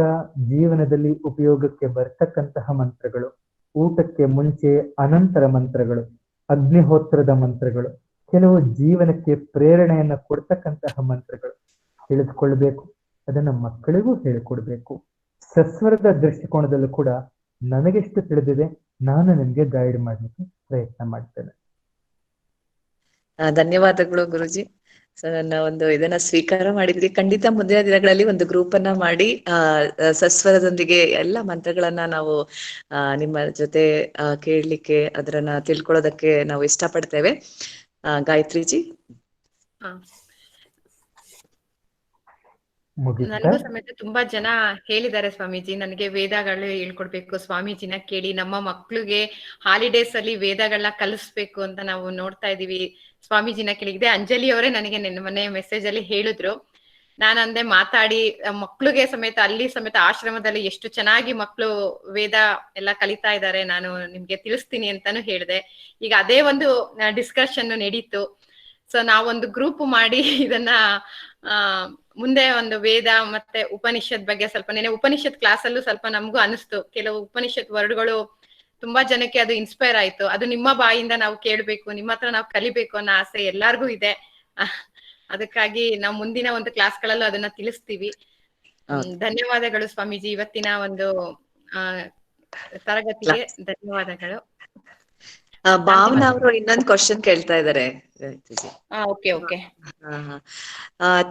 S1: ಜೀವನದಲ್ಲಿ ಉಪಯೋಗಕ್ಕೆ ಬರ್ತಕ್ಕಂತಹ ಮಂತ್ರಗಳು, ಊಟಕ್ಕೆ ಮುಂಚೆ ಅನಂತರ ಮಂತ್ರಗಳು, ಅಗ್ನಿಹೋತ್ರದ ಮಂತ್ರಗಳು, ಕೆಲವು ಜೀವನಕ್ಕೆ ಪ್ರೇರಣೆಯನ್ನ ಕೊಡ್ತಕ್ಕಂತಹ ಮಂತ್ರಗಳು ತಿಳಿದುಕೊಳ್ಬೇಕು. ಅದನ್ನ ಮಕ್ಕಳಿಗೂ ಹೇಳಿಕೊಡ್ಬೇಕು. ಸಸ್ವರದ ದೃಷ್ಟಿಕೋನದಲ್ಲೂ ಕೂಡ ನನಗೆಷ್ಟು ತಿಳಿದಿದೆ ನಾನು ನಿಮ್ಗೆ ಗೈಡ್ ಮಾಡ್ಲಿಕ್ಕೆ ಪ್ರಯತ್ನ ಮಾಡ್ತೇನೆ.
S3: ಧನ್ಯವಾದಗಳು ಗುರುಜಿ. ಸೊ ನನ್ನ ಒಂದು ಇದನ್ನ ಸ್ವೀಕಾರ ಮಾಡಿದ್ರಿ. ಖಂಡಿತ ಮುಂದಿನ ದಿನಗಳಲ್ಲಿ ಒಂದು ಗ್ರೂಪ್ ಅನ್ನ ಮಾಡಿ ಸಸ್ವರದೊಂದಿಗೆ ಎಲ್ಲ ಮಂತ್ರಗಳನ್ನ ನಾವು ನಿಮ್ಮ ಜೊತೆ ಕೇಳಲಿಕ್ಕೆ ಅದನ್ನ ತಿಳ್ಕೊಳ್ಳೋದಕ್ಕೆ ನಾವು ಇಷ್ಟಪಡ್ತೇವೆ. ಗಾಯತ್ರಿಜಿ.
S4: ನನಗೂ ಸಮೇತ ತುಂಬಾ ಜನ ಹೇಳಿದ್ದಾರೆ, ಸ್ವಾಮೀಜಿ ನನಗೆ ವೇದಗಳು ಹೇಳ್ಕೊಡ್ಬೇಕು, ಸ್ವಾಮೀಜಿನ ಕೇಳಿ ನಮ್ಮ ಮಕ್ಳಿಗೆ ಹಾಲಿಡೇಸ್ ಅಲ್ಲಿ ವೇದಗಳನ್ನ ಕಲಿಸ್ಬೇಕು ಅಂತ ನಾವು ನೋಡ್ತಾ ಇದೀವಿ, ಸ್ವಾಮೀಜಿನ ಕೇಳಿದೆ. ಅಂಜಲಿ ಅವರೇ ನನಗೆ ಮೊನ್ನೆ ಮೆಸೇಜ್ ಅಲ್ಲಿ ಹೇಳಿದ್ರು. ನಾನಂದೆ ಮಾತಾಡಿ ಮಕ್ಳಿಗೆ ಸಮೇತ ಅಲ್ಲಿ ಸಮೇತ ಆಶ್ರಮದಲ್ಲಿ ಎಷ್ಟು ಚೆನ್ನಾಗಿ ಮಕ್ಳು ವೇದ ಎಲ್ಲ ಕಲಿತಾ ಇದ್ದಾರೆ, ನಾನು ನಿಮ್ಗೆ ತಿಳಿಸ್ತೀನಿ ಅಂತಾನು ಹೇಳಿದೆ. ಈಗ ಅದೇ ಒಂದು ಡಿಸ್ಕಷನ್ ನಡೀತು. ಸೊ ನಾವೊಂದು ಗ್ರೂಪ್ ಮಾಡಿ ಇದನ್ನ ಮುಂದೆ ಒಂದು ವೇದ ಮತ್ತೆ ಉಪನಿಷತ್ ಬಗ್ಗೆ ಸ್ವಲ್ಪ ನೆನೆ ಉಪನಿಷತ್ ಕ್ಲಾಸ್ ಅಲ್ಲೂ ಸ್ವಲ್ಪ ನಮಗೂ ಅನಿಸ್ತು, ಕೆಲವು ಉಪನಿಷತ್ ವರ್ಡ್ಗಳು ತುಂಬಾ ಜನಕ್ಕೆ ಅದು ಇನ್ಸ್ಪೈರ್ ಆಯ್ತು. ಅದು ನಿಮ್ಮ ಬಾಯಿಂದ ನಾವು ಕೇಳ್ಬೇಕು, ನಿಮ್ಮ ಹತ್ರ ನಾವು ಕಲಿಬೇಕು ಅನ್ನೋ ಆಸೆ ಎಲ್ಲಾರ್ಗೂ ಇದೆ. ಅದಕ್ಕಾಗಿ ನಾವು ಮುಂದಿನ ಒಂದು ಕ್ಲಾಸ್ಗಳಲ್ಲೂ ಅದನ್ನ ತಿಳಿಸ್ತೀವಿ. ಧನ್ಯವಾದಗಳು ಸ್ವಾಮೀಜಿ, ಇವತ್ತಿನ ಒಂದು ತರಗತಿಗೆ ಧನ್ಯವಾದಗಳು.
S3: ಭಾವನಾ ಅವರು ಇನ್ನೊಂದು ಕ್ವಶನ್ ಕೇಳ್ತಾ ಇದ್ದಾರೆ.
S4: Okay okay.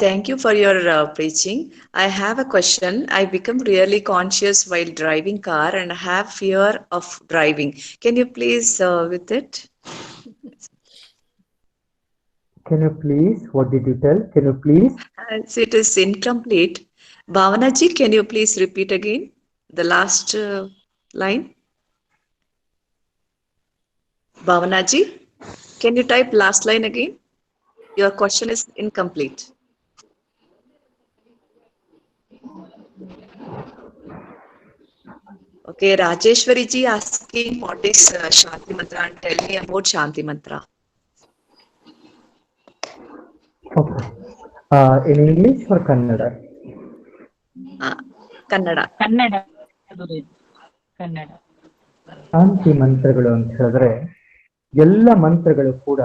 S3: Thank you for your preaching. I have a question. I become really conscious while driving car and have fear of driving. Can you please with it?
S1: Can you please? What did you tell? Can you please?
S3: It is incomplete. Bhavana ji, can you please repeat again the last line? Bhavana ji, can you type last line again? Your question is incomplete. Okay, Rajeshwari ji asking what is Shanti Mantra and tell me about Shanti Mantra.
S1: Okay. In English or Kannada?
S3: Kannada.
S2: Kannada. Kannada.
S1: ಶಾಂತಿ ಮಂತ್ರಗಳು ಅಂತ ಹೇಳಿದ್ರೆ ಎಲ್ಲ ಮಂತ್ರಗಳು ಕೂಡ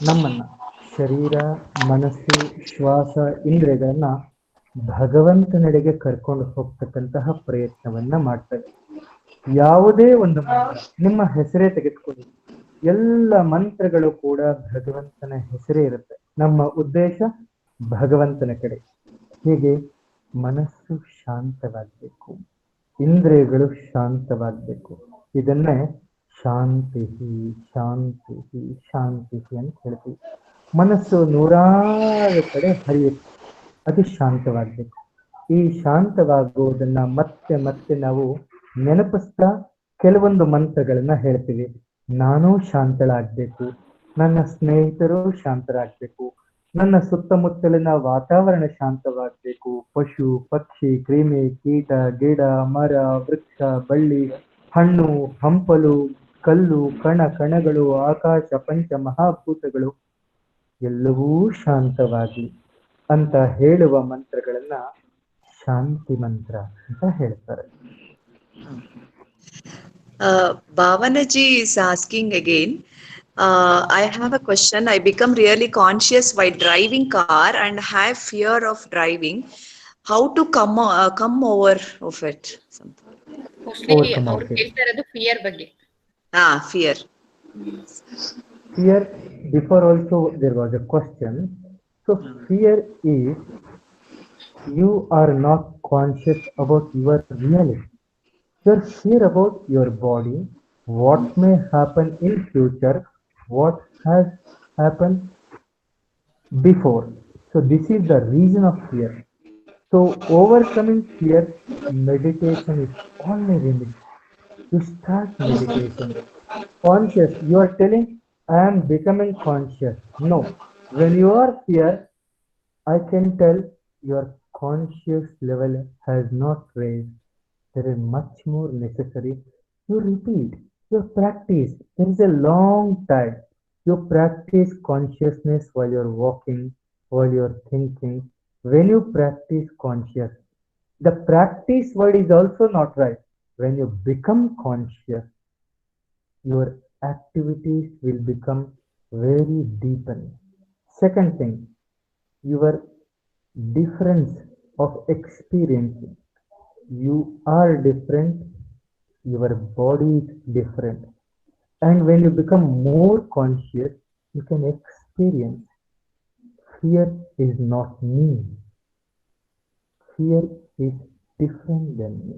S1: ನಮ್ಮನ್ನ ಶರೀರ, ಮನಸ್ಸು, ಶ್ವಾಸ, ಇಂದ್ರಿಯಗಳನ್ನ ಭಗವಂತನೆಡೆಗೆ ಕರ್ಕೊಂಡು ಹೋಗ್ತಕ್ಕಂತಹ ಪ್ರಯತ್ನವನ್ನ ಮಾಡ್ತವೆ. ಯಾವುದೇ ಒಂದು ಮಂತ್ರ, ನಿಮ್ಮ ಹೆಸರೇ ತೆಗೆದುಕೊಳ್ಳಿ, ಎಲ್ಲ ಮಂತ್ರಗಳು ಕೂಡ ಭಗವಂತನ ಹೆಸರೇ ಇರುತ್ತೆ. ನಮ್ಮ ಉದ್ದೇಶ ಭಗವಂತನ ಕಡೆ. ಹೀಗೆ ಮನಸ್ಸು ಶಾಂತವಾಗಬೇಕು, ಇಂದ್ರಿಯಗಳು ಶಾಂತವಾಗಬೇಕು. ಇದನ್ನೇ ಶಾಂತಿ ಶಾಂತಿ ಶಾಂತಿ ಅಂತ ಹೇಳ್ತೀವಿ. ಮನಸ್ಸು ನೂರಾರು ಕಡೆ ಹರಿಯುತ್ತೆ, ಅದು ಶಾಂತವಾಗಬೇಕು. ಈ ಶಾಂತವಾಗುವುದನ್ನ ಮತ್ತೆ ಮತ್ತೆ ನಾವು ನೆನಪಿಸ್ತಾ ಕೆಲವೊಂದು ಮಂತ್ರಗಳನ್ನ ಹೇಳ್ತೀವಿ. ನಾನೂ ಶಾಂತಳಾಗಬೇಕು, ನನ್ನ ಸ್ನೇಹಿತರು ಶಾಂತರಾಗಬೇಕು, ನನ್ನ ಸುತ್ತಮುತ್ತಲಿನ ವಾತಾವರಣ ಶಾಂತವಾಗಬೇಕು, ಪಶು ಪಕ್ಷಿ ಕ್ರಿಮಿ ಕೀಟ ಗಿಡ ಮರ ವೃಕ್ಷ ಬಳ್ಳಿ ಹಣ್ಣು ಹಂಪಲು ಕಲ್ಲು ಕಣ ಕಣಗಳು ಆಕಾಶ ಪಂಚ ಮಹಾಭೂತಗಳು ಎಲ್ಲವೂ ಶಾಂತವಾಗಿ ಅಂತ ಹೇಳುವ ಮಂತ್ರಗಳನ್ನ ಶಾಂತಿ ಮಂತ್ರ ಅಂತ ಹೇಳ್ತಾರೆ.
S3: Bhavanaji is asking again, I have a question. I become really conscious while driving car and have fear of driving. How to come over of it?
S4: Mostly
S1: Overcome
S4: ಅವ್ರು
S1: ಆಗ್ಬೇಕು.
S4: ಕೇಳ್ತಾ ಇರೋದು ಫಿಯರ್ ಬಗ್ಗೆ.
S3: Fear.
S1: Fear, before also there was a question. So fear is you are not conscious about your reality. Your fear about your body, what may happen in future, what has happened before. So this is the reason of fear. So overcoming fear, meditation is only remedy. You start meditation. Conscious, you are telling, I am becoming conscious. No, when you are fear, I can tell your conscious level has not raised. There is much more necessary. You repeat, you practice. There is a long time. You practice consciousness while you're walking, while you're thinking. When you practice conscious, the practice word is also not right. When you become conscious, your activities will become very deepened. Second thing, your difference of experiencing. You are different, your body is different. And when you become more conscious, you can experience. Fear is not me. Fear is different than me.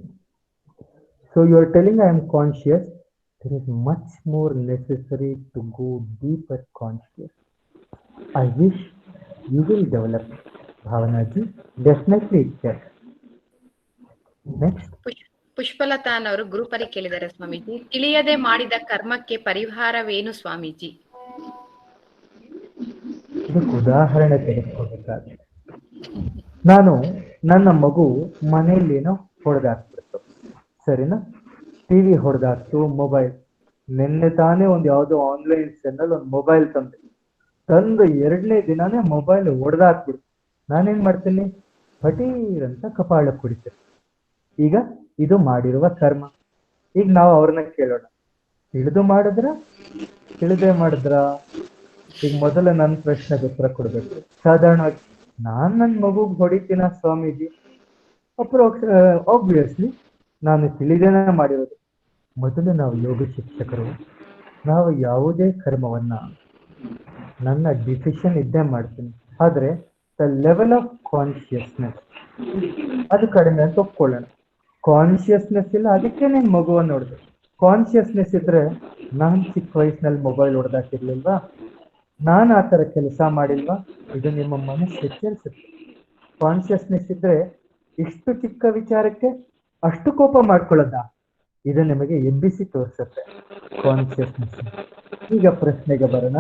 S1: So you are telling I am conscious. There is much more necessary to go deeper conscious. I wish you will develop, Bhavanaji. Definitely it can. Next.
S4: Pushpalatha ಅನ್ನೋರು group ಅಲ್ಲಿ ಕೇಳಿದ್ದಾರೆ ಸ್ವಾಮೀಜಿ, ತಿಳಿಯದೆ ಮಾಡಿದ ಕರ್ಮಕ್ಕೆ ಪರಿಹಾರವೇನು ಸ್ವಾಮೀಜಿ?
S1: ಇದಕ್ಕೆ ಉದಾಹರಣೆ ತೆಗೆದುಕೋಬೇಕಾದ್ರೆ, ನಾನು ನನ್ನ ಮಗು ಮನೆಯಲ್ಲೇನೋ ಹೊಡೆದಾಕ್ಬಿಡ್ತು, ಸರಿನಾ? ಟಿವಿ ಹೊಡೆದಾಕ್ತು, ಮೊಬೈಲ್. ನಿನ್ನೆ ತಾನೇ ಒಂದು ಯಾವುದೋ ಆನ್ಲೈನ್ ಸೆನ್ನಲ್ಲಿ ಒಂದು ಮೊಬೈಲ್ ತಂದು 2ನೇ ದಿನಾನೇ ಮೊಬೈಲ್ ಹೊಡೆದಾಕ್ಬಿಡ್ತು. ನಾನೇನ್ ಮಾಡ್ತೀನಿ? ಪಟೀರ್ ಅಂತ ಕಪಾಳಕ್ಕೆ ಕುಡಿತೇನೆ. ಈಗ ಇದು ಮಾಡಿರುವ ಕರ್ಮ. ಈಗ ನಾವು ಅವ್ರನ್ನ ಕೇಳೋಣ, ತಿಳಿದು ಮಾಡಿದ್ರ ತಿಳಿದೇ ಮಾಡಿದ್ರ? ಈಗ ಮೊದಲ ನನ್ನ ಪ್ರಶ್ನೆಗೆ ಉತ್ತರ ಕೊಡ್ಬೇಕು. ಸಾಧಾರಣವಾಗಿ ನಾನ್ ನನ್ನ ಮಗುಗ್ ಹೊಡಿತೀನ ಸ್ವಾಮೀಜಿ? ಆಬ್ವಿಯಸ್ಲಿ ನಾನು ತಿಳಿದೇನೆ ಮಾಡಿರೋದು. ಮೊದಲು ನಾವು ಯೋಗ ಶಿಕ್ಷಕರು, ನಾವು ಯಾವುದೇ ಕರ್ಮವನ್ನ ನನ್ನ ಡಿಸಿಷನ್ ಇದ್ದೇ ಮಾಡ್ತೀನಿ. ಆದ್ರೆ ದ ಲೆವೆಲ್ ಆಫ್ ಕಾನ್ಶಿಯಸ್ನೆಸ್ ಅದು ಕಡಿಮೆ ಅಂತ ಒಪ್ಕೊಳ್ಳೋಣ. ಕಾನ್ಶಿಯಸ್ನೆಸ್ ಇಲ್ಲ, ಅದಕ್ಕೆ ನೀನ್ ಮಗುವನ್ನು ನೋಡಿದೆ. ಕಾನ್ಶಿಯಸ್ನೆಸ್ ಇದ್ರೆ ನಾನ್ ಚಿಕ್ಕ ವಯಸ್ಸಿನಲ್ಲಿ ಮೊಬೈಲ್ ಹೊಡೆದಾಕಿರ್ಲಿಲ್ವಾ? ನಾನು ಆ ಥರ ಕೆಲಸ ಮಾಡಿಲ್ವಾ? ಇದು ನಿಮ್ಮ ಮನಸ್ಸು ಎಚ್ಚರಿಸುತ್ತೆ. ಕಾನ್ಶಿಯಸ್ನೆಸ್ ಇದ್ರೆ ಇಷ್ಟು ಚಿಕ್ಕ ವಿಚಾರಕ್ಕೆ ಅಷ್ಟು ಕೋಪ ಮಾಡ್ಕೊಳ್ಳೋದ? ಇದು ನಿಮಗೆ ಎಬ್ಬಿಸಿ ತೋರಿಸುತ್ತೆ ಕಾನ್ಶಿಯಸ್ನೆಸ್. ಈಗ ಪ್ರಶ್ನೆಗೆ ಬರೋಣ.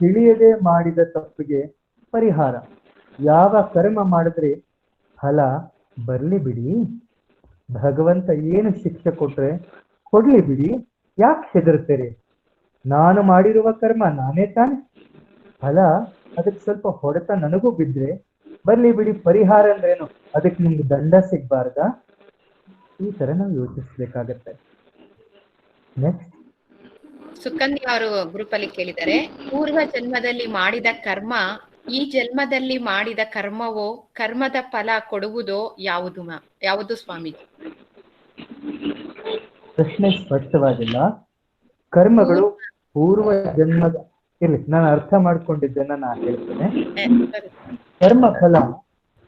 S1: ತಿಳಿಯದೆ ಮಾಡಿದ ತಪ್ಪಿಗೆ ಪರಿಹಾರ. ಯಾವ ಕರ್ಮ ಮಾಡಿದ್ರೆ ಫಲ ಬರ್ಲಿ ಬಿಡಿ, ಭಗವಂತ ಏನು ಶಿಕ್ಷೆ ಕೊಟ್ರೆ ಕೊಡ್ಲಿ ಬಿಡಿ, ಯಾಕೆ ಹೆದರ್ತೀರಿ? ನಾನು ಮಾಡಿರುವ ಕರ್ಮ ನಾನೇ ತಾನೆ, ಫಲ ಅದಕ್ಕೆ ಸ್ವಲ್ಪ ಹೊಡೆತ ನನಗೂ ಬಿದ್ರೆ ಬರ್ಲಿ ಬಿಡಿ. ಪರಿಹಾರ ಅಂದ್ರೇನು? ಅದಕ್ಕೆ ನಿಮ್ಗೆ ದಂಡ ಸಿಗ್ಬಾರ್ದ? ಈ ತರ ನಾವು ಯೋಚಿಸ್ಬೇಕಾಗತ್ತೆ. ನೆಕ್ಸ್ಟ್,
S4: ಸುಕನ್ಯಾ ಅವರು ಗ್ರೂಪ್ ಅಲ್ಲಿ ಕೇಳಿದ್ದಾರೆ, ಪೂರ್ವ ಜನ್ಮದಲ್ಲಿ ಮಾಡಿದ ಕರ್ಮ ಈ ಜನ್ಮದಲ್ಲಿ ಮಾಡಿದ ಕರ್ಮವೋ, ಕರ್ಮದ ಫಲ ಕೊಡುವುದೋ ಯಾವುದು ಸ್ವಾಮೀಜಿ?
S1: ಪ್ರಶ್ನೆ ಸ್ಪಷ್ಟವಾಗಿಲ್ಲ. ಕರ್ಮಗಳು ಪೂರ್ವ ಜನ್ಮದ ಇರ್ಲಿ, ನಾನು ಅರ್ಥ ಮಾಡ್ಕೊಂಡಿದ್ದನ್ನ ನಾನು ಹೇಳ್ತೇನೆ.
S4: ಸರಿ.
S1: ಕರ್ಮ ಫಲ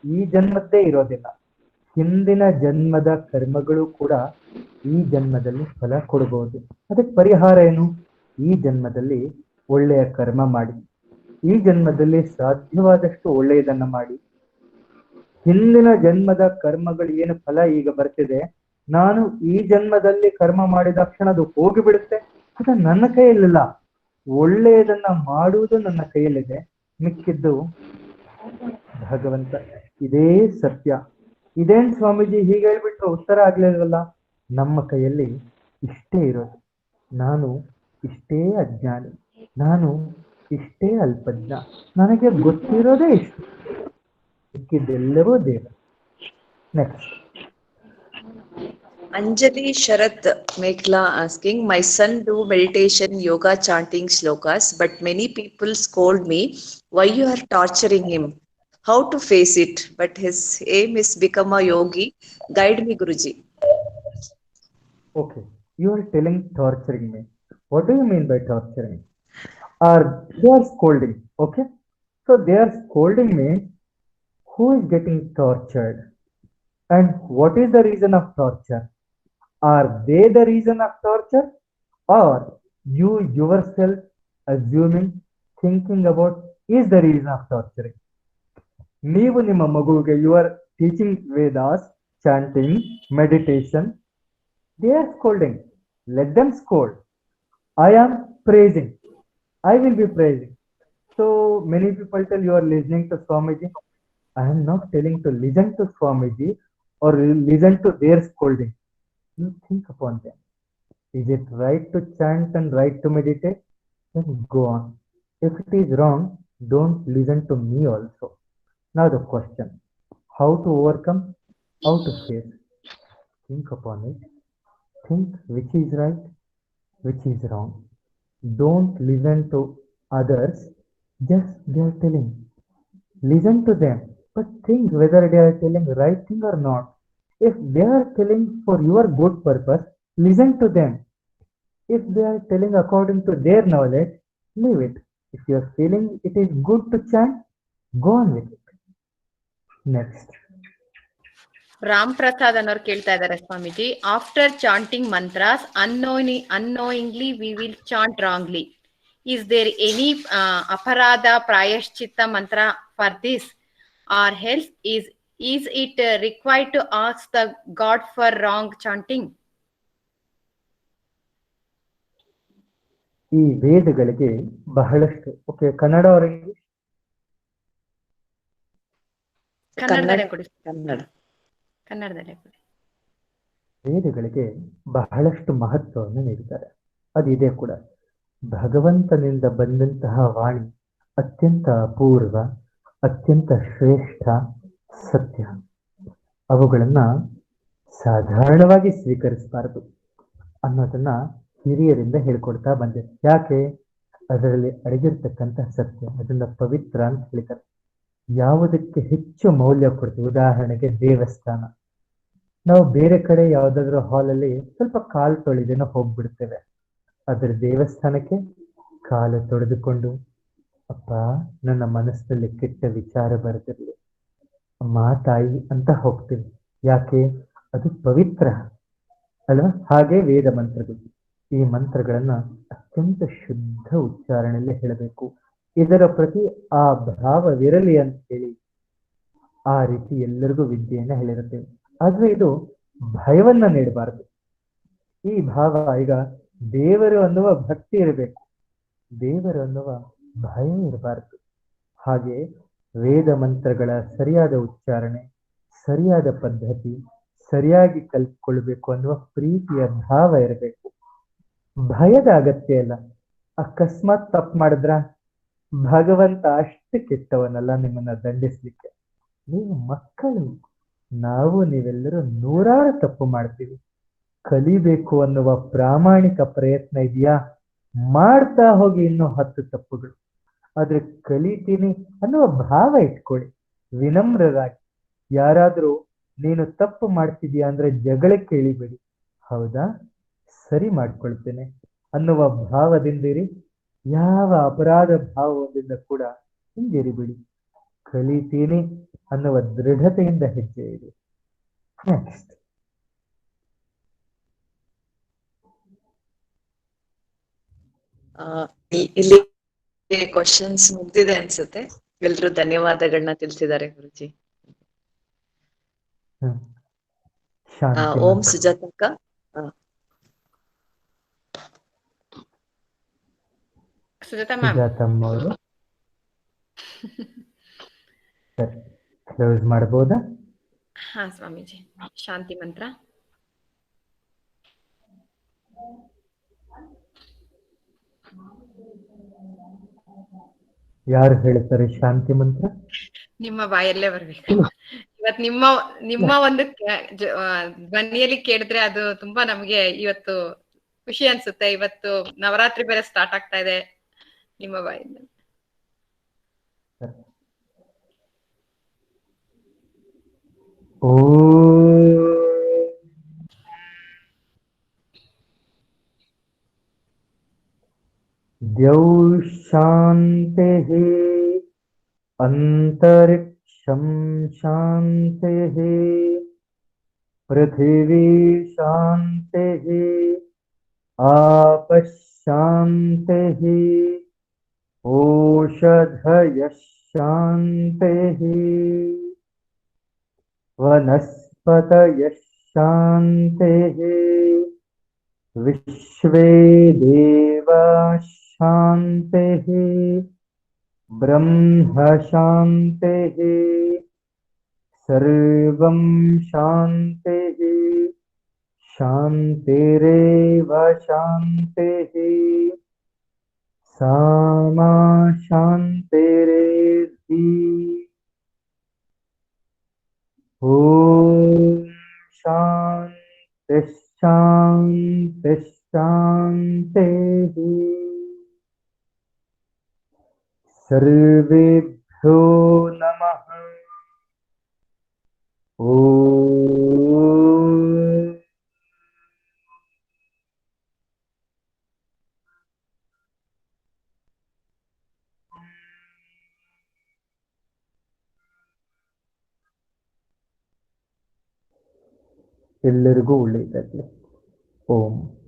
S1: ಈ ಜನ್ಮದ್ದೇ ಇರೋದಿಲ್ಲ. ಹಿಂದಿನ ಜನ್ಮದ ಕರ್ಮಗಳು ಕೂಡ ಈ ಜನ್ಮದಲ್ಲಿ ಫಲ ಕೊಡಬಹುದು. ಅದಕ್ಕೆ ಪರಿಹಾರ ಏನು? ಈ ಜನ್ಮದಲ್ಲಿ ಒಳ್ಳೆಯ ಕರ್ಮ ಮಾಡಿ, ಈ ಜನ್ಮದಲ್ಲಿ ಸಾಧ್ಯವಾದಷ್ಟು ಒಳ್ಳೆಯದನ್ನ ಮಾಡಿ. ಹಿಂದಿನ ಜನ್ಮದ ಕರ್ಮಗಳು ಏನು ಫಲ ಈಗ ಬರ್ತಿದೆ, ನಾನು ಈ ಜನ್ಮದಲ್ಲಿ ಕರ್ಮ ಮಾಡಿದ ಕ್ಷಣ ಅದು ಹೋಗಿಬಿಡುತ್ತೆ. ಅದು ನನ್ನ ಕೈಯಲ್ಲಿಲ್ಲ. ಒಳ್ಳೆಯದನ್ನ ಮಾಡುವುದು ನನ್ನ ಕೈಯಲ್ಲಿದೆ, ಮಿಕ್ಕಿದ್ದು ಭಗವಂತ. ಇದೇ ಸತ್ಯ. ಇದೇನ್ ಸ್ವಾಮೀಜಿ ಹೀಗೆ ಹೇಳ್ಬಿಟ್ರು ಉತ್ತರ ಆಗ್ಲಿಲ್ವಲ್ಲ? ನಮ್ಮ ಕೈಯಲ್ಲಿ ಇಷ್ಟೇ ಇರೋದು. ನಾನು ಇಷ್ಟೇ ಅಜ್ಞಾನಿ, ನಾನು ಇಷ್ಟೇ ಅಲ್ಪಜ್ಞ, ನನಗೆ ಗೊತ್ತಿರೋದೇ ಇಷ್ಟು, ಮಿಕ್ಕಿದ್ದೆಲ್ಲವೂ ದೇವ. Next.
S3: Anjali Sharath Mekla asking, my son do meditation, yoga, chanting shlokas, but many people scold me. Why you are torturing him? How to face it? But his aim is become a yogi. Guide me, Guruji.
S1: Okay, you are telling torturing me. What do you mean by torturing? Or they are scolding. Okay, so they are scolding me. Who is getting tortured? And what is the reason of torture? Are they the reason of torture? Or you yourself assuming, thinking about is the reason of torturing? ನೀವು ನಿಮ್ಮ ಮಗುವಿಗೆ you are teaching Vedas, chanting, meditation. They are scolding. Let them scold. I am praising. I will be praising. So many people tell you are listening to Swamiji. I am not telling to listen to Swamiji or listen to their scolding. You think upon them. Is it right to chant and right to meditate? Then go on. If it is wrong, don't listen to me also. Now the question, how to overcome, how to face. Think upon it. Think which is right, which is wrong. Don't listen to others, just they are telling. Listen to them, but think whether they are telling right thing or not. If they are telling for your good purpose, listen to them. If they are telling according to their knowledge, leave it. If you are feeling it is good to chant, go on with it. Next.
S4: Ram Prasad ಅನ್ನೋರು ಕೇಳ್ತಾ ಇದ್ದಾರೆ, Swamiji, after chanting mantras unknowingly we will chant wrongly. Is there any aparada prayashchitta mantra for this, or else is it required to ask the God for wrong chanting?
S1: ಈ ವೇದಗಳಿಗೆ ಬಹಳಷ್ಟು okay Kannada or English?
S4: ಕನ್ನಡದಲ್ಲೇ ಕೊಡಿ.
S3: ಕನ್ನಡ.
S4: ಕನ್ನಡದಲ್ಲೇ ಕೊಡಿ.
S1: ವೇದಗಳಿಗೆ ಬಹಳಷ್ಟು ಮಹತ್ವವನ್ನು ನೀಡಿದ್ದಾರೆ. ಅದಿದೆ ಕೂಡ. ಭಗವಂತನಿಂದ ಬಂದಂತಹ ವಾಣಿ ಅತ್ಯಂತ ಅಪೂರ್ವ, ಅತ್ಯಂತ ಶ್ರೇಷ್ಠ, ಸತ್ಯ. ಅವುಗಳನ್ನ ಸಾಧಾರಣವಾಗಿ ಸ್ವೀಕರಿಸಬಾರದು ಅನ್ನೋದನ್ನ ಹಿರಿಯರಿಂದ ಹೇಳ್ಕೊಡ್ತಾ ಬಂದೆ. ಯಾಕೆ? ಅದರಲ್ಲಿ ಅಡಗಿರ್ತಕ್ಕಂತಹ ಸತ್ಯ, ಅದನ್ನ ಪವಿತ್ರ ಅಂತ ಹೇಳ್ತಾರೆ. ಯಾವುದಕ್ಕೆ ಹೆಚ್ಚು ಮೌಲ್ಯ ಕೊಡ್ತೀವಿ, ಉದಾಹರಣೆಗೆ ದೇವಸ್ಥಾನ. ನಾವು ಬೇರೆ ಕಡೆ ಯಾವ್ದಾದ್ರು ಹಾಲಲ್ಲಿ ಸ್ವಲ್ಪ ಕಾಲು ತೊಳೆದೇನೋ ಹೋಗ್ಬಿಡ್ತೇವೆ. ಅದ್ರ ದೇವಸ್ಥಾನಕ್ಕೆ ಕಾಲು ತೊಳೆದುಕೊಂಡು, ಅಪ್ಪ ನನ್ನ ಮನಸ್ಸಲ್ಲಿ ಕೆಟ್ಟ ವಿಚಾರ ಬರೆದಿರ್ಲಿ ಅಮ್ಮ ತಾಯಿ ಅಂತ ಹೋಗ್ತೀವಿ. ಯಾಕೆ? ಅದು ಪವಿತ್ರ ಅಲ್ವಾ? ಹಾಗೆ ವೇದ ಮಂತ್ರಗಳು, ಈ ಮಂತ್ರಗಳನ್ನ ಅತ್ಯಂತ ಶುದ್ಧ ಉಚ್ಚಾರಣೆಯಲ್ಲಿ ಹೇಳಬೇಕು. ಇದರ ಪ್ರತಿ ಆ ಭಾವವಿರಲಿ ಅಂತ ಹೇಳಿ ಆ ರೀತಿ ಎಲ್ಲರಿಗೂ ವಿದ್ಯೆಯನ್ನ ಹೇಳಿರುತ್ತೇವೆ. ಆದ್ರೆ ಇದು ಭಯವನ್ನ ನೀಡಬಾರದು. ಈ ಭಾವ, ಈಗ ದೇವರು ಅನ್ನುವ ಭಕ್ತಿ ಇರಬೇಕು, ದೇವರು ಅನ್ನುವ ಭಯ ಇರಬಾರದು. ಹಾಗೆ ವೇದ ಮಂತ್ರಗಳ ಸರಿಯಾದ ಉಚ್ಚಾರಣೆ, ಸರಿಯಾದ ಪದ್ಧತಿ, ಸರಿಯಾಗಿ ಕಲ್ತ್ಕೊಳ್ಬೇಕು ಅನ್ನುವ ಪ್ರೀತಿಯ ಭಾವ ಇರಬೇಕು. ಭಯದ ಅಗತ್ಯ ಇಲ್ಲ. ಅಕಸ್ಮಾತ್ ತಪ್ಪು ಮಾಡಿದ್ರ ಭಗವಂತ ಅಷ್ಟು ಕೆಟ್ಟವನಲ್ಲ ನಿಮ್ಮನ್ನ ದಂಡಿಸ್ಲಿಕ್ಕೆ. ನೀವು ಮಕ್ಕಳು, ನಾವು ನೀವೆಲ್ಲರೂ ನೂರಾರು ತಪ್ಪು ಮಾಡ್ತೀವಿ. ಕಲಿಬೇಕು ಅನ್ನುವ ಪ್ರಾಮಾಣಿಕ ಪ್ರಯತ್ನ ಇದೆಯಾ? ಮಾಡ್ತಾ ಹೋಗಿ ಇನ್ನೂ 10 ತಪ್ಪುಗಳು. ಆದ್ರೆ ಕಲಿತೀನಿ ಅನ್ನುವ ಭಾವ ಇಟ್ಕೊಳ್ಳಿ, ವಿನಮ್ರರಾಗಿ. ಯಾರಾದ್ರೂ ನೀನು ತಪ್ಪು ಮಾಡ್ತಿದ್ಯಾ ಅಂದ್ರೆ ಜಗಳಕ್ಕೆ ಇಳಿಬೇಡಿ. ಹೌದಾ, ಸರಿ ಮಾಡ್ಕೊಳ್ತೇನೆ, ಅನ್ನುವ ಭಾವದಿಂದಿರಿ. ಯಾವ ಅಪರಾಧ ಭಾವದಿಂದ ಕೂಡ ಹಿಂಜರಿಬಿಡಿ. ಕಲಿತೀನಿ ಅನ್ನುವ ದೃಢತೆಯಿಂದ ಹೆಜ್ಜೆ ಇಡಿ. ನೆಕ್ಸ್ಟ್.
S3: ಇಲ್ಲಿ ಕ್ವಶನ್ಸ್ ಮುಗ್ದಿದೆ ಅನ್ಸುತ್ತೆ. ಎಲ್ರು ಧನ್ಯವಾದಗಳನ್ನ ತಿಳಿಸಿದ್ದಾರೆ ಗುರುಜಿ.
S1: ಶಾಂತಿ
S3: ಓಂ
S1: ಮಂತ್ರ.
S3: ಸುಜಾತಕ್ಕ.
S4: ಸುಜಾತ ಮ್ಯಾಮ್.
S1: ಸುಜಾತಮ್ಮ ಅವರು ಸರಿ, ಕ್ಲೋಸ್ ಮಾಡಬಹುದಾ?
S4: ಹಾ ಸ್ವಾಮೀಜಿ, ಶಾಂತಿ ಮಂತ್ರ.
S1: ಯಾರು ಹೇಳ್ತಾರೆ ಶಾಂತಿ ಮಂತ್ರ?
S4: ನಿಮ್ಮ ಬಾಯಲ್ಲೇ ಬರ್ಬೇಕು. ಇವತ್ ನಿಮ್ಮ ಒಂದು ಧ್ವನಿಯಲ್ಲಿ ಕೇಳಿದ್ರೆ ಅದು ತುಂಬಾ ನಮ್ಗೆ ಇವತ್ತು ಖುಷಿ ಅನ್ಸುತ್ತೆ. ಇವತ್ತು ನವರಾತ್ರಿ ಬೇರೆ ಸ್ಟಾರ್ಟ್ ಆಗ್ತಾ ಇದೆ. ನಿಮ್ಮ ಬಾಯಿಂದ
S1: ಓ द्यौ शान्तिः अन्तरिक्षं शान्तिः पृथिवी शान्तिः आपः शान्तिः ओषधयः शान्तिः वनस्पतयः शान्तिः विश्वे देवाः शान्तिः ब्रह्म शान्तिः सर्वं शान्तिः शान्तिरेव शान्तिः सा मा शान्तिरेधि। ॐ शान्तिः शान्तिः शान्तिः। सर्वेभ्यो नमः। ಓಂ. ಎಲ್ಲರಿಗೂ ಒಳ್ಳೆಯದಾಗಲಿ. ಓಂ.